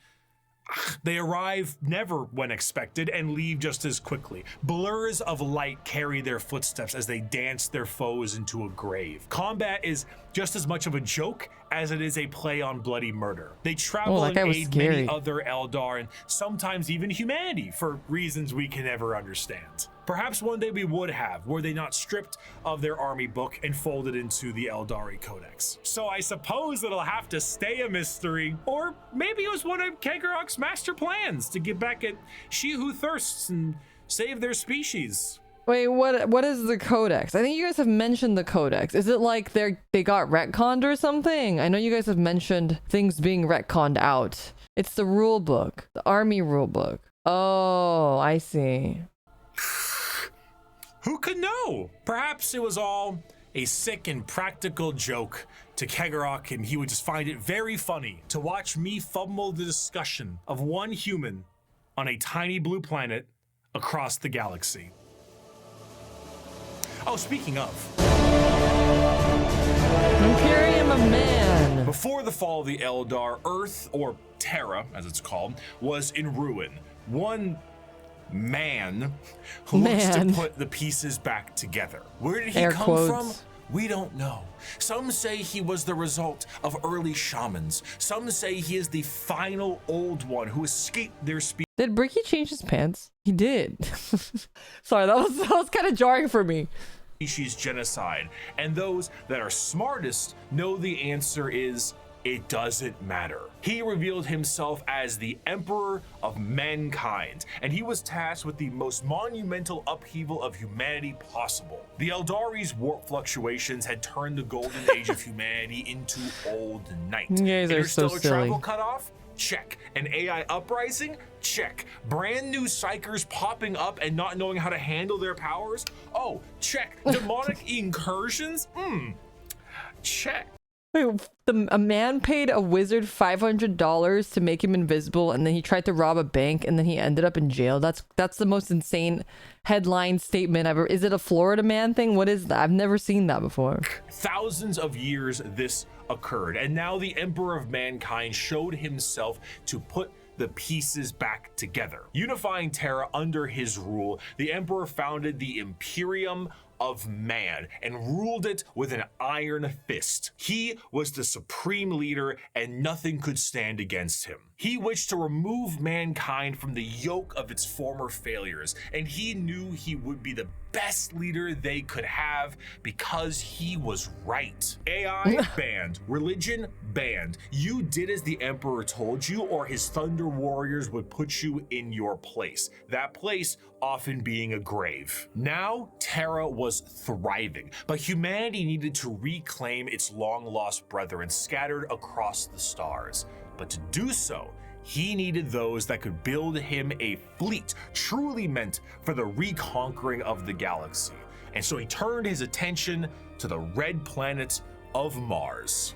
They arrive never when expected and leave just as quickly. Blurs of light carry their footsteps as they dance their foes into a grave. Combat is just as much of a joke as it is a play on bloody murder. They travel and aid many other Eldar and sometimes even humanity for reasons we can never understand. Perhaps one day we would have, were they not stripped of their army book and folded into the Eldari Codex. So I suppose it'll have to stay a mystery, or maybe it was one of Kegarak's master plans to get back at She Who Thirsts and save their species. Wait, what is the codex? I think you guys have mentioned the codex. Is it like they got retconned or something? I know you guys have mentioned things being retconned out. It's the rule book, the army rule book. Oh, I see. Who could know? Perhaps it was all a sick and practical joke to Kegarak, and he would just find it very funny to watch me fumble the discussion of one human on a tiny blue planet across the galaxy. Oh, speaking of, Imperium of Man. before the fall of the Eldar, Earth, or Terra, as it's called, was in ruin. One man who looks to put the pieces back together. Where did he come from? We don't know. Some say he was the result of early shamans. Some say he is the final old one who escaped their species. Did Bricky change his pants? He did. Sorry, that was kind of jarring for me. Genocide. And those that are smartest know the answer is it doesn't matter. He revealed himself as the Emperor of Mankind, and he was tasked with the most monumental upheaval of humanity possible. The Eldari's warp fluctuations had turned the golden age of humanity into old night. You guys are so Interstellar silly. travel cut off? Check. An AI uprising? Check. Brand new psychers popping up and not knowing how to handle their powers? Oh, check. Demonic incursions? Check. Wait, a man paid a wizard $500 to make him invisible, and then he tried to rob a bank, and then he ended up in jail. That's the most insane headline statement ever. Is it a Florida man thing? What is that? I've never seen that before. Thousands of years this occurred, and now the Emperor of Mankind showed himself to put the pieces back together. Unifying Terra under his rule, the Emperor founded the Imperium of Man and ruled it with an iron fist. He was the supreme leader and nothing could stand against him. He wished to remove mankind from the yoke of its former failures, and he knew he would be the best leader they could have because he was right. AI banned, religion banned. You did as the Emperor told you, or his Thunder Warriors would put you in your place. That place often being a grave. Now, Terra was thriving, but humanity needed to reclaim its long-lost brethren scattered across the stars. But to do so, he needed those that could build him a fleet truly meant for the reconquering of the galaxy. And so he turned his attention to the red planet of Mars.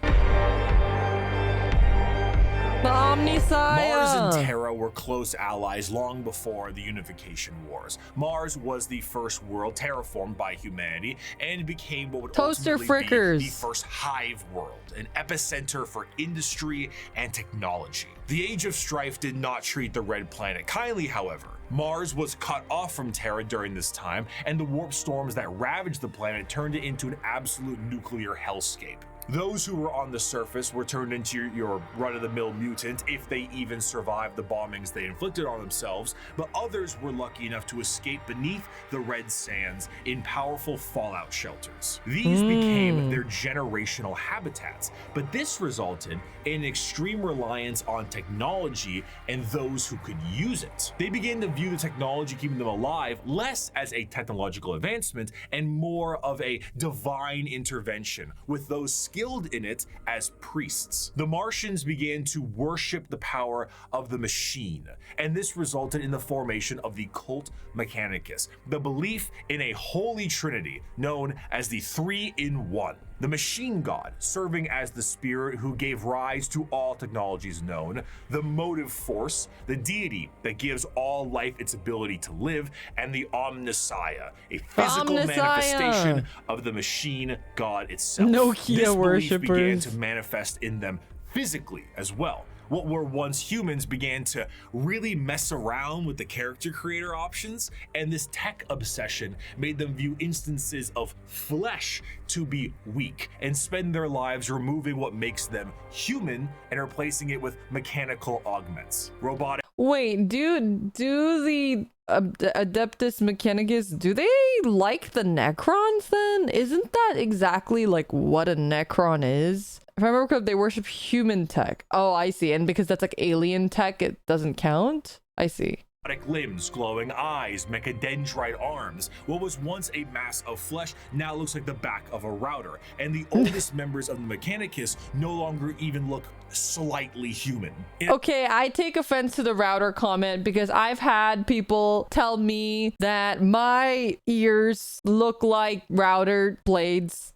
The Omniscient. Mars and Terra were close allies long before the Unification Wars. Mars was the first world terraformed by humanity and became what would Toaster ultimately frickers. be the first hive world, an epicenter for industry and technology. The Age of Strife did not treat the Red Planet kindly, however. Mars was cut off from Terra during this time, and the warp storms that ravaged the planet turned it into an absolute nuclear hellscape. Those who were on the surface were turned into your run-of-the-mill mutant if they even survived the bombings they inflicted on themselves, but others were lucky enough to escape beneath the red sands in powerful fallout shelters. These became their generational habitats, but this resulted in extreme reliance on technology and those who could use it. They began to view the technology keeping them alive less as a technological advancement and more of a divine intervention, with those skilled in it as priests. The Martians began to worship the power of the machine, and this resulted in the formation of the cult Mechanicus, the belief in a holy trinity known as the Three-in-One. The machine god serving as the spirit who gave rise to all technologies known, the motive force, the deity that gives all life its ability to live, and the Omnissiah, a physical manifestation of the machine god itself. This belief began to manifest in them physically as well. What were once humans began to really mess around with the character creator options, and this tech obsession made them view instances of flesh to be weak and spend their lives removing what makes them human and replacing it with mechanical augments. Robotic. Wait, do the Adeptus Mechanicus, do they like the Necrons then? Isn't that exactly like what a Necron is? If I remember correctly, they worship human tech. Oh, I see. And because that's like alien tech, it doesn't count? I see. Limbs, glowing eyes, mechadendrite arms. What was once a mass of flesh now looks like the back of a router. And the oldest members of the Mechanicus no longer even look slightly human. Okay, I take offense to the router comment because I've had people tell me that my ears look like router blades.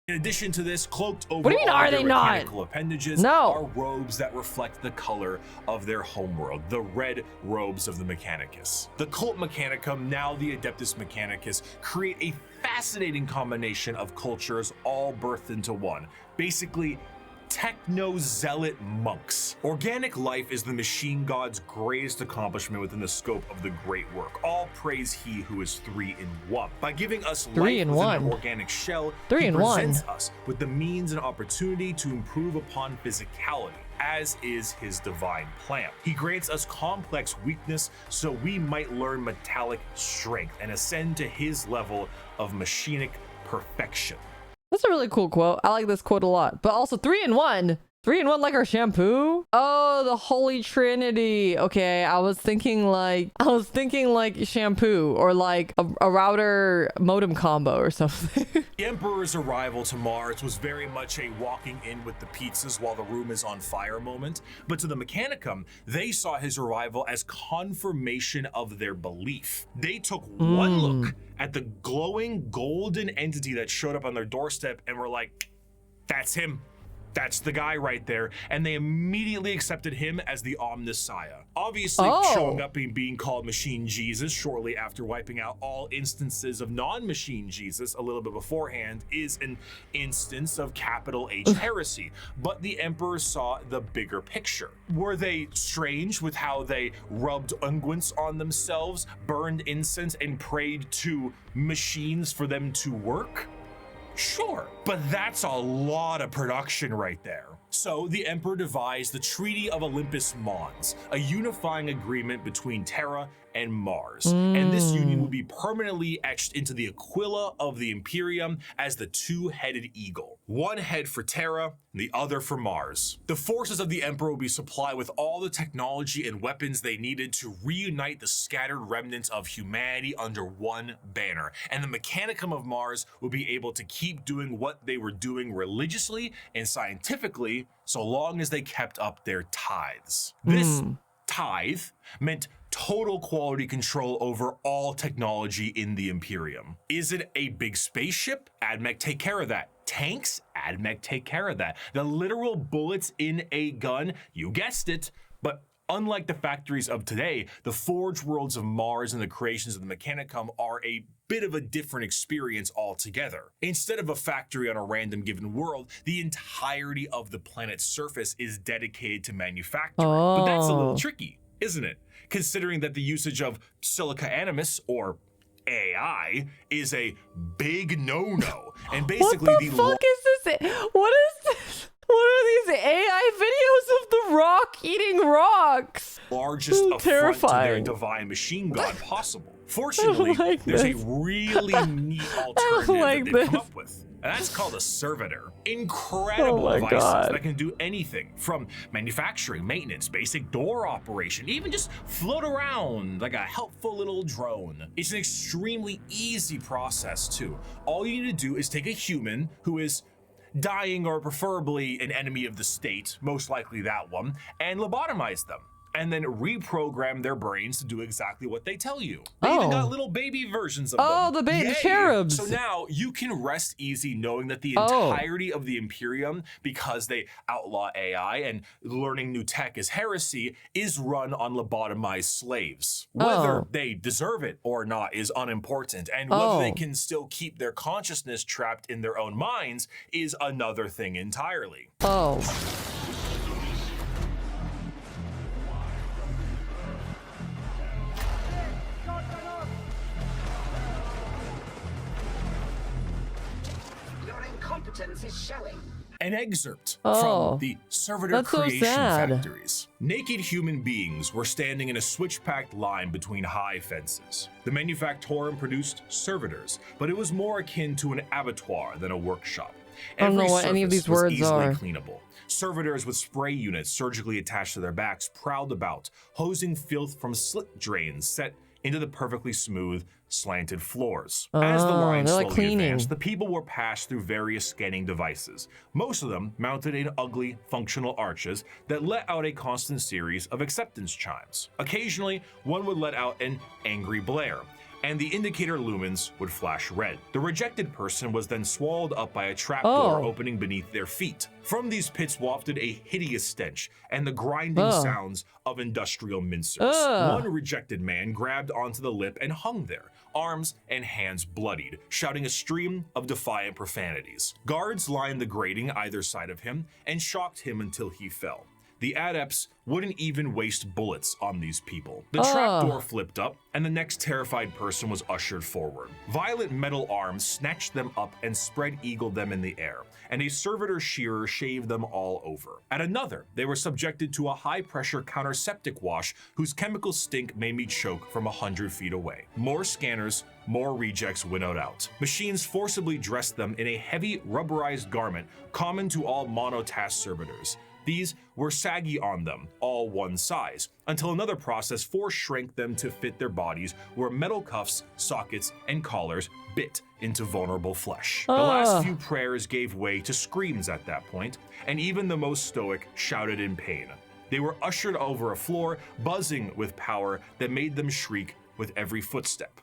In addition to this, cloaked over what do you mean, are they not? mechanical appendages are robes that reflect the color of their homeworld, the red robes of the Mechanicus. The cult Mechanicum, now the Adeptus Mechanicus, create a fascinating combination of cultures all birthed into one. Basically, techno-zealot monks. Organic life is the machine god's greatest accomplishment within the scope of the great work. All praise he who is three-in-one. By giving us life within an organic shell, he presents us with the means and opportunity to improve upon physicality, as is his divine plan. He grants us complex weakness so we might learn metallic strength and ascend to his level of machinic perfection. That's a really cool quote. I like this quote a lot. But also 3-in-1. 3-in-1 like our shampoo? Oh, the Holy Trinity. Okay, I was thinking like shampoo or like a router modem combo or something. The Emperor's arrival to Mars was very much a walking in with the pizzas while the room is on fire moment. But to the Mechanicum, they saw his arrival as confirmation of their belief. They took one look at the glowing golden entity that showed up on their doorstep and were like, that's him. That's the guy right there. And they immediately accepted him as the Omnissiah. Obviously, showing up and being called Machine Jesus shortly after wiping out all instances of non-Machine Jesus a little bit beforehand is an instance of capital H heresy. But the Emperor saw the bigger picture. Were they strange with how they rubbed unguents on themselves, burned incense, and prayed to machines for them to work? Sure, but that's a lot of production right there. So the Emperor devised the Treaty of Olympus Mons, a unifying agreement between Terra and Mars. And this union would be permanently etched into the Aquila of the Imperium as the two-headed eagle. One head for Terra, the other for Mars. The forces of the Emperor would be supplied with all the technology and weapons they needed to reunite the scattered remnants of humanity under one banner. And the Mechanicum of Mars would be able to keep doing what they were doing religiously and scientifically so long as they kept up their tithes. This tithe meant total quality control over all technology in the Imperium. Is it a big spaceship? AdMech take care of that. Tanks? AdMech take care of that. The literal bullets in a gun? You guessed it. But unlike the factories of today, the forge worlds of Mars and the creations of the Mechanicum are a bit of a different experience altogether. Instead of a factory on a random given world, the entirety of the planet's surface is dedicated to manufacturing. But that's a little tricky, isn't it? Considering that the usage of silica animus, or AI is a big no-no. And basically What the fuck is this? What is this? What are these AI videos of the Rock eating rocks? largest affront to their Terrifying. divine machine god possible. Fortunately, like there's this. a really neat alternative like that they've come this. up with. And that's called a servitor. Incredible Oh my devices God. that can do anything from manufacturing, maintenance, basic door operation, even just float around like a helpful little drone. It's an extremely easy process too. All you need to do is take a human who is dying or preferably an enemy of the state, most likely that one, and lobotomize them. And then reprogram their brains to do exactly what they tell you. They even got little baby versions of them. the Yay! cherubs. So now you can rest easy knowing that the Oh. entirety of the Imperium, because they outlaw AI and learning new tech is heresy, is run on lobotomized slaves. Whether they deserve it or not is unimportant, and whether they can still keep their consciousness trapped in their own minds is another thing entirely. Oh. Your incompetence is showing. An excerpt Oh, from the Servitor that's so Creation sad. Factories. Naked human beings were standing in a switch-packed line between high fences. The manufactorum produced servitors, but it was more akin to an abattoir than a workshop. I don't know Every what any of surface these was words easily are. cleanable. Servitors with spray units surgically attached to their backs prowled about, hosing filth from slit drains set into the perfectly smooth, slanted floors. As the line they're slowly like cleaning. advanced, the people were passed through various scanning devices, most of them mounted in ugly, functional arches that let out a constant series of acceptance chimes. Occasionally, one would let out an angry blare, and the indicator lumens would flash red. The rejected person was then swallowed up by a trapdoor opening beneath their feet. From these pits wafted a hideous stench and the grinding sounds of industrial mincers. One rejected man grabbed onto the lip and hung there, arms and hands bloodied, shouting a stream of defiant profanities. Guards lined the grating either side of him and shocked him until he fell. The adepts wouldn't even waste bullets on these people. The trapdoor flipped up, and the next terrified person was ushered forward. Violet metal arms snatched them up and spread-eagled them in the air, and a servitor shearer shaved them all over. At another, they were subjected to a high-pressure counterseptic wash whose chemical stink made me choke from 100 feet away. More scanners, more rejects winnowed out. Machines forcibly dressed them in a heavy rubberized garment common to all monotask servitors. These were saggy on them, all one size, until another process force-shrank them to fit their bodies where metal cuffs, sockets, and collars bit into vulnerable flesh. The last few prayers gave way to screams at that point, and even the most stoic shouted in pain. They were ushered over a floor buzzing with power that made them shriek with every footstep.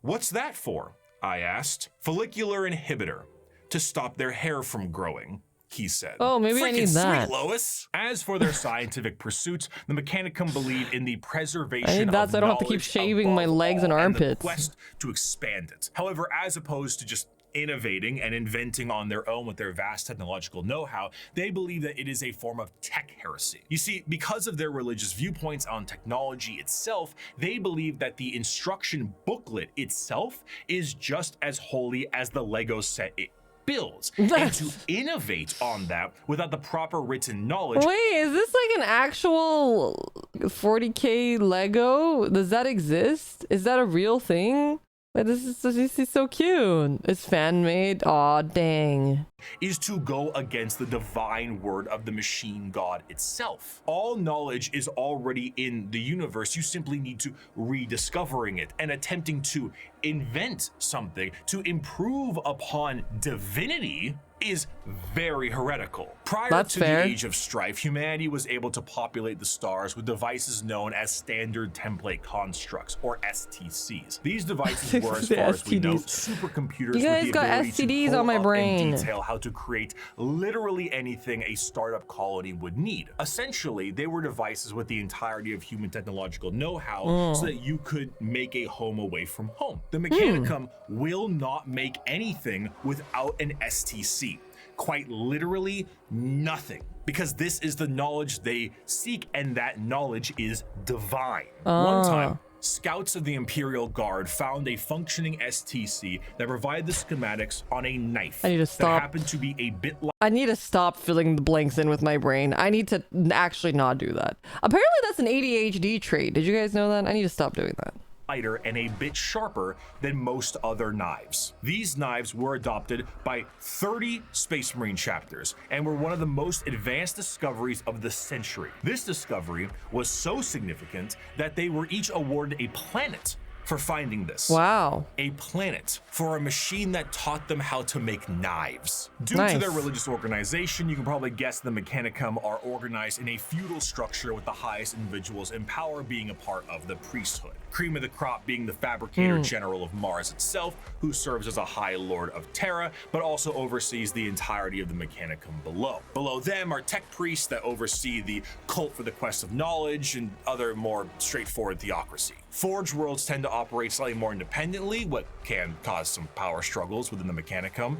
"What's that for?" I asked. "Follicular inhibitor, to stop their hair from growing," he said. Oh, maybe I Freaking need that. Sweet, Lois. As for their scientific pursuits, the Mechanicum believe in the preservation I need that of so I don't have to keep knowledge shaving my above legs and all, the armpits. quest to expand it. However, as opposed to just innovating and inventing on their own with their vast technological know-how, they believe that it is a form of tech heresy. You see, because of their religious viewpoints on technology itself, they believe that the instruction booklet itself is just as holy as the Lego set it builds, and to innovate on that without the proper written knowledge. Wait, is this like an actual 40K Lego? Does that exist? Is that a real thing? Like, this is so cute. It's fan made. Aw, dang. Is to go against the divine word of the machine god itself. All knowledge is already in the universe. You simply need to rediscovering it and attempting to invent something to improve upon divinity is very heretical. Prior That's to fair. the Age of Strife, humanity was able to populate the stars with devices known as standard template constructs, or STCs. These devices were, as The far as we know, STDs. supercomputers You guys with the got ability STDs to on my pull up brain. and detail how to create literally anything a startup colony would need. Essentially, they were devices with the entirety of human technological know-how so that you could make a home away from home. The Mechanicum will not make anything without an STC. Quite literally nothing, because this is the knowledge they seek, and that knowledge is divine. One time, Scouts of the Imperial Guard found a functioning STC that provided the schematics on a knife I need to that stop. happened to be a bit I need to stop filling the blanks in with my brain. I need to actually not do that. Apparently that's an ADHD trait. Did you guys know that? I need to stop doing that. lighter and a bit sharper than most other knives. These knives were adopted by 30 Space Marine chapters and were one of the most advanced discoveries of the century. This discovery was so significant that they were each awarded a planet for finding this. Wow. A planet for a machine that taught them how to make knives. Due to Nice. their religious organization, you can probably guess the Mechanicum are organized in a feudal structure with the highest individuals in power being a part of the priesthood. Cream of the crop being the fabricator general of Mars itself, who serves as a high lord of Terra, but also oversees the entirety of the Mechanicum below. Below them are tech priests that oversee the cult for the quest of knowledge and other more straightforward theocracy. Forge worlds tend to operate slightly more independently, what can cause some power struggles within the Mechanicum,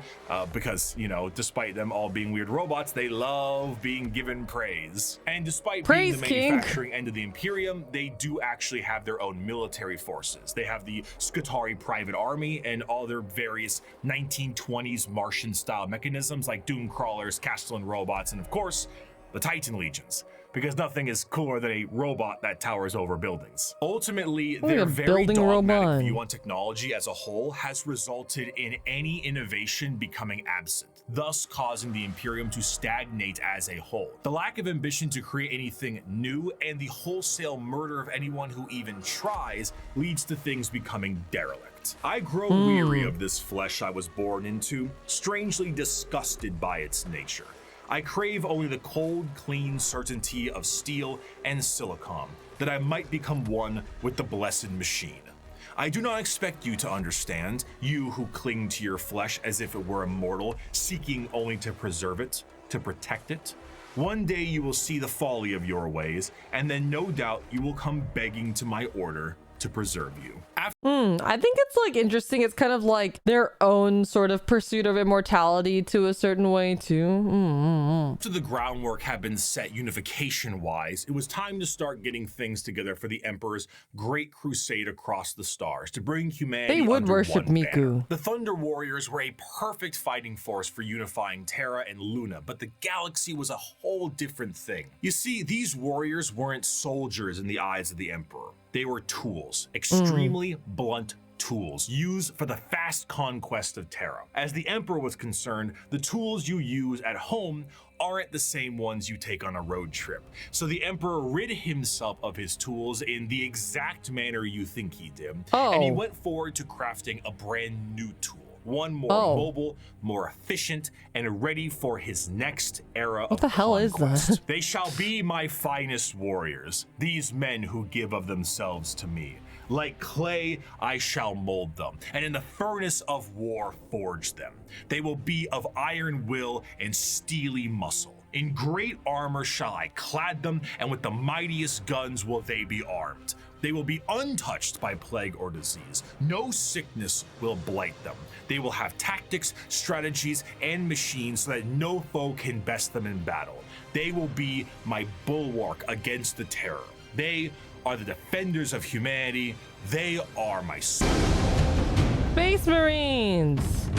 because, you know, despite them all being weird robots, they love being given praise. And despite being the manufacturing end of the Imperium, they do actually have their own military forces. They have the Skitarii Private Army and all their various 1920s Martian-style mechanisms like Doom Crawlers, Castellan robots, and of course, the Titan Legions. Because nothing is cooler than a robot that towers over buildings. Ultimately, their very dogmatic view on technology as a whole has resulted in any innovation becoming absent, thus causing the Imperium to stagnate as a whole. The lack of ambition to create anything new and the wholesale murder of anyone who even tries leads to things becoming derelict. I grow weary of this flesh I was born into, strangely disgusted by its nature. I crave only the cold, clean certainty of steel and silicon, that I might become one with the blessed machine. I do not expect you to understand, you who cling to your flesh as if it were immortal, seeking only to preserve it, to protect it. One day you will see the folly of your ways, and then no doubt you will come begging to my order to preserve you. I think it's like interesting. It's kind of like their own sort of pursuit of immortality to a certain way too. After the groundwork had been set unification-wise, it was time to start getting things together for the Emperor's great crusade across the stars to bring humanity They would under worship one Miku. banner. The Thunder Warriors were a perfect fighting force for unifying Terra and Luna, but the galaxy was a whole different thing. You see, these warriors weren't soldiers in the eyes of the Emperor. They were tools, extremely blunt tools used for the fast conquest of Terra. As the Emperor was concerned, the tools you use at home aren't the same ones you take on a road trip. So the Emperor rid himself of his tools in the exact manner you think he did. And he went forward to crafting a brand new tool. One more mobile, more efficient, and ready for his next era of conquest. What the hell is that? They shall be my finest warriors, these men who give of themselves to me. Like clay, I shall mold them, and in the furnace of war forge them. They will be of iron will and steely muscle. In great armor shall I clad them, and with the mightiest guns will they be armed. They will be untouched by plague or disease. No sickness will blight them. They will have tactics, strategies, and machines so that no foe can best them in battle. They will be my bulwark against the terror. They are the defenders of humanity. They are my soul. Space Marines!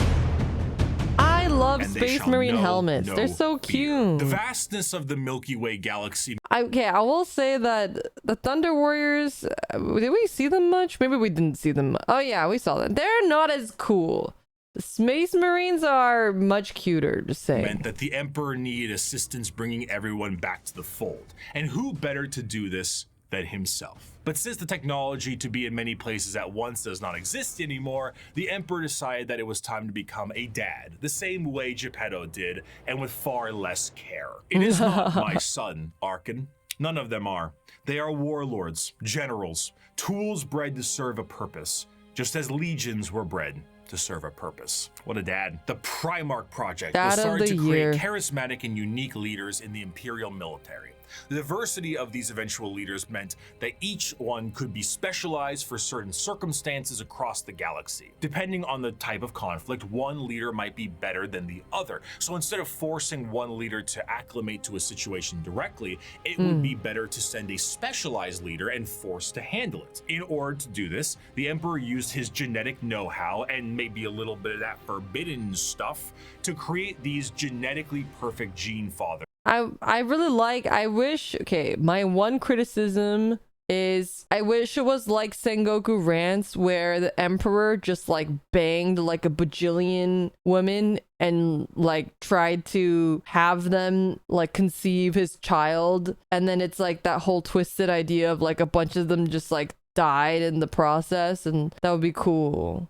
I love And they Space shall Marine know helmets. no They're so fear. cute. The vastness of the Milky Way galaxy. Okay, I will say that the Thunder Warriors, did we see them much? Maybe we didn't see them. Oh yeah, we saw them. They're not as cool. The Space Marines are much cuter, just saying. Meant that the Emperor needed assistance bringing everyone back to the fold. And who better to do this than himself? But since the technology to be in many places at once does not exist anymore, the Emperor decided that it was time to become a dad, the same way Geppetto did, and with far less care. It is not my son, Arkan. None of them are. They are warlords, generals, tools bred to serve a purpose, just as legions were bred to serve a purpose. What a dad. The Primarch Project Dad was of started the to create year. charismatic and unique leaders in the Imperial military. The diversity of these eventual leaders meant that each one could be specialized for certain circumstances across the galaxy. Depending on the type of conflict, one leader might be better than the other. So instead of forcing one leader to acclimate to a situation directly, it would be better to send a specialized leader and force to handle it. In order to do this, the Emperor used his genetic know-how and maybe a little bit of that forbidden stuff to create these genetically perfect gene fathers. I really like, I wish, okay, my one criticism is I wish it was like Sengoku Rants where the Emperor just like banged like a bajillion women and like tried to have them like conceive his child, and then it's like that whole twisted idea of like a bunch of them just like died in the process, and that would be cool.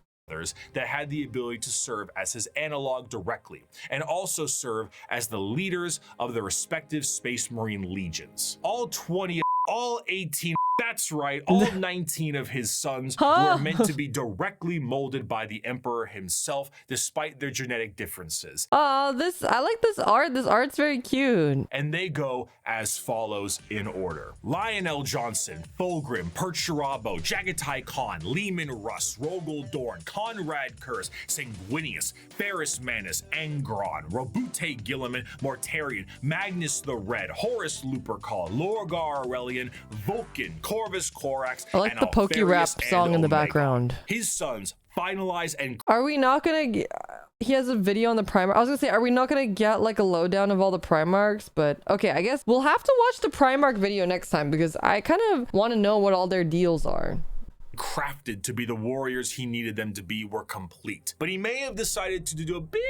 That had the ability to serve as his analog directly, and also serve as the leaders of the respective Space Marine legions. All 18, that's right, all 19 of his sons were meant to be directly molded by the Emperor himself, despite their genetic differences. Oh, I like this art. This art's very cute. And they go as follows in order: Lionel Johnson, Fulgrim, Percherabo, Jagatai Khan, Lehman Russ, Rogel Dorn, Conrad Kurz, Sanguinius, Ferris Manus, Angron, Robute Gilliman, Mortarion, Magnus the Red, Horus Lupercal, Lorgar Aurelian, Vulcan, Corvus Corax, I like and the Poke Rap Alfarius song and in the Omega. background. His sons finalize and Are we not gonna get, he has a video on the Primarch. I was gonna say, are we not gonna get like a lowdown of all the Primarchs? But okay, I guess we'll have to watch the Primarch video next time because I kind of want to know what all their deals are. crafted to be the warriors he needed them to be were complete. But he may have decided to do a bit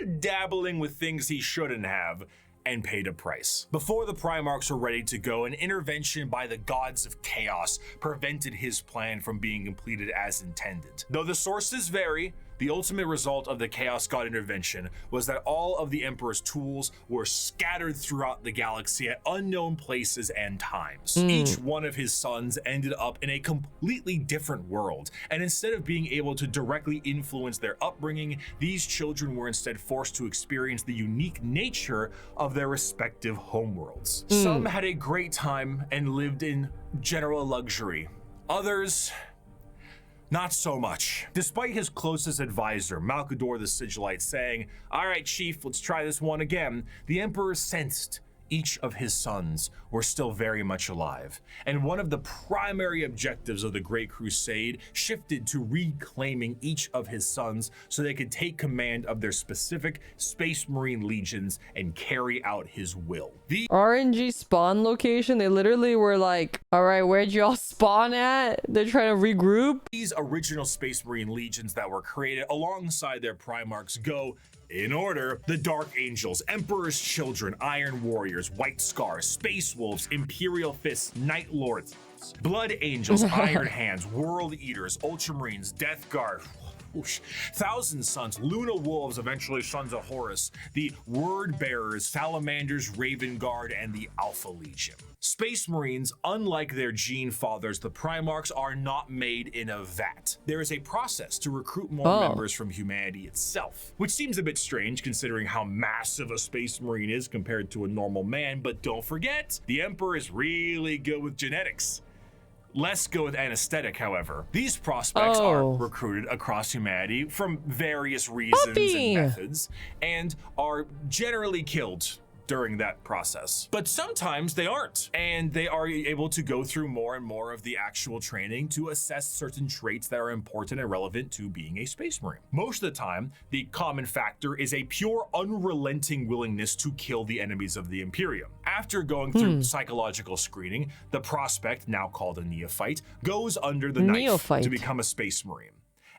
of dabbling with things he shouldn't have, and paid a price. Before the Primarchs were ready to go, an intervention by the gods of chaos prevented his plan from being completed as intended. Though the sources vary, the ultimate result of the Chaos God intervention was that all of the Emperor's tools were scattered throughout the galaxy at unknown places and times. Each one of his sons ended up in a completely different world, and instead of being able to directly influence their upbringing, these children were instead forced to experience the unique nature of their respective homeworlds. Some had a great time and lived in general luxury. Others, not so much. Despite his closest advisor, Malkador the Sigillite, saying, "All right, Chief, let's try this one again," the Emperor sensed each of his sons were still very much alive. And one of the primary objectives of the Great Crusade shifted to reclaiming each of his sons so they could take command of their specific Space Marine legions and carry out his will. The RNG spawn location, they literally were like, all right, where'd y'all spawn at? They're trying to regroup. These original Space Marine legions that were created alongside their Primarchs go in order: the Dark Angels, Emperor's Children, Iron Warriors, White Scars, Space Wolves, Imperial Fists, Night Lords, Blood Angels, Iron Hands, World Eaters, Ultramarines, Death Guard, Thousand Sons, Luna Wolves, eventually Sons of Horus, the Word Bearers, Salamanders, Raven Guard, and the Alpha Legion. Space Marines, unlike their gene fathers, the Primarchs, are not made in a vat. There is a process to recruit more members from humanity itself, which seems a bit strange considering how massive a Space Marine is compared to a normal man, but don't forget, the Emperor is really good with genetics. Less good with anesthetic, however. These prospects are recruited across humanity from various reasons and methods, and are generally killed during that process. But sometimes they aren't, and they are able to go through more and more of the actual training to assess certain traits that are important and relevant to being a Space Marine. Most of the time, the common factor is a pure, unrelenting willingness to kill the enemies of the Imperium. After going through psychological screening, the prospect, now called a neophyte, goes under the knife to become a Space Marine.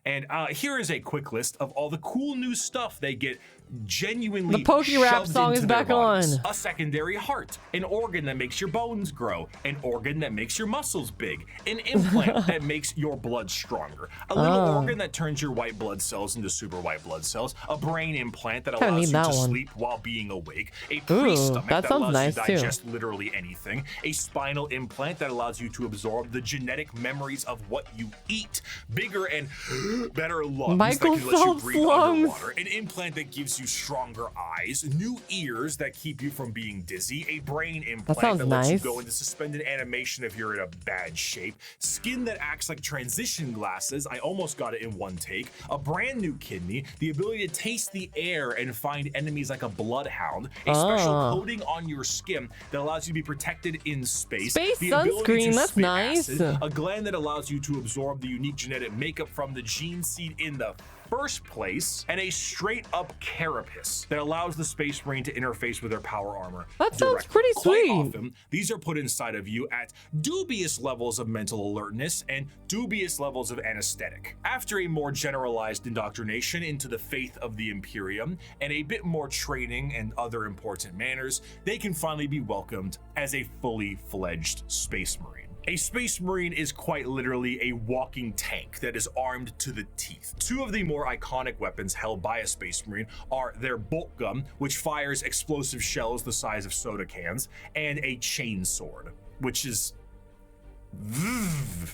And here is a quick list of all the cool new stuff they get genuinely the Poke Rap shoved song into is their back bodies. on. A secondary heart, an organ that makes your bones grow, an organ that makes your muscles big, an implant that makes your blood stronger, a little organ that turns your white blood cells into super white blood cells, a brain implant that allows you to sleep while being awake, a pre-stomach that allows you to digest literally anything, a spinal implant that allows you to absorb the genetic memories of what you eat, bigger and Better lungs Michael that can let you Phelps breathe lungs. underwater, an implant that gives you stronger eyes, new ears that keep you from being dizzy, a brain implant sounds that lets you nice. go into suspended animation if you're in a bad shape, skin that acts like transition glasses, I almost got it in one take, a brand new kidney, the ability to taste the air and find enemies like a bloodhound, a special coating on your skin that allows you to be protected in space, Space the ability sunscreen, to that's spit nice. acid, a gland that allows you to absorb the unique genetic makeup from the gene seed in the first place, and a straight up carapace that allows the Space Marine to interface with their power armor. That sounds directly. pretty Quite sweet. often, these are put inside of you at dubious levels of mental alertness and dubious levels of anesthetic. After a more generalized indoctrination into the faith of the Imperium and a bit more training and other important manners, they can finally be welcomed as a fully fledged Space Marine. A Space Marine is quite literally a walking tank that is armed to the teeth. Two of the more iconic weapons held by a Space Marine are their bolt gun, which fires explosive shells the size of soda cans, and a chain sword, which is...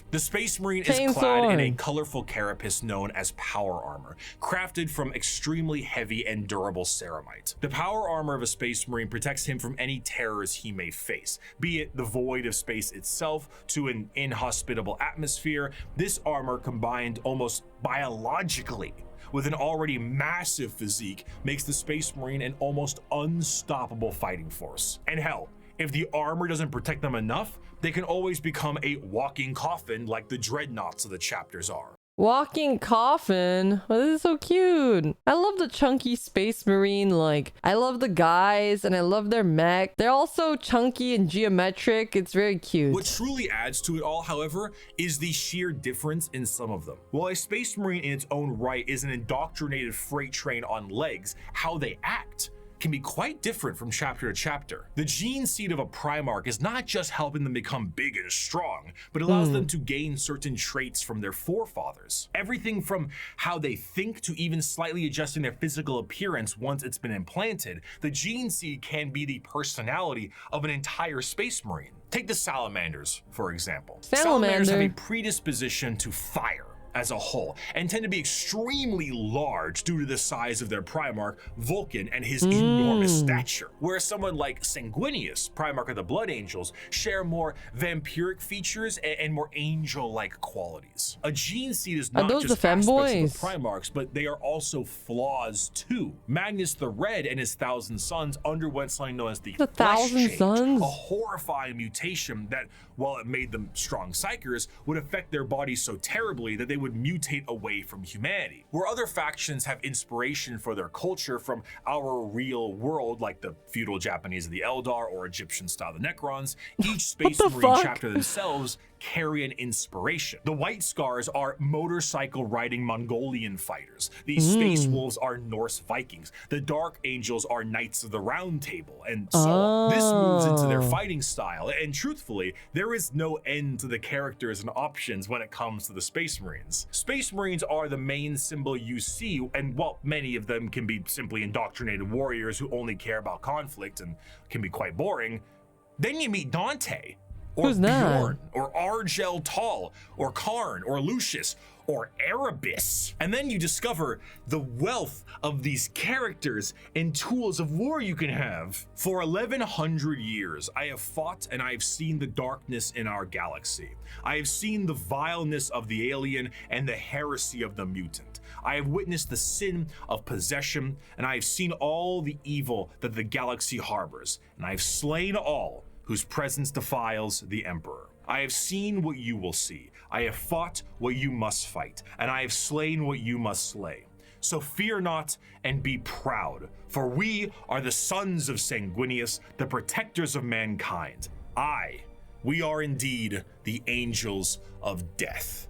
The Space Marine is clad in a colorful carapace known as power armor, crafted from extremely heavy and durable ceramite. The power armor of a Space Marine protects him from any terrors he may face, be it the void of space itself to an inhospitable atmosphere. This armor, combined almost biologically with an already massive physique, makes the Space Marine an almost unstoppable fighting force. And hell, if the armor doesn't protect them enough, they can always become a walking coffin like the dreadnoughts of the chapters are. Walking coffin. Oh, this is so cute. I love the chunky Space Marine. Like, I love the guys and I love their mech. They're also chunky and geometric. It's very cute. What truly adds to it all, however, is the sheer difference in some of them. While a Space Marine in its own right is an indoctrinated freight train on legs, how they act can be quite different from chapter to chapter. The gene seed of a Primarch is not just helping them become big and strong, but allows them to gain certain traits from their forefathers. Everything from how they think to even slightly adjusting their physical appearance once it's been implanted, the gene seed can be the personality of an entire Space Marine. Take the Salamanders, for example. Salamanders have a predisposition to fire as a whole, and tend to be extremely large due to the size of their Primarch, Vulcan, and his enormous stature. Whereas someone like Sanguinius, Primarch of the Blood Angels, share more vampiric features and more angel-like qualities. A gene seed is not just aspects of the Primarchs, but they are also flaws too. Magnus the Red and his Thousand Sons underwent something known as the Flesh Change, a horrifying mutation that, while it made them strong psychers, would affect their bodies so terribly that they would mutate away from humanity. Where other factions have inspiration for their culture from our real world, like the feudal Japanese of the Eldar or Egyptian style the Necrons, each Space Marine chapter themselves carry an inspiration. The White Scars are motorcycle riding Mongolian fighters. The Space Wolves are Norse Vikings. The Dark Angels are Knights of the Round Table, and so on. This moves into their fighting style, and truthfully, there is no end to the characters and options when it comes to the Space Marines. Space Marines are the main symbol you see, and while many of them can be simply indoctrinated warriors who only care about conflict and can be quite boring, then you meet Dante, or Bjorn, or Argel Tal, or Karn, or Lucius, or Erebus. And then you discover the wealth of these characters and tools of war you can have. For 1100 years, I have fought and I have seen the darkness in our galaxy. I have seen the vileness of the alien and the heresy of the mutant. I have witnessed the sin of possession, and I have seen all the evil that the galaxy harbors, and I have slain all whose presence defiles the Emperor. I have seen what you will see. I have fought what you must fight, and I have slain what you must slay. So fear not and be proud, for we are the sons of Sanguinius, the protectors of mankind. We are indeed the angels of death.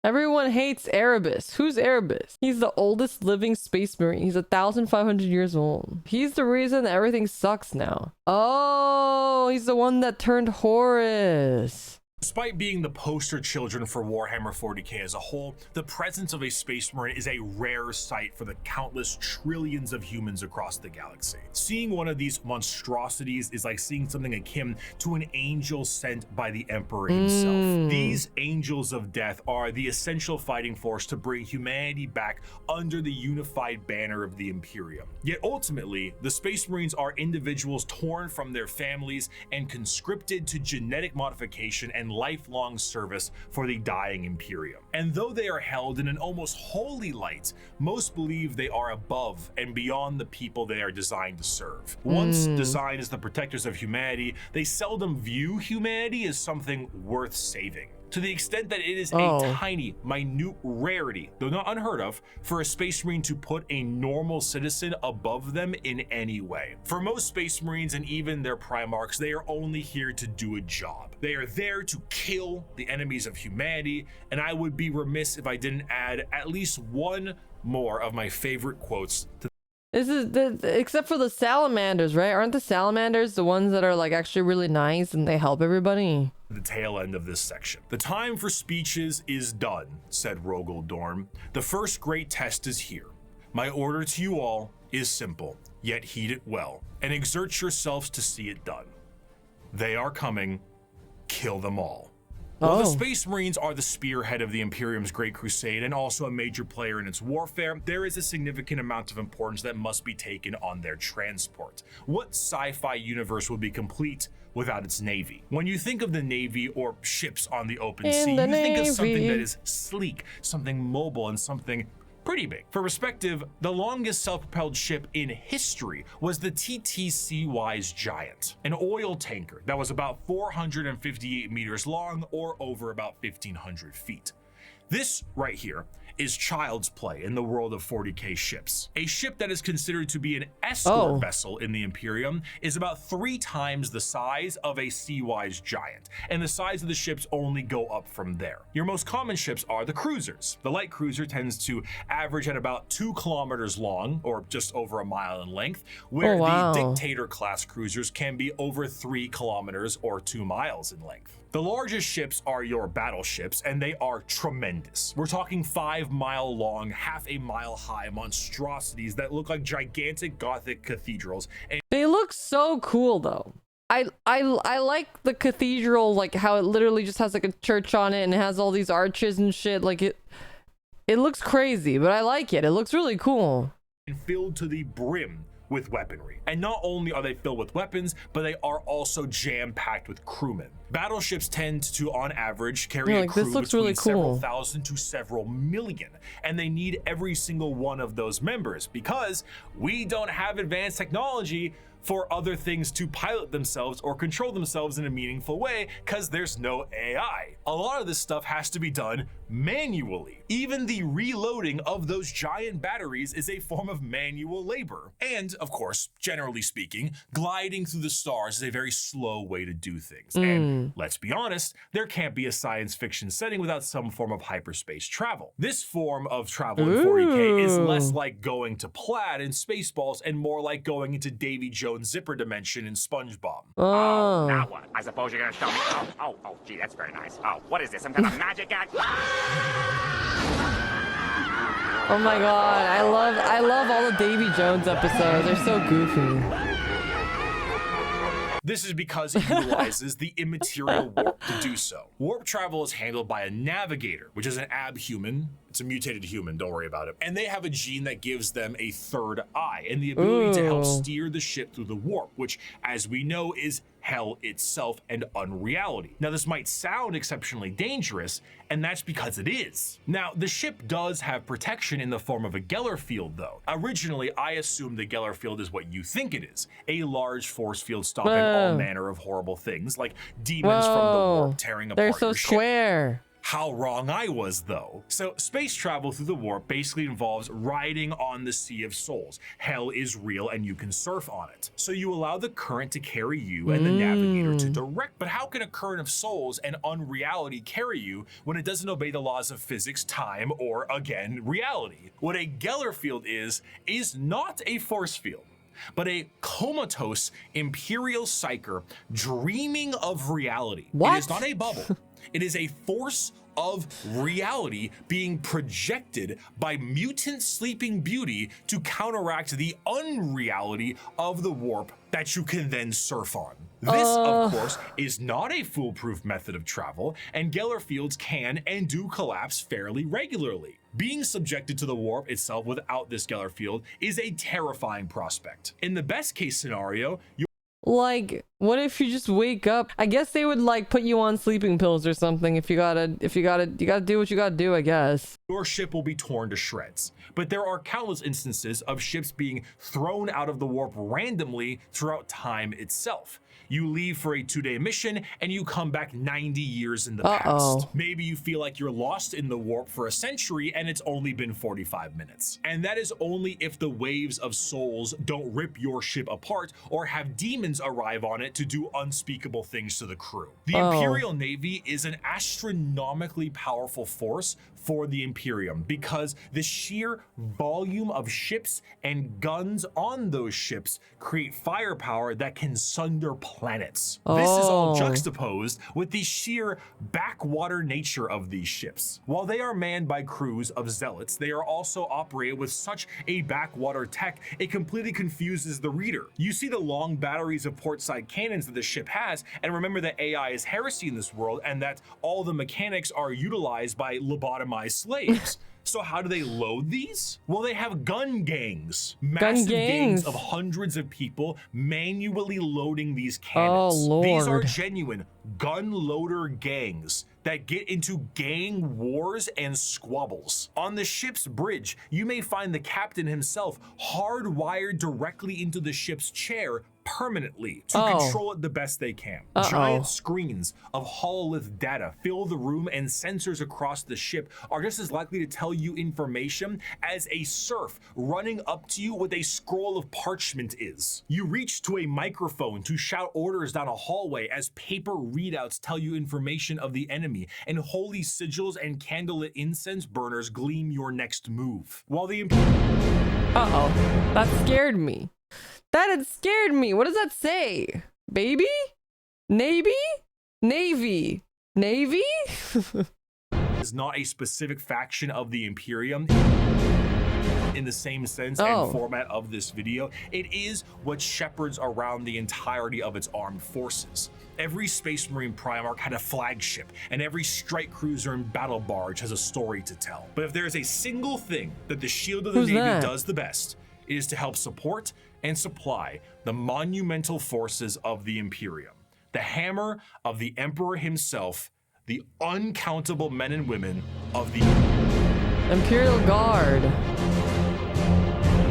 Everyone hates Erebus. Who's Erebus? He's the oldest living Space Marine. He's 1,500 years old. He's the reason that everything sucks now. Oh, he's the one that turned Horus. Despite being the poster children for Warhammer 40k as a whole, the presence of a Space Marine is a rare sight for the countless trillions of humans across the galaxy. Seeing one of these monstrosities is like seeing something akin to an angel sent by the Emperor himself. These angels of death are the essential fighting force to bring humanity back under the unified banner of the Imperium. Yet ultimately, the Space Marines are individuals torn from their families and conscripted to genetic modification and lifelong service for the dying Imperium. And though they are held in an almost holy light, most believe they are above and beyond the people they are designed to serve. Once designed as the protectors of humanity, they seldom view humanity as something worth saving. To the extent that it is a tiny, minute rarity, though not unheard of, for a Space Marine to put a normal citizen above them in any way. For most Space Marines and even their Primarchs, they are only here to do a job. They are there to kill the enemies of humanity, and I would be remiss if I didn't add at least one more of my favorite quotes to This is except for the salamanders, right? Aren't the salamanders the ones that are like actually really nice and they help everybody? the tail end of this section. The time for speeches is done, said Rogel Dorn. The first great test is here. My order to you all is simple, yet heed it well, and exert yourselves to see it done. They are coming, kill them all. While the Space Marines are the spearhead of the Imperium's Great Crusade and also a major player in its warfare, there is a significant amount of importance that must be taken on their transport. What sci-fi universe would be complete without its Navy? When you think of the Navy or ships on the open sea, you think of something that is sleek, something mobile, and something pretty big. For perspective, the longest self-propelled ship in history was the TTC-Wise Giant, an oil tanker that was about 458 meters long or over about 1,500 feet. This right here is child's play in the world of 40k ships. A ship that is considered to be an escort vessel in the Imperium is about 3 times the size of a Sea-Wise Giant, and the size of the ships only go up from there. Your most common ships are the cruisers. The light cruiser tends to average at about 2 kilometers long, or just over a mile in length, where the Dictator class cruisers can be over 3 kilometers or 2 miles in length. The largest ships are your battleships, and they are tremendous. We're talking 5-mile long, half a mile high monstrosities that look like gigantic Gothic cathedrals. And they look so cool though. I like the cathedral, like how it literally just has like a church on it and it has all these arches and shit. Like it looks crazy, but I like it. It looks really cool. And filled to the brim with weaponry. And not only are they filled with weapons, but they are also jam-packed with crewmen. Battleships tend to, on average, carry a crew between several thousand to several million, and they need every single one of those members because we don't have advanced technology for other things to pilot themselves or control themselves in a meaningful way because there's no AI. A lot of this stuff has to be done manually. Even the reloading of those giant batteries is a form of manual labor. And of course, generally speaking, gliding through the stars is a very slow way to do things. And let's be honest, there can't be a science fiction setting without some form of hyperspace travel. This form of travel in 40k is less like going to Plaid in Spaceballs and more like going into Davy Jones' zipper dimension in SpongeBob. Oh, now what? I suppose you're gonna show me. Oh, gee, that's very nice. Oh, what is this? Some kind of magic act? Oh my god, I love all the Davy Jones episodes. They're so goofy. This is because it utilizes the immaterial warp to do so. Warp travel is handled by a navigator, which is an abhuman. It's a mutated human, don't worry about it. And they have a gene that gives them a third eye and the ability to help steer the ship through the warp, which, as we know, is hell itself and unreality. Now, this might sound exceptionally dangerous, and that's because it is. Now, the ship does have protection in the form of a Geller field, though. Originally, I assumed the Geller field is what you think it is, a large force field stopping all manner of horrible things, like demons from the warp tearing apart your ship. They're so square. How wrong I was, though. So space travel through the warp basically involves riding on the Sea of Souls. Hell is real and you can surf on it. So you allow the current to carry you and the navigator to direct. But how can a current of souls and unreality carry you when it doesn't obey the laws of physics, time, or, again, reality? What a Geller field is not a force field, but a comatose imperial psyker dreaming of reality. What? It is not a bubble. It is a force of reality being projected by mutant Sleeping Beauty to counteract the unreality of the warp that you can then surf on. This, of course, is not a foolproof method of travel, and Geller fields can and do collapse fairly regularly. Being subjected to the warp itself without this Geller field is a terrifying prospect. In the best case scenario, Like, what if you just wake up? I guess they would like put you on sleeping pills or something if you gotta do what you gotta do, I guess. your ship will be torn to shreds. But there are countless instances of ships being thrown out of the warp randomly throughout time itself. You leave for a 2-day mission and you come back 90 years in the past. Maybe you feel like you're lost in the warp for a century and it's only been 45 minutes. And that is only if the waves of souls don't rip your ship apart or have demons arrive on it to do unspeakable things to the crew. The Imperial Navy is an astronomically powerful force for the Imperium because the sheer volume of ships and guns on those ships create firepower that can sunder planets. This is all juxtaposed with the sheer backwater nature of these ships. While they are manned by crews of zealots, they are also operated with such a backwater tech, it completely confuses the reader. You see the long batteries of portside cannons that the ship has, and remember that AI is heresy in this world and that all the mechanics are utilized by lobotomized slaves. So how do they load these? Well, they have gun gangs. Massive gangs of hundreds of people manually loading these cannons. Oh, Lord. These are genuine gun loader gangs that get into gang wars and squabbles. On the ship's bridge, you may find the captain himself hardwired directly into the ship's chair permanently to control it the best they can. Giant screens of hololith data fill the room, and sensors across the ship are just as likely to tell you information as a serf running up to you with a scroll of parchment is. You reach to a microphone to shout orders down a hallway as paper readouts tell you information of the enemy, and holy sigils and candlelit incense burners gleam your next move. While the that scared me. That had scared me. What does that say? Baby? Navy? Navy? Navy? is not a specific faction of the Imperium in the same sense and format of this video. It is what shepherds around the entirety of its armed forces. Every Space Marine Primarch had a flagship, and every strike cruiser and battle barge has a story to tell. But if there is a single thing that the Shield of the Navy does the best, it is to help support and supply the monumental forces of the Imperium. The hammer of the Emperor himself, the uncountable men and women of the Imperial Guard.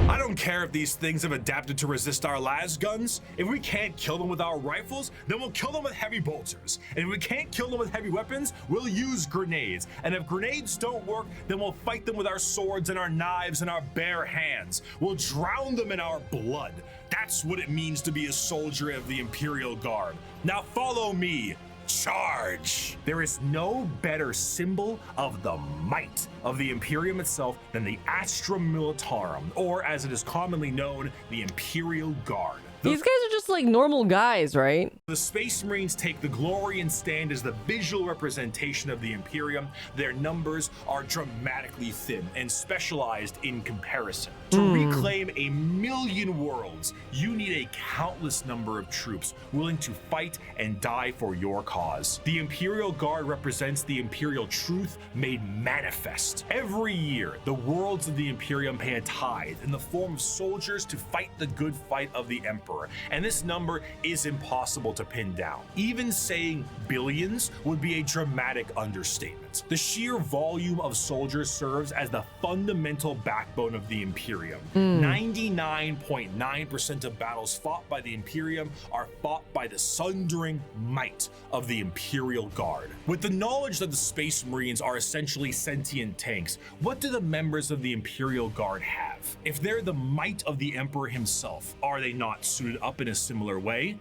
I don't care if these things have adapted to resist our las guns. If we can't kill them with our rifles, then we'll kill them with heavy bolters. And if we can't kill them with heavy weapons, we'll use grenades. And if grenades don't work, then we'll fight them with our swords and our knives and our bare hands. We'll drown them in our blood. That's what it means to be a soldier of the Imperial Guard. Now follow me. Charge! There is no better symbol of the might of the Imperium itself than the Astra Militarum, or as it is commonly known, the Imperial Guard. These guys are just like normal guys, right? The Space Marines take the glory and stand as the visual representation of the Imperium. Their numbers are dramatically thin and specialized in comparison. To reclaim 1,000,000 worlds, you need a countless number of troops willing to fight and die for your cause. The Imperial Guard represents the Imperial truth made manifest. Every year, the worlds of the Imperium pay a tithe in the form of soldiers to fight the good fight of the Emperor. And this number is impossible to pin down. Even saying billions would be a dramatic understatement. The sheer volume of soldiers serves as the fundamental backbone of the Imperium. 99.9% of battles fought by the Imperium are fought by the sundering might of the Imperial Guard. With the knowledge that the Space Marines are essentially sentient tanks, what do the members of the Imperial Guard have? If they're the might of the Emperor himself, are they not suited up in a similar way?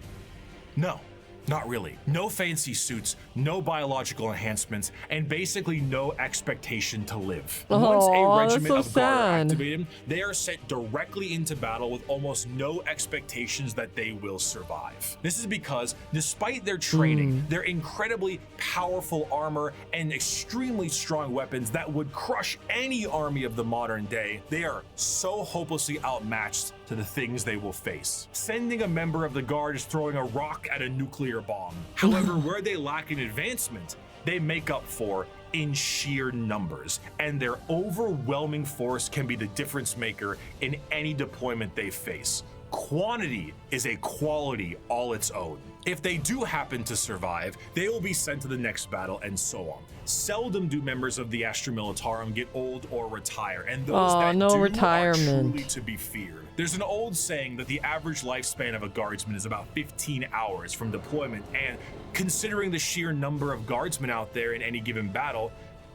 No. Not really. No fancy suits, no biological enhancements, and basically no expectation to live. Once a regiment of guard are activated, they are sent directly into battle with almost no expectations that they will survive. This is because, despite their training, their incredibly powerful armor, and extremely strong weapons that would crush any army of the modern day, they are so hopelessly outmatched to the things they will face. Sending a member of the guard is throwing a rock at a nuclear bomb. However, where they lack in advancement, they make up for in sheer numbers, and their overwhelming force can be the difference maker in any deployment they face. Quantity is a quality all its own. If they do happen to survive, they will be sent to the next battle, and so on. Seldom do members of the Astra Militarum get old or retire, and those that do are truly to be feared. There's an old saying that the average lifespan of a guardsman is about 15 hours from deployment, and considering the sheer number of guardsmen out there in any given battle,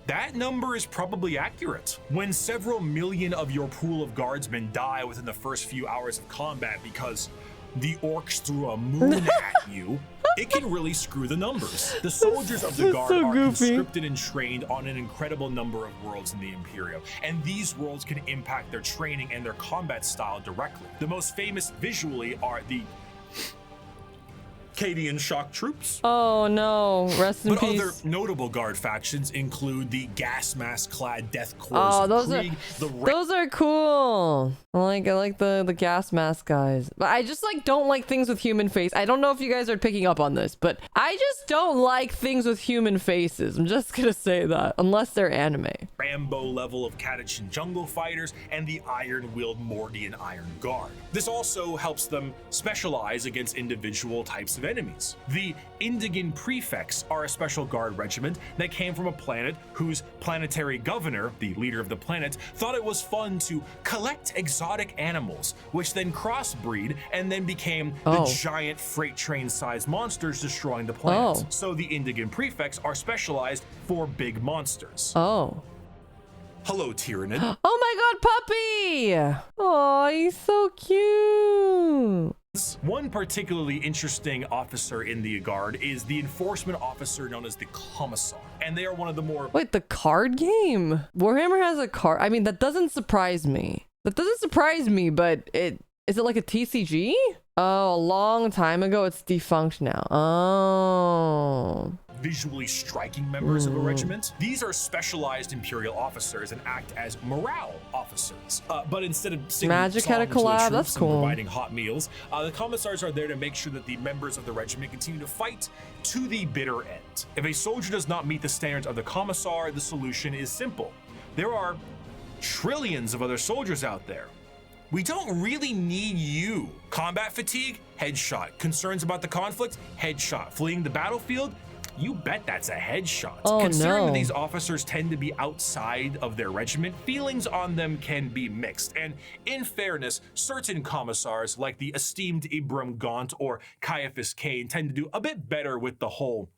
that number is probably accurate. When several million of your pool of guardsmen die within the first few hours of combat because the orcs threw a moon at you, it can really screw the numbers. The soldiers of the guard are conscripted and trained on an incredible number of worlds in the Imperium, and these worlds can impact their training and their combat style directly. The most famous visually are the Cadian shock troops. Oh no, rest in peace. Other notable guard factions include the gas mask clad death corps. Oh, those are cool. I like the gas mask guys. But I just like don't like things with human face. I don't know if you guys are picking up on this, but I just don't like things with human faces. I'm just gonna say that, unless they're anime. Rambo level of Catachan jungle fighters and the iron-willed Mordian Iron Guard. This also helps them specialize against individual types of enemies. The Indigan Prefects are a special guard regiment that came from a planet whose planetary governor, the leader of the planet, thought it was fun to collect exotic animals, which then crossbreed and then became the giant freight train-sized monsters destroying the planet. So the Indigan Prefects are specialized for big monsters. Hello, Tyrannid. Oh my god, puppy! Oh, he's so cute. One particularly interesting officer in the guard is the enforcement officer known as the Commissar, and they are one of the more— Wait, the card game? Warhammer has a card. I mean, that doesn't surprise me. But is it like a TCG? Oh, a long time ago. It's defunct now. Oh. Visually striking members of a regiment. These are specialized Imperial officers and act as morale officers. But instead of singing Magic had a collab. That's cool. Providing hot meals, the commissars are there to make sure that the members of the regiment continue to fight to the bitter end. If a soldier does not meet the standards of the commissar, the solution is simple. There are trillions of other soldiers out there. We don't really need you. Combat fatigue? Headshot. Concerns about the conflict? Headshot. Fleeing the battlefield? You bet that's a headshot. Considering these officers tend to be outside of their regiment, feelings on them can be mixed. And in fairness, certain commissars, like the esteemed Ibram Gaunt or Caiaphas Cain, tend to do a bit better with the whole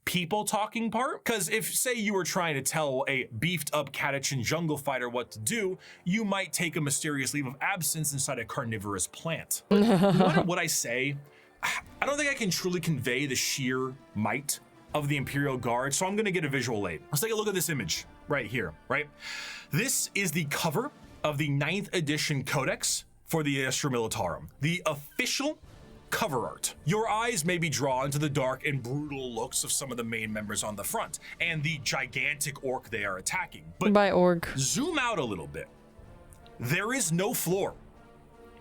people talking part. Because if, say, you were trying to tell a beefed up Catachan jungle fighter what to do, you might take a mysterious leave of absence inside a carnivorous plant. But no matter what I say, I don't think I can truly convey the sheer might of the Imperial Guard, so I'm gonna get a visual aid. Let's take a look at this image right here, right? This is the cover of the 9th edition Codex for the Astra Militarum, the official cover art. Your eyes may be drawn to the dark and brutal looks of some of the main members on the front and the gigantic orc they are attacking. But zoom out a little bit. There is no floor.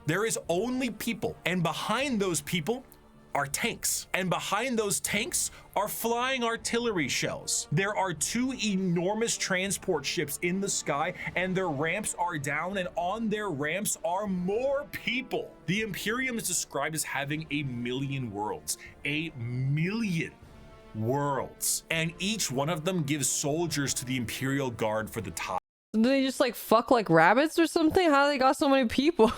There is only people, and behind those people are tanks, and behind those tanks are flying artillery shells. There are 2 enormous transport ships in the sky, and their ramps are down, and on their ramps are more people. The Imperium is described as having 1,000,000 worlds. 1,000,000 worlds. And each one of them gives soldiers to the Imperial Guard for the tithe. Do they just like fuck like rabbits or something? How do they got so many people?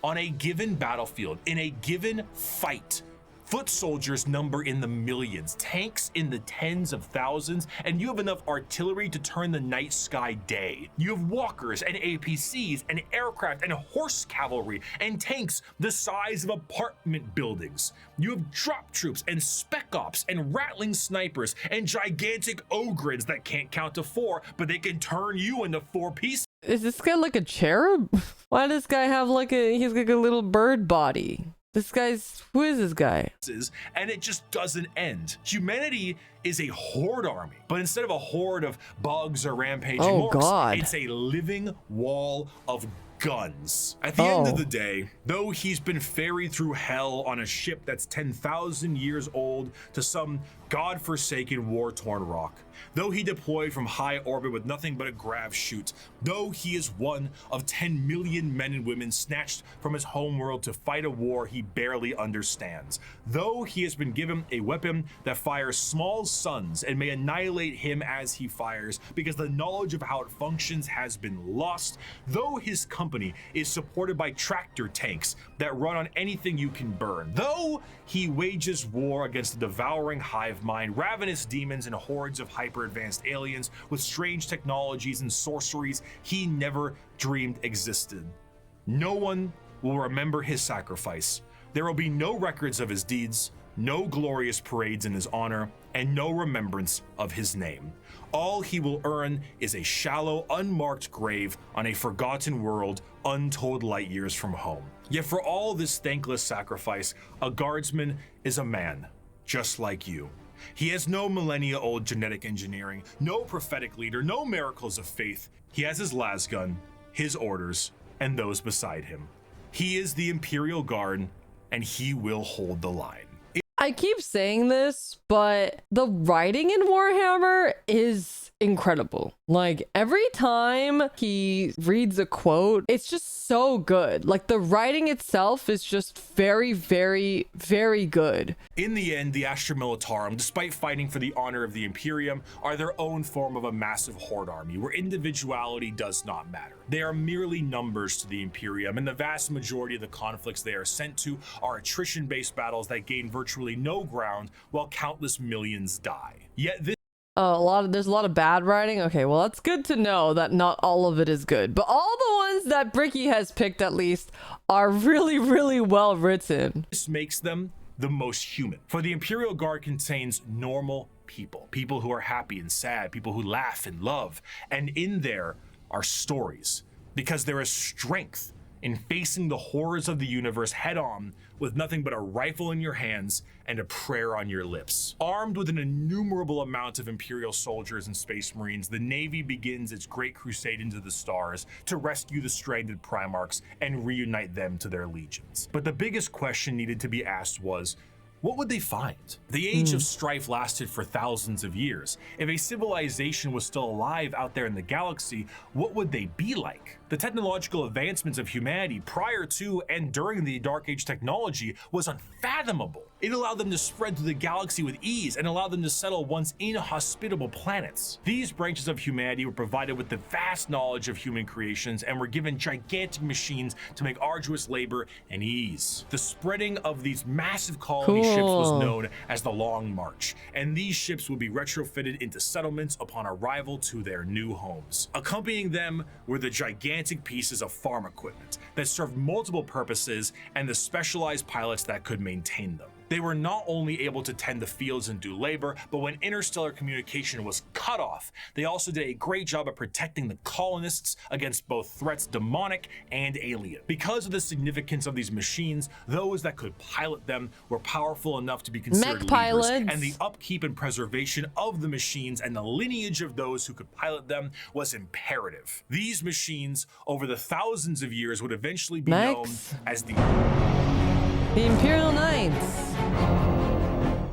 On a given battlefield, in a given fight, Foot soldiers number in the millions, tanks in the tens of thousands, and you have enough artillery to turn the night sky day. You have walkers and APCs and aircraft and horse cavalry and tanks the size of apartment buildings. You have drop troops and spec ops and rattling snipers and gigantic ogres that can't count to 4, but they can turn you into 4 pieces. Is this guy like a cherub? Why does this guy have he's like a little bird body? Who is this guy? And it just doesn't end. Humanity is a horde army, but instead of a horde of bugs or rampaging orcs, it's a living wall of guns. At the end of the day, though he's been ferried through hell on a ship that's 10,000 years old to some godforsaken war-torn rock, though he deployed from high orbit with nothing but a grav chute, though he is one of 10 million men and women snatched from his homeworld to fight a war he barely understands, though he has been given a weapon that fires small suns and may annihilate him as he fires because the knowledge of how it functions has been lost, though his company is supported by tractor tanks that run on anything you can burn, though he wages war against the devouring hive mind, ravenous demons and hordes of hyper-advanced aliens with strange technologies and sorceries he never dreamed existed. No one will remember his sacrifice. There will be no records of his deeds, no glorious parades in his honor, and no remembrance of his name. All he will earn is a shallow, unmarked grave on a forgotten world untold light years from home. Yet for all this thankless sacrifice, a guardsman is a man, just like you. He has no millennia-old genetic engineering, no prophetic leader, no miracles of faith. He has his lasgun, his orders, and those beside him. He is the Imperial Guard, and he will hold the line. I keep saying this, but the writing in Warhammer is incredible. Like, every time he reads a quote, it's just so good. Like, the writing itself is just very, very, very good. In the end, the Astra Militarum, despite fighting for the honor of the Imperium, are their own form of a massive horde army where individuality does not matter. They are merely numbers to the Imperium, and the vast majority of the conflicts they are sent to are attrition-based battles that gain virtually no ground while countless millions die. Yet this there's a lot of bad writing. Okay, well, that's good to know that not all of it is good, but all the ones that Bricky has picked at least are really, really well written. This makes them the most human. For the Imperial Guard contains normal people, people who are happy and sad, people who laugh and love, and in there are stories, because there is strength in facing the horrors of the universe head on with nothing but a rifle in your hands and a prayer on your lips. Armed with an innumerable amount of Imperial soldiers and Space Marines, the Navy begins its great crusade into the stars to rescue the stranded Primarchs and reunite them to their legions. But the biggest question needed to be asked was, what would they find? The age of strife lasted for thousands of years. If a civilization was still alive out there in the galaxy, what would they be like? The technological advancements of humanity prior to and during the Dark Age technology was unfathomable. It allowed them to spread through the galaxy with ease and allowed them to settle once inhospitable planets. These branches of humanity were provided with the vast knowledge of human creations and were given gigantic machines to make arduous labor and ease. The spreading of these massive colony ships was known as the Long March, and these ships would be retrofitted into settlements upon arrival to their new homes. Accompanying them were the gigantic pieces of farm equipment that served multiple purposes and the specialized pilots that could maintain them. They were not only able to tend the fields and do labor, but when interstellar communication was cut off, they also did a great job at protecting the colonists against both threats demonic and alien. Because of the significance of these machines, those that could pilot them were powerful enough to be considered leaders, pilots. and the upkeep and preservation of the machines and the lineage of those who could pilot them was imperative. These machines, over the thousands of years, would eventually be known as the Imperial Knights.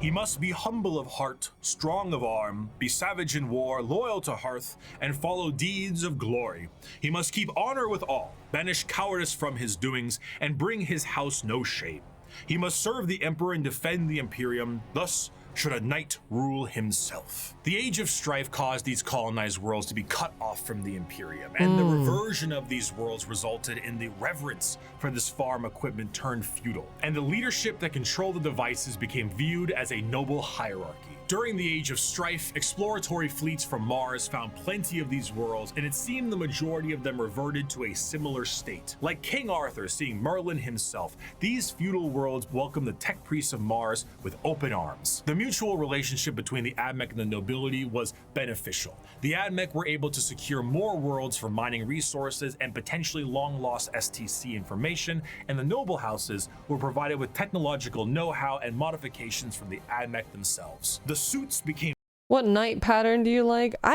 He must be humble of heart, strong of arm, be savage in war, loyal to hearth, and follow deeds of glory. He must keep honor with all, banish cowardice from his doings, and bring his house no shame. He must serve the Emperor and defend the Imperium. Thus, should a knight rule himself. The Age of Strife caused these colonized worlds to be cut off from the Imperium, and the reversion of these worlds resulted in the reverence for this farm equipment turned feudal, and the leadership that controlled the devices became viewed as a noble hierarchy. During the Age of Strife, exploratory fleets from Mars found plenty of these worlds, and it seemed the majority of them reverted to a similar state. Like King Arthur seeing Merlin himself, these feudal worlds welcomed the tech priests of Mars with open arms. The mutual relationship between the Admech and the nobility was beneficial. The Admech were able to secure more worlds for mining resources and potentially long-lost STC information, and the noble houses were provided with technological know-how and modifications from the Admech themselves. The suits became What knight pattern do you like? I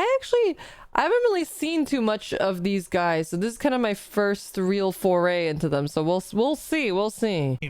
haven't really seen too much of these guys, so this is kind of my first real foray into them. So we'll see.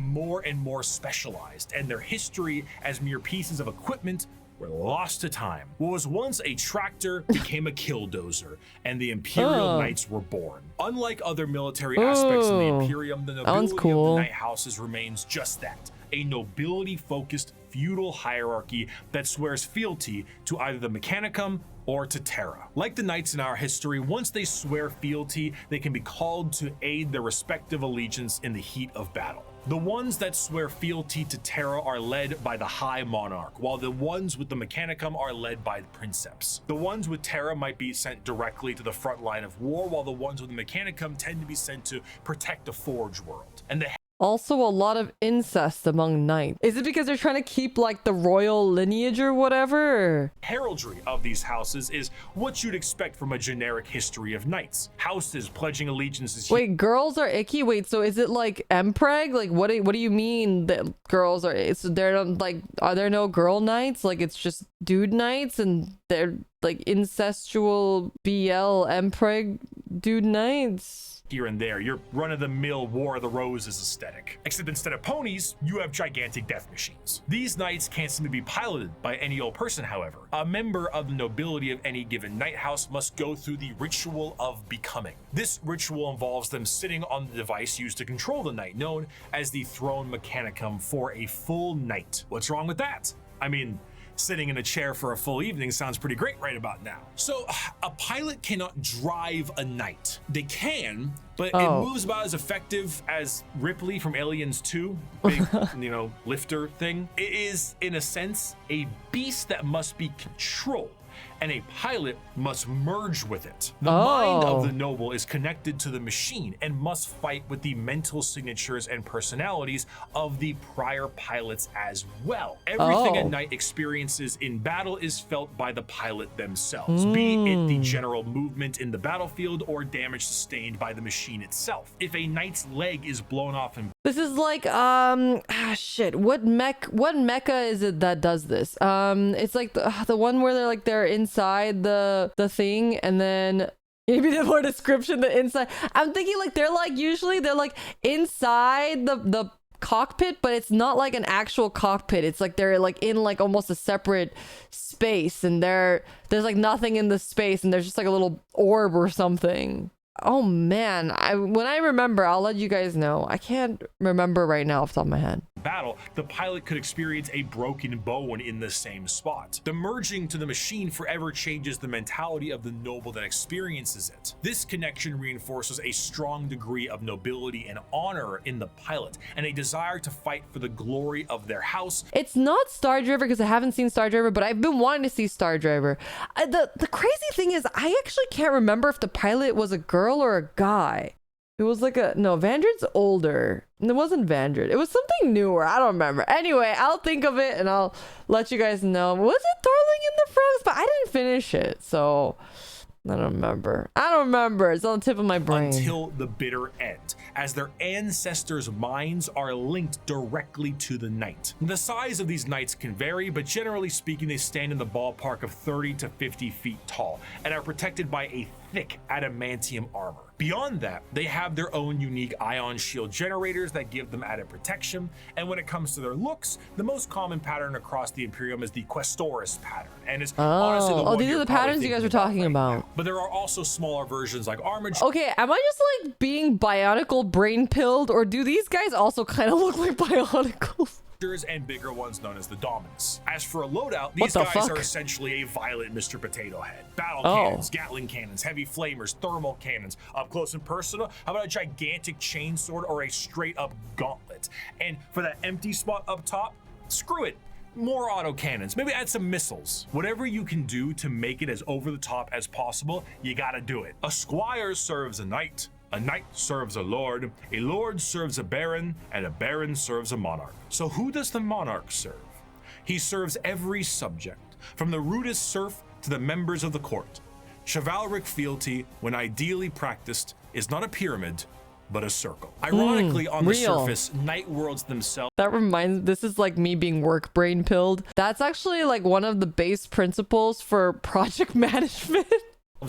more and more specialized, and their history as mere pieces of equipment were lost to time. What was once a tractor became a killdozer, and the Imperial Knights were born. Unlike other military aspects of the Imperium, the nobility of the Knight houses remains just that, a nobility-focused feudal hierarchy that swears fealty to either the Mechanicum or to Terra. Like the knights in our history, once they swear fealty, they can be called to aid their respective allegiance in the heat of battle. The ones that swear fealty to Terra are led by the High Monarch, while the ones with the Mechanicum are led by the Princeps. The ones with Terra might be sent directly to the front line of war, while the ones with the Mechanicum tend to be sent to protect the Forge world. And the Also, a lot of incest among knights. Is it because they're trying to keep like the royal lineage or whatever? heraldry of these houses is what you'd expect from a generic history of knights. Houses pledging allegiances. Wait, girls are icky? Wait, so is it like empreg? Like what do you mean that girls are, so they're not like, are there no girl knights? Like it's just dude knights and they're like incestual BL empreg dude knights? Here and there, your run-of-the-mill War of the Roses aesthetic. Except instead of ponies, you have gigantic death machines. These knights can't seem to be piloted by any old person, however. A member of the nobility of any given knight house must go through the ritual of becoming. This ritual involves them sitting on the device used to control the knight, known as the Throne Mechanicum, for a full night. What's wrong with that? I mean, sitting in a chair for a full evening sounds pretty great right about now. So a pilot cannot drive a knight. They can, but it moves about as effective as Ripley from Aliens 2, big, lifter thing. It is, in a sense, a beast that must be controlled, and a pilot must merge with it. The mind of the noble is connected to the machine and must fight with the mental signatures and personalities of the prior pilots as well. Everything a knight experiences in battle is felt by the pilot themselves, be it the general movement in the battlefield or damage sustained by the machine itself. If a knight's leg is blown off in This is like what mecha is it that does this? It's like the one where they're inside the thing, and then maybe the more description, the inside. I'm thinking like they're usually inside the cockpit, but it's not like an actual cockpit. It's like they're like in like almost a separate space, and there's like nothing in the space, and there's just like a little orb or something. Oh man, when I remember, I'll let you guys know. I can't remember right now off the top of my head. Battle, the pilot could experience a broken bone in the same spot. The merging to the machine forever changes the mentality of the noble that experiences it. This connection reinforces a strong degree of nobility and honor in the pilot, and a desire to fight for the glory of their house. It's not Star Driver because I haven't seen Star Driver, but I've been wanting to see Star Driver. The crazy thing is, I actually can't remember if the pilot was a girl or a guy. It was like Vandred's older. It wasn't Vandred. It was something newer. I don't remember. Anyway, I'll think of it and I'll let you guys know. Was it Darling in the Franxx? But I didn't finish it, so I don't remember. It's on the tip of my brain. Until the bitter end, as their ancestors' minds are linked directly to the knight. The size of these knights can vary, but generally speaking, they stand in the ballpark of 30 to 50 feet tall and are protected by a thick adamantium armor. Beyond that, they have their own unique ion shield generators that give them added protection, and when it comes to their looks, the most common pattern across the Imperium is the Questoris pattern, and it's honestly the one these are the patterns you guys were talking about. Now. But there are also smaller versions like Armage. Okay, am I just like being Bionicle brain pilled, or do these guys also kind of look like Bionicles? and bigger ones known as the Dominus. As for a loadout, these the guys fuck? are essentially a violent Mr. Potato Head. Battle Oh. cannons, Gatling cannons, heavy flamers, thermal cannons, up close and personal. How about a gigantic chainsword or a straight up gauntlet? And for that empty spot up top, screw it. More auto cannons, maybe add some missiles. Whatever you can do to make it as over the top as possible, you gotta do it. A squire serves a knight serves a lord serves a baron, and a baron serves a monarch. So who does the monarch serve? He serves every subject, from the rudest serf to the members of the court. Chivalric fealty, when ideally practiced, is not a pyramid, but a circle. Ironically, on the real. surface, night worlds themselves That reminds, this is like me being work brain pilled. That's actually like one of the base principles for project management.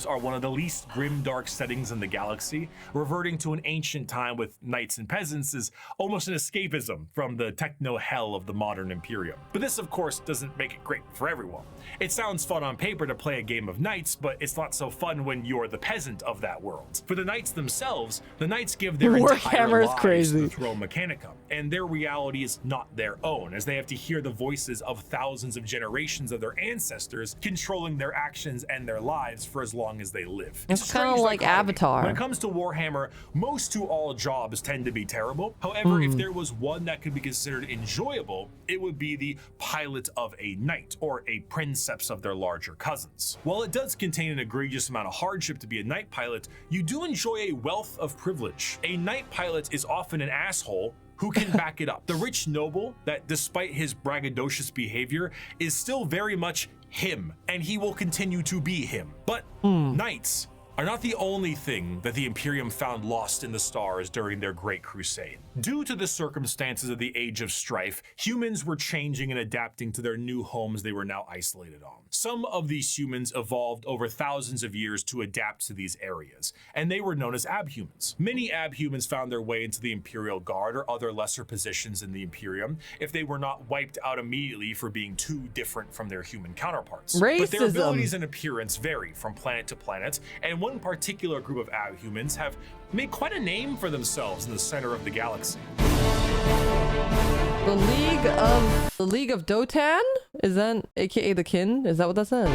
are one of the least grim dark settings in the galaxy. Reverting to an ancient time with knights and peasants is almost an escapism from the techno hell of the modern Imperium. But this of course doesn't make it great for everyone. It sounds fun on paper to play a game of knights, but it's not so fun when you're the peasant of that world. For the knights themselves, the knights give their entire Warhammer is lives crazy. to the Throne Mechanicum, and their reality is not their own, as they have to hear the voices of thousands of generations of their ancestors controlling their actions and their lives for as long as they live. It's a kinda strange like dichotomy. Avatar. When it comes to Warhammer, most to all jobs tend to be terrible. However, if there was one that could be considered enjoyable, it would be the pilot of a knight, or a princeps of their larger cousins. While it does contain an egregious amount of hardship to be a knight pilot, you do enjoy a wealth of privilege. A knight pilot is often an asshole who can back it up. The rich noble that, despite his braggadocious behavior, is still very much him, and he will continue to be him. But knights are not the only thing that the Imperium found lost in the stars during their Great Crusade. Due to the circumstances of the Age of Strife, humans were changing and adapting to their new homes they were now isolated on. Some of these humans evolved over thousands of years to adapt to these areas, and they were known as abhumans. Many abhumans found their way into the Imperial Guard or other lesser positions in the Imperium if they were not wiped out immediately for being too different from their human counterparts. But their Racism. abilities and appearance vary from planet to planet, and one particular group of abhumans have made quite a name for themselves in the center of the galaxy. The League of Dotan? Is that aka the Kin? Is that what that says?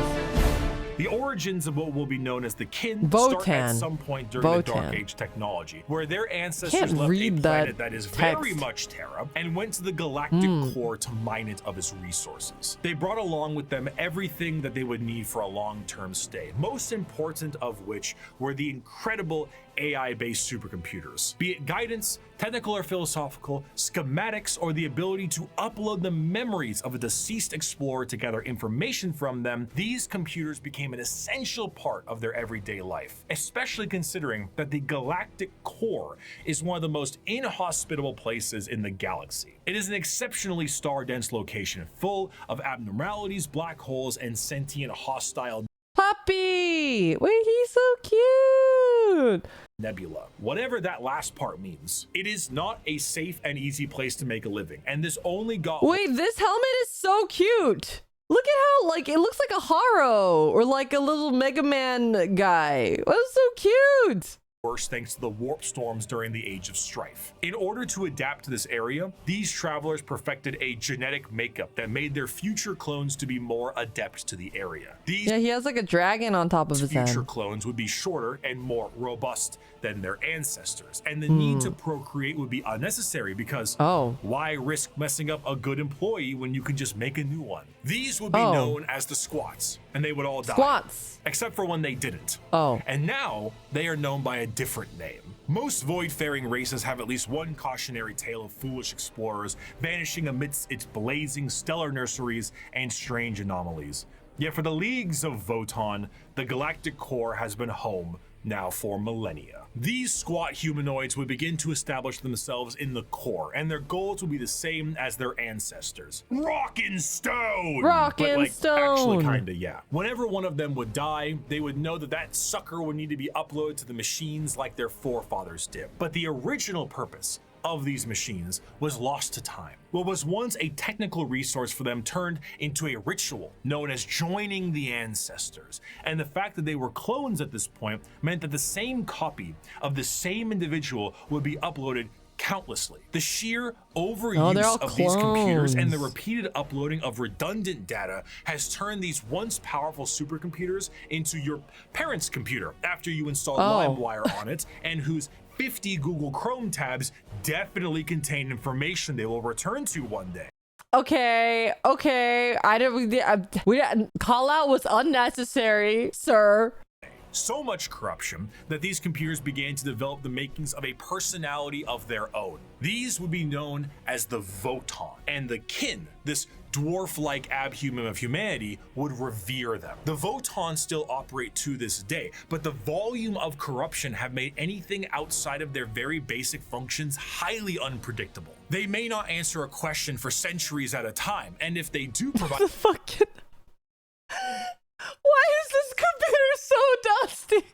The origins of what will be known as the Kin start at Votan. some point during the Dark Votan. Age technology, where their ancestors Can't left a read planet that that is text. very much Terra and went to the galactic core to mine it of its resources. They brought along with them everything that they would need for a long-term stay, most important of which were the incredible AI-based supercomputers. Be it guidance, technical or philosophical, schematics, or the ability to upload the memories of a deceased explorer to gather information from them, these computers became an essential part of their everyday life, especially considering that the galactic core is one of the most inhospitable places in the galaxy. It is an exceptionally star-dense location, full of abnormalities, black holes, and sentient hostile Puppy! Wait, he's so cute! nebula. Whatever that last part means, it is not a safe and easy place to make a living, and this only got Wait, this helmet is so cute! Look at how, like, it looks like a Haro or like a little Mega Man guy. That's so cute! worse thanks to the warp storms during the Age of Strife. In order to adapt to this area, these travelers perfected a genetic makeup that made their future clones to be more adept to the area. These Yeah, he has like a dragon on top of his future head. clones would be shorter and more robust than their ancestors, and the need to procreate would be unnecessary because why risk messing up a good employee when you can just make a new one? These would be known as the squats, and they would all die. Squats! Except for when they didn't. Oh. And now they are known by a different name. Most void-faring races have at least one cautionary tale of foolish explorers vanishing amidst its blazing stellar nurseries and strange anomalies. Yet for the leagues of Votan, the galactic core has been home now for millennia. These squat humanoids would begin to establish themselves in the core, and their goals would be the same as their ancestors. Rockin' stone! Rockin' But, like, actually stone! kinda, yeah. Whenever one of them would die, they would know that that sucker would need to be uploaded to the machines like their forefathers did. But the original purpose of these machines was lost to time. What was once a technical resource for them turned into a ritual known as joining the ancestors. And the fact that they were clones at this point meant that the same copy of the same individual would be uploaded countlessly. The sheer they're overuse all of these computers and the clones. repeated uploading of redundant data has turned these once powerful supercomputers into your parents' computer after you installed LimeWire on it, and whose 50 Google Chrome tabs definitely contain information they will return to one day. Okay, we call out was unnecessary, sir. So much corruption that these computers began to develop the makings of a personality of their own. These would be known as the Voton, and the kin, this dwarf-like abhuman of humanity, would revere them. The Voton still operate to this day, but the volume of corruption have made anything outside of their very basic functions highly unpredictable. They may not answer a question for centuries at a time, and if they do provide The fucking... Why is this computer so dusty?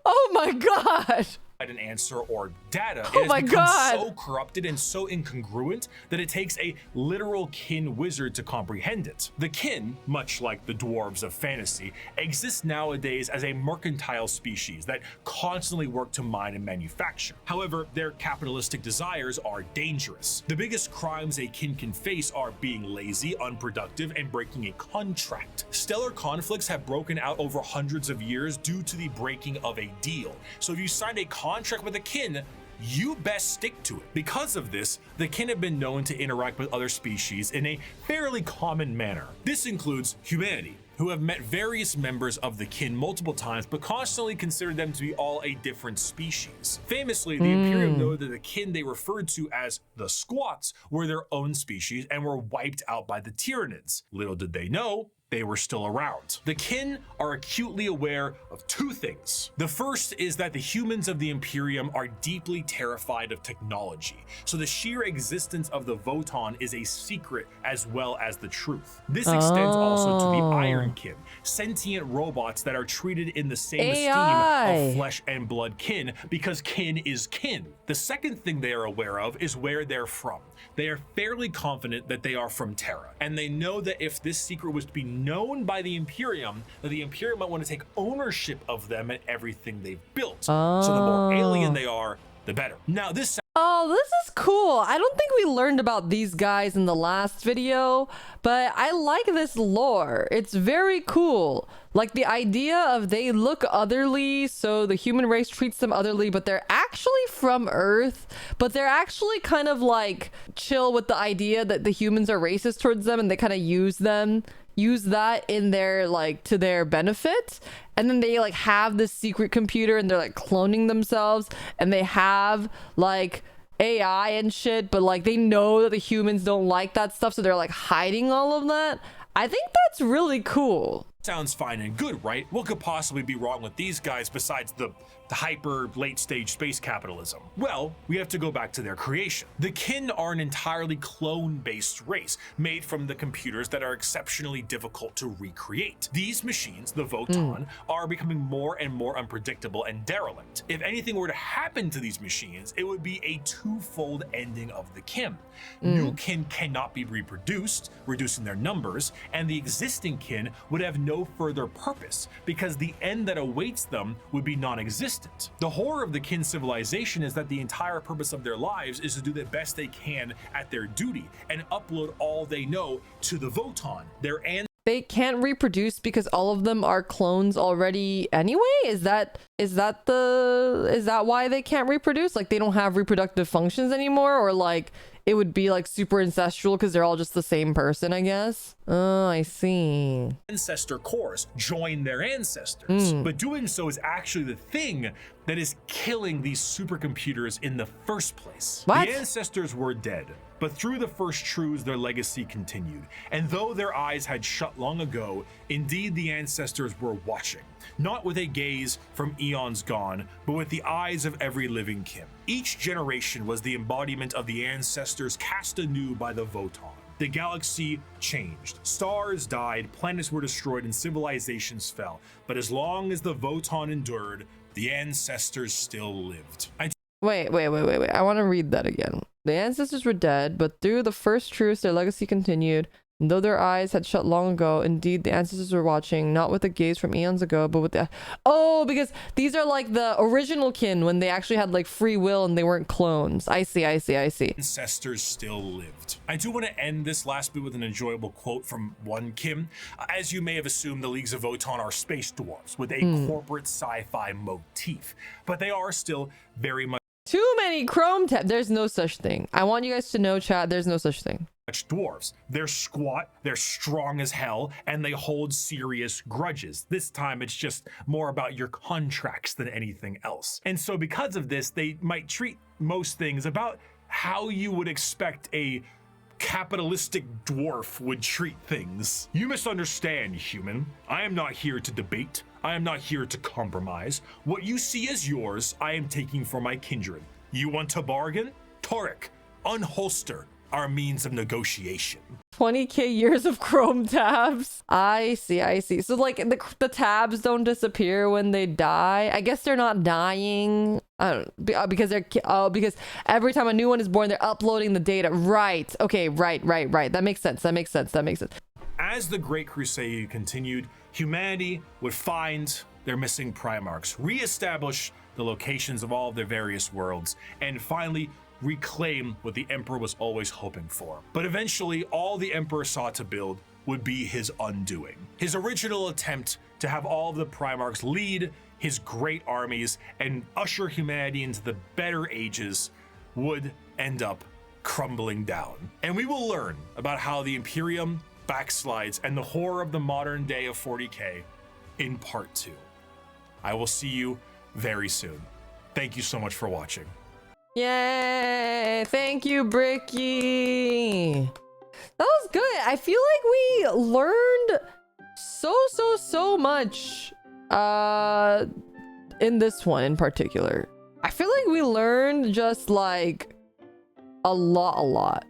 Oh my god. an answer or data, Oh it my has become God. so corrupted and so incongruent that it takes a literal kin wizard to comprehend it. The kin, much like the dwarves of fantasy, exist nowadays as a mercantile species that constantly work to mine and manufacture. However, their capitalistic desires are dangerous. The biggest crimes a kin can face are being lazy, unproductive, and breaking a contract. Stellar conflicts have broken out over hundreds of years due to the breaking of a deal. So if you signed a contract with a kin, you best stick to it. Because of this, the kin have been known to interact with other species in a fairly common manner. This includes humanity, who have met various members of the kin multiple times, but constantly considered them to be all a different species. Famously, the Imperium noted that the kin they referred to as the Squats were their own species and were wiped out by the Tyranids. Little did they know, they were still around. The kin are acutely aware of two things. The first is that the humans of the Imperium are deeply terrified of technology, so the sheer existence of the Voton is a secret as well as the truth. This extends also to the Iron Kin, sentient robots that are treated in the same AI. esteem of flesh and blood kin, because kin is kin. The second thing they are aware of is where they're from. They are fairly confident that they are from Terra, and they know that if this secret was to be known by the Imperium, that the Imperium might want to take ownership of them and everything they've built. So the more alien they are, the better. Now this Oh, this is cool. I don't think we learned about these guys in the last video, but I like this lore. It's very cool. Like the idea of they look otherly, so the human race treats them otherly, but they're actually from Earth, but they're actually kind of like chill with the idea that the humans are racist towards them, and they kind of use that in their like to their benefit. And then they like have this secret computer and they're like cloning themselves, and they have like AI and shit, but like they know that the humans don't like that stuff, so they're like hiding all of that. I think that's really cool. sounds fine and good, right? What could possibly be wrong with these guys besides the hyper late stage space capitalism? Well, we have to go back to their creation. The kin are an entirely clone-based race made from the computers that are exceptionally difficult to recreate. These machines, the Voton, are becoming more and more unpredictable and derelict. If anything were to happen to these machines, it would be a twofold ending of the kin. New kin cannot be reproduced, reducing their numbers, and the existing kin would have no further purpose because the end that awaits them would be non-existent. The horror of the kin civilization is that the entire purpose of their lives is to do the best they can at their duty and upload all they know to the Voton, their They can't reproduce because all of them are clones already anyway? Is that why they can't reproduce? Like they don't have reproductive functions anymore, or like it would be like super ancestral because they're all just the same person, I guess. Oh, I see. ancestor cores join their ancestors. But doing so is actually the thing that is killing these supercomputers in the first place. What? The ancestors were dead, but through the first truths, their legacy continued. And though their eyes had shut long ago, indeed the ancestors were watching, not with a gaze from eons gone, but with the eyes of every living kin. Each generation was the embodiment of the ancestors cast anew by the Voton. The galaxy changed. Stars died, planets were destroyed, and civilizations fell. But as long as the Voton endured, the ancestors still lived. Wait. I want to read that again. The ancestors were dead, but through the first truce, their legacy continued. Though their eyes had shut long ago, indeed the ancestors were watching, not with a gaze from eons ago, but with the... Oh, because these are like the original kin when they actually had like free will and they weren't clones. I see. Ancestors still lived. I do want to end this last bit with an enjoyable quote from one Kim. As you may have assumed, the Leagues of Votann are space dwarves with a corporate sci-fi motif, but they are still very much Too many chrome tabs. There's no such thing. I want you guys to know, chat, there's no such thing. dwarves. They're squat, they're strong as hell, and they hold serious grudges. This time it's just more about your contracts than anything else. And so because of this, they might treat most things about how you would expect a capitalistic dwarf would treat things. You misunderstand, human. I am not here to debate. I am not here to compromise. What you see as yours, I am taking for my kindred. You want to bargain? Torek, unholster our means of negotiation. 20k years of chrome tabs. I see. So like the tabs don't disappear when they die. I guess they're not dying. Because because every time a new one is born, they're uploading the data. Right. Okay. Right. That makes sense. As the Great Crusade continued, humanity would find their missing Primarchs, reestablish the locations of all of their various worlds, and finally reclaim what the Emperor was always hoping for. But eventually, all the Emperor sought to build would be his undoing. His original attempt to have all of the Primarchs lead his great armies and usher humanity into the better ages would end up crumbling down. And we will learn about how the Imperium backslides and the horror of the modern day of 40k in part 2. I will see you very soon. Thank you so much for watching. Yay! Thank you, Bricky. That was good. I feel like we learned so much in this one in particular. I feel like we learned just like a lot.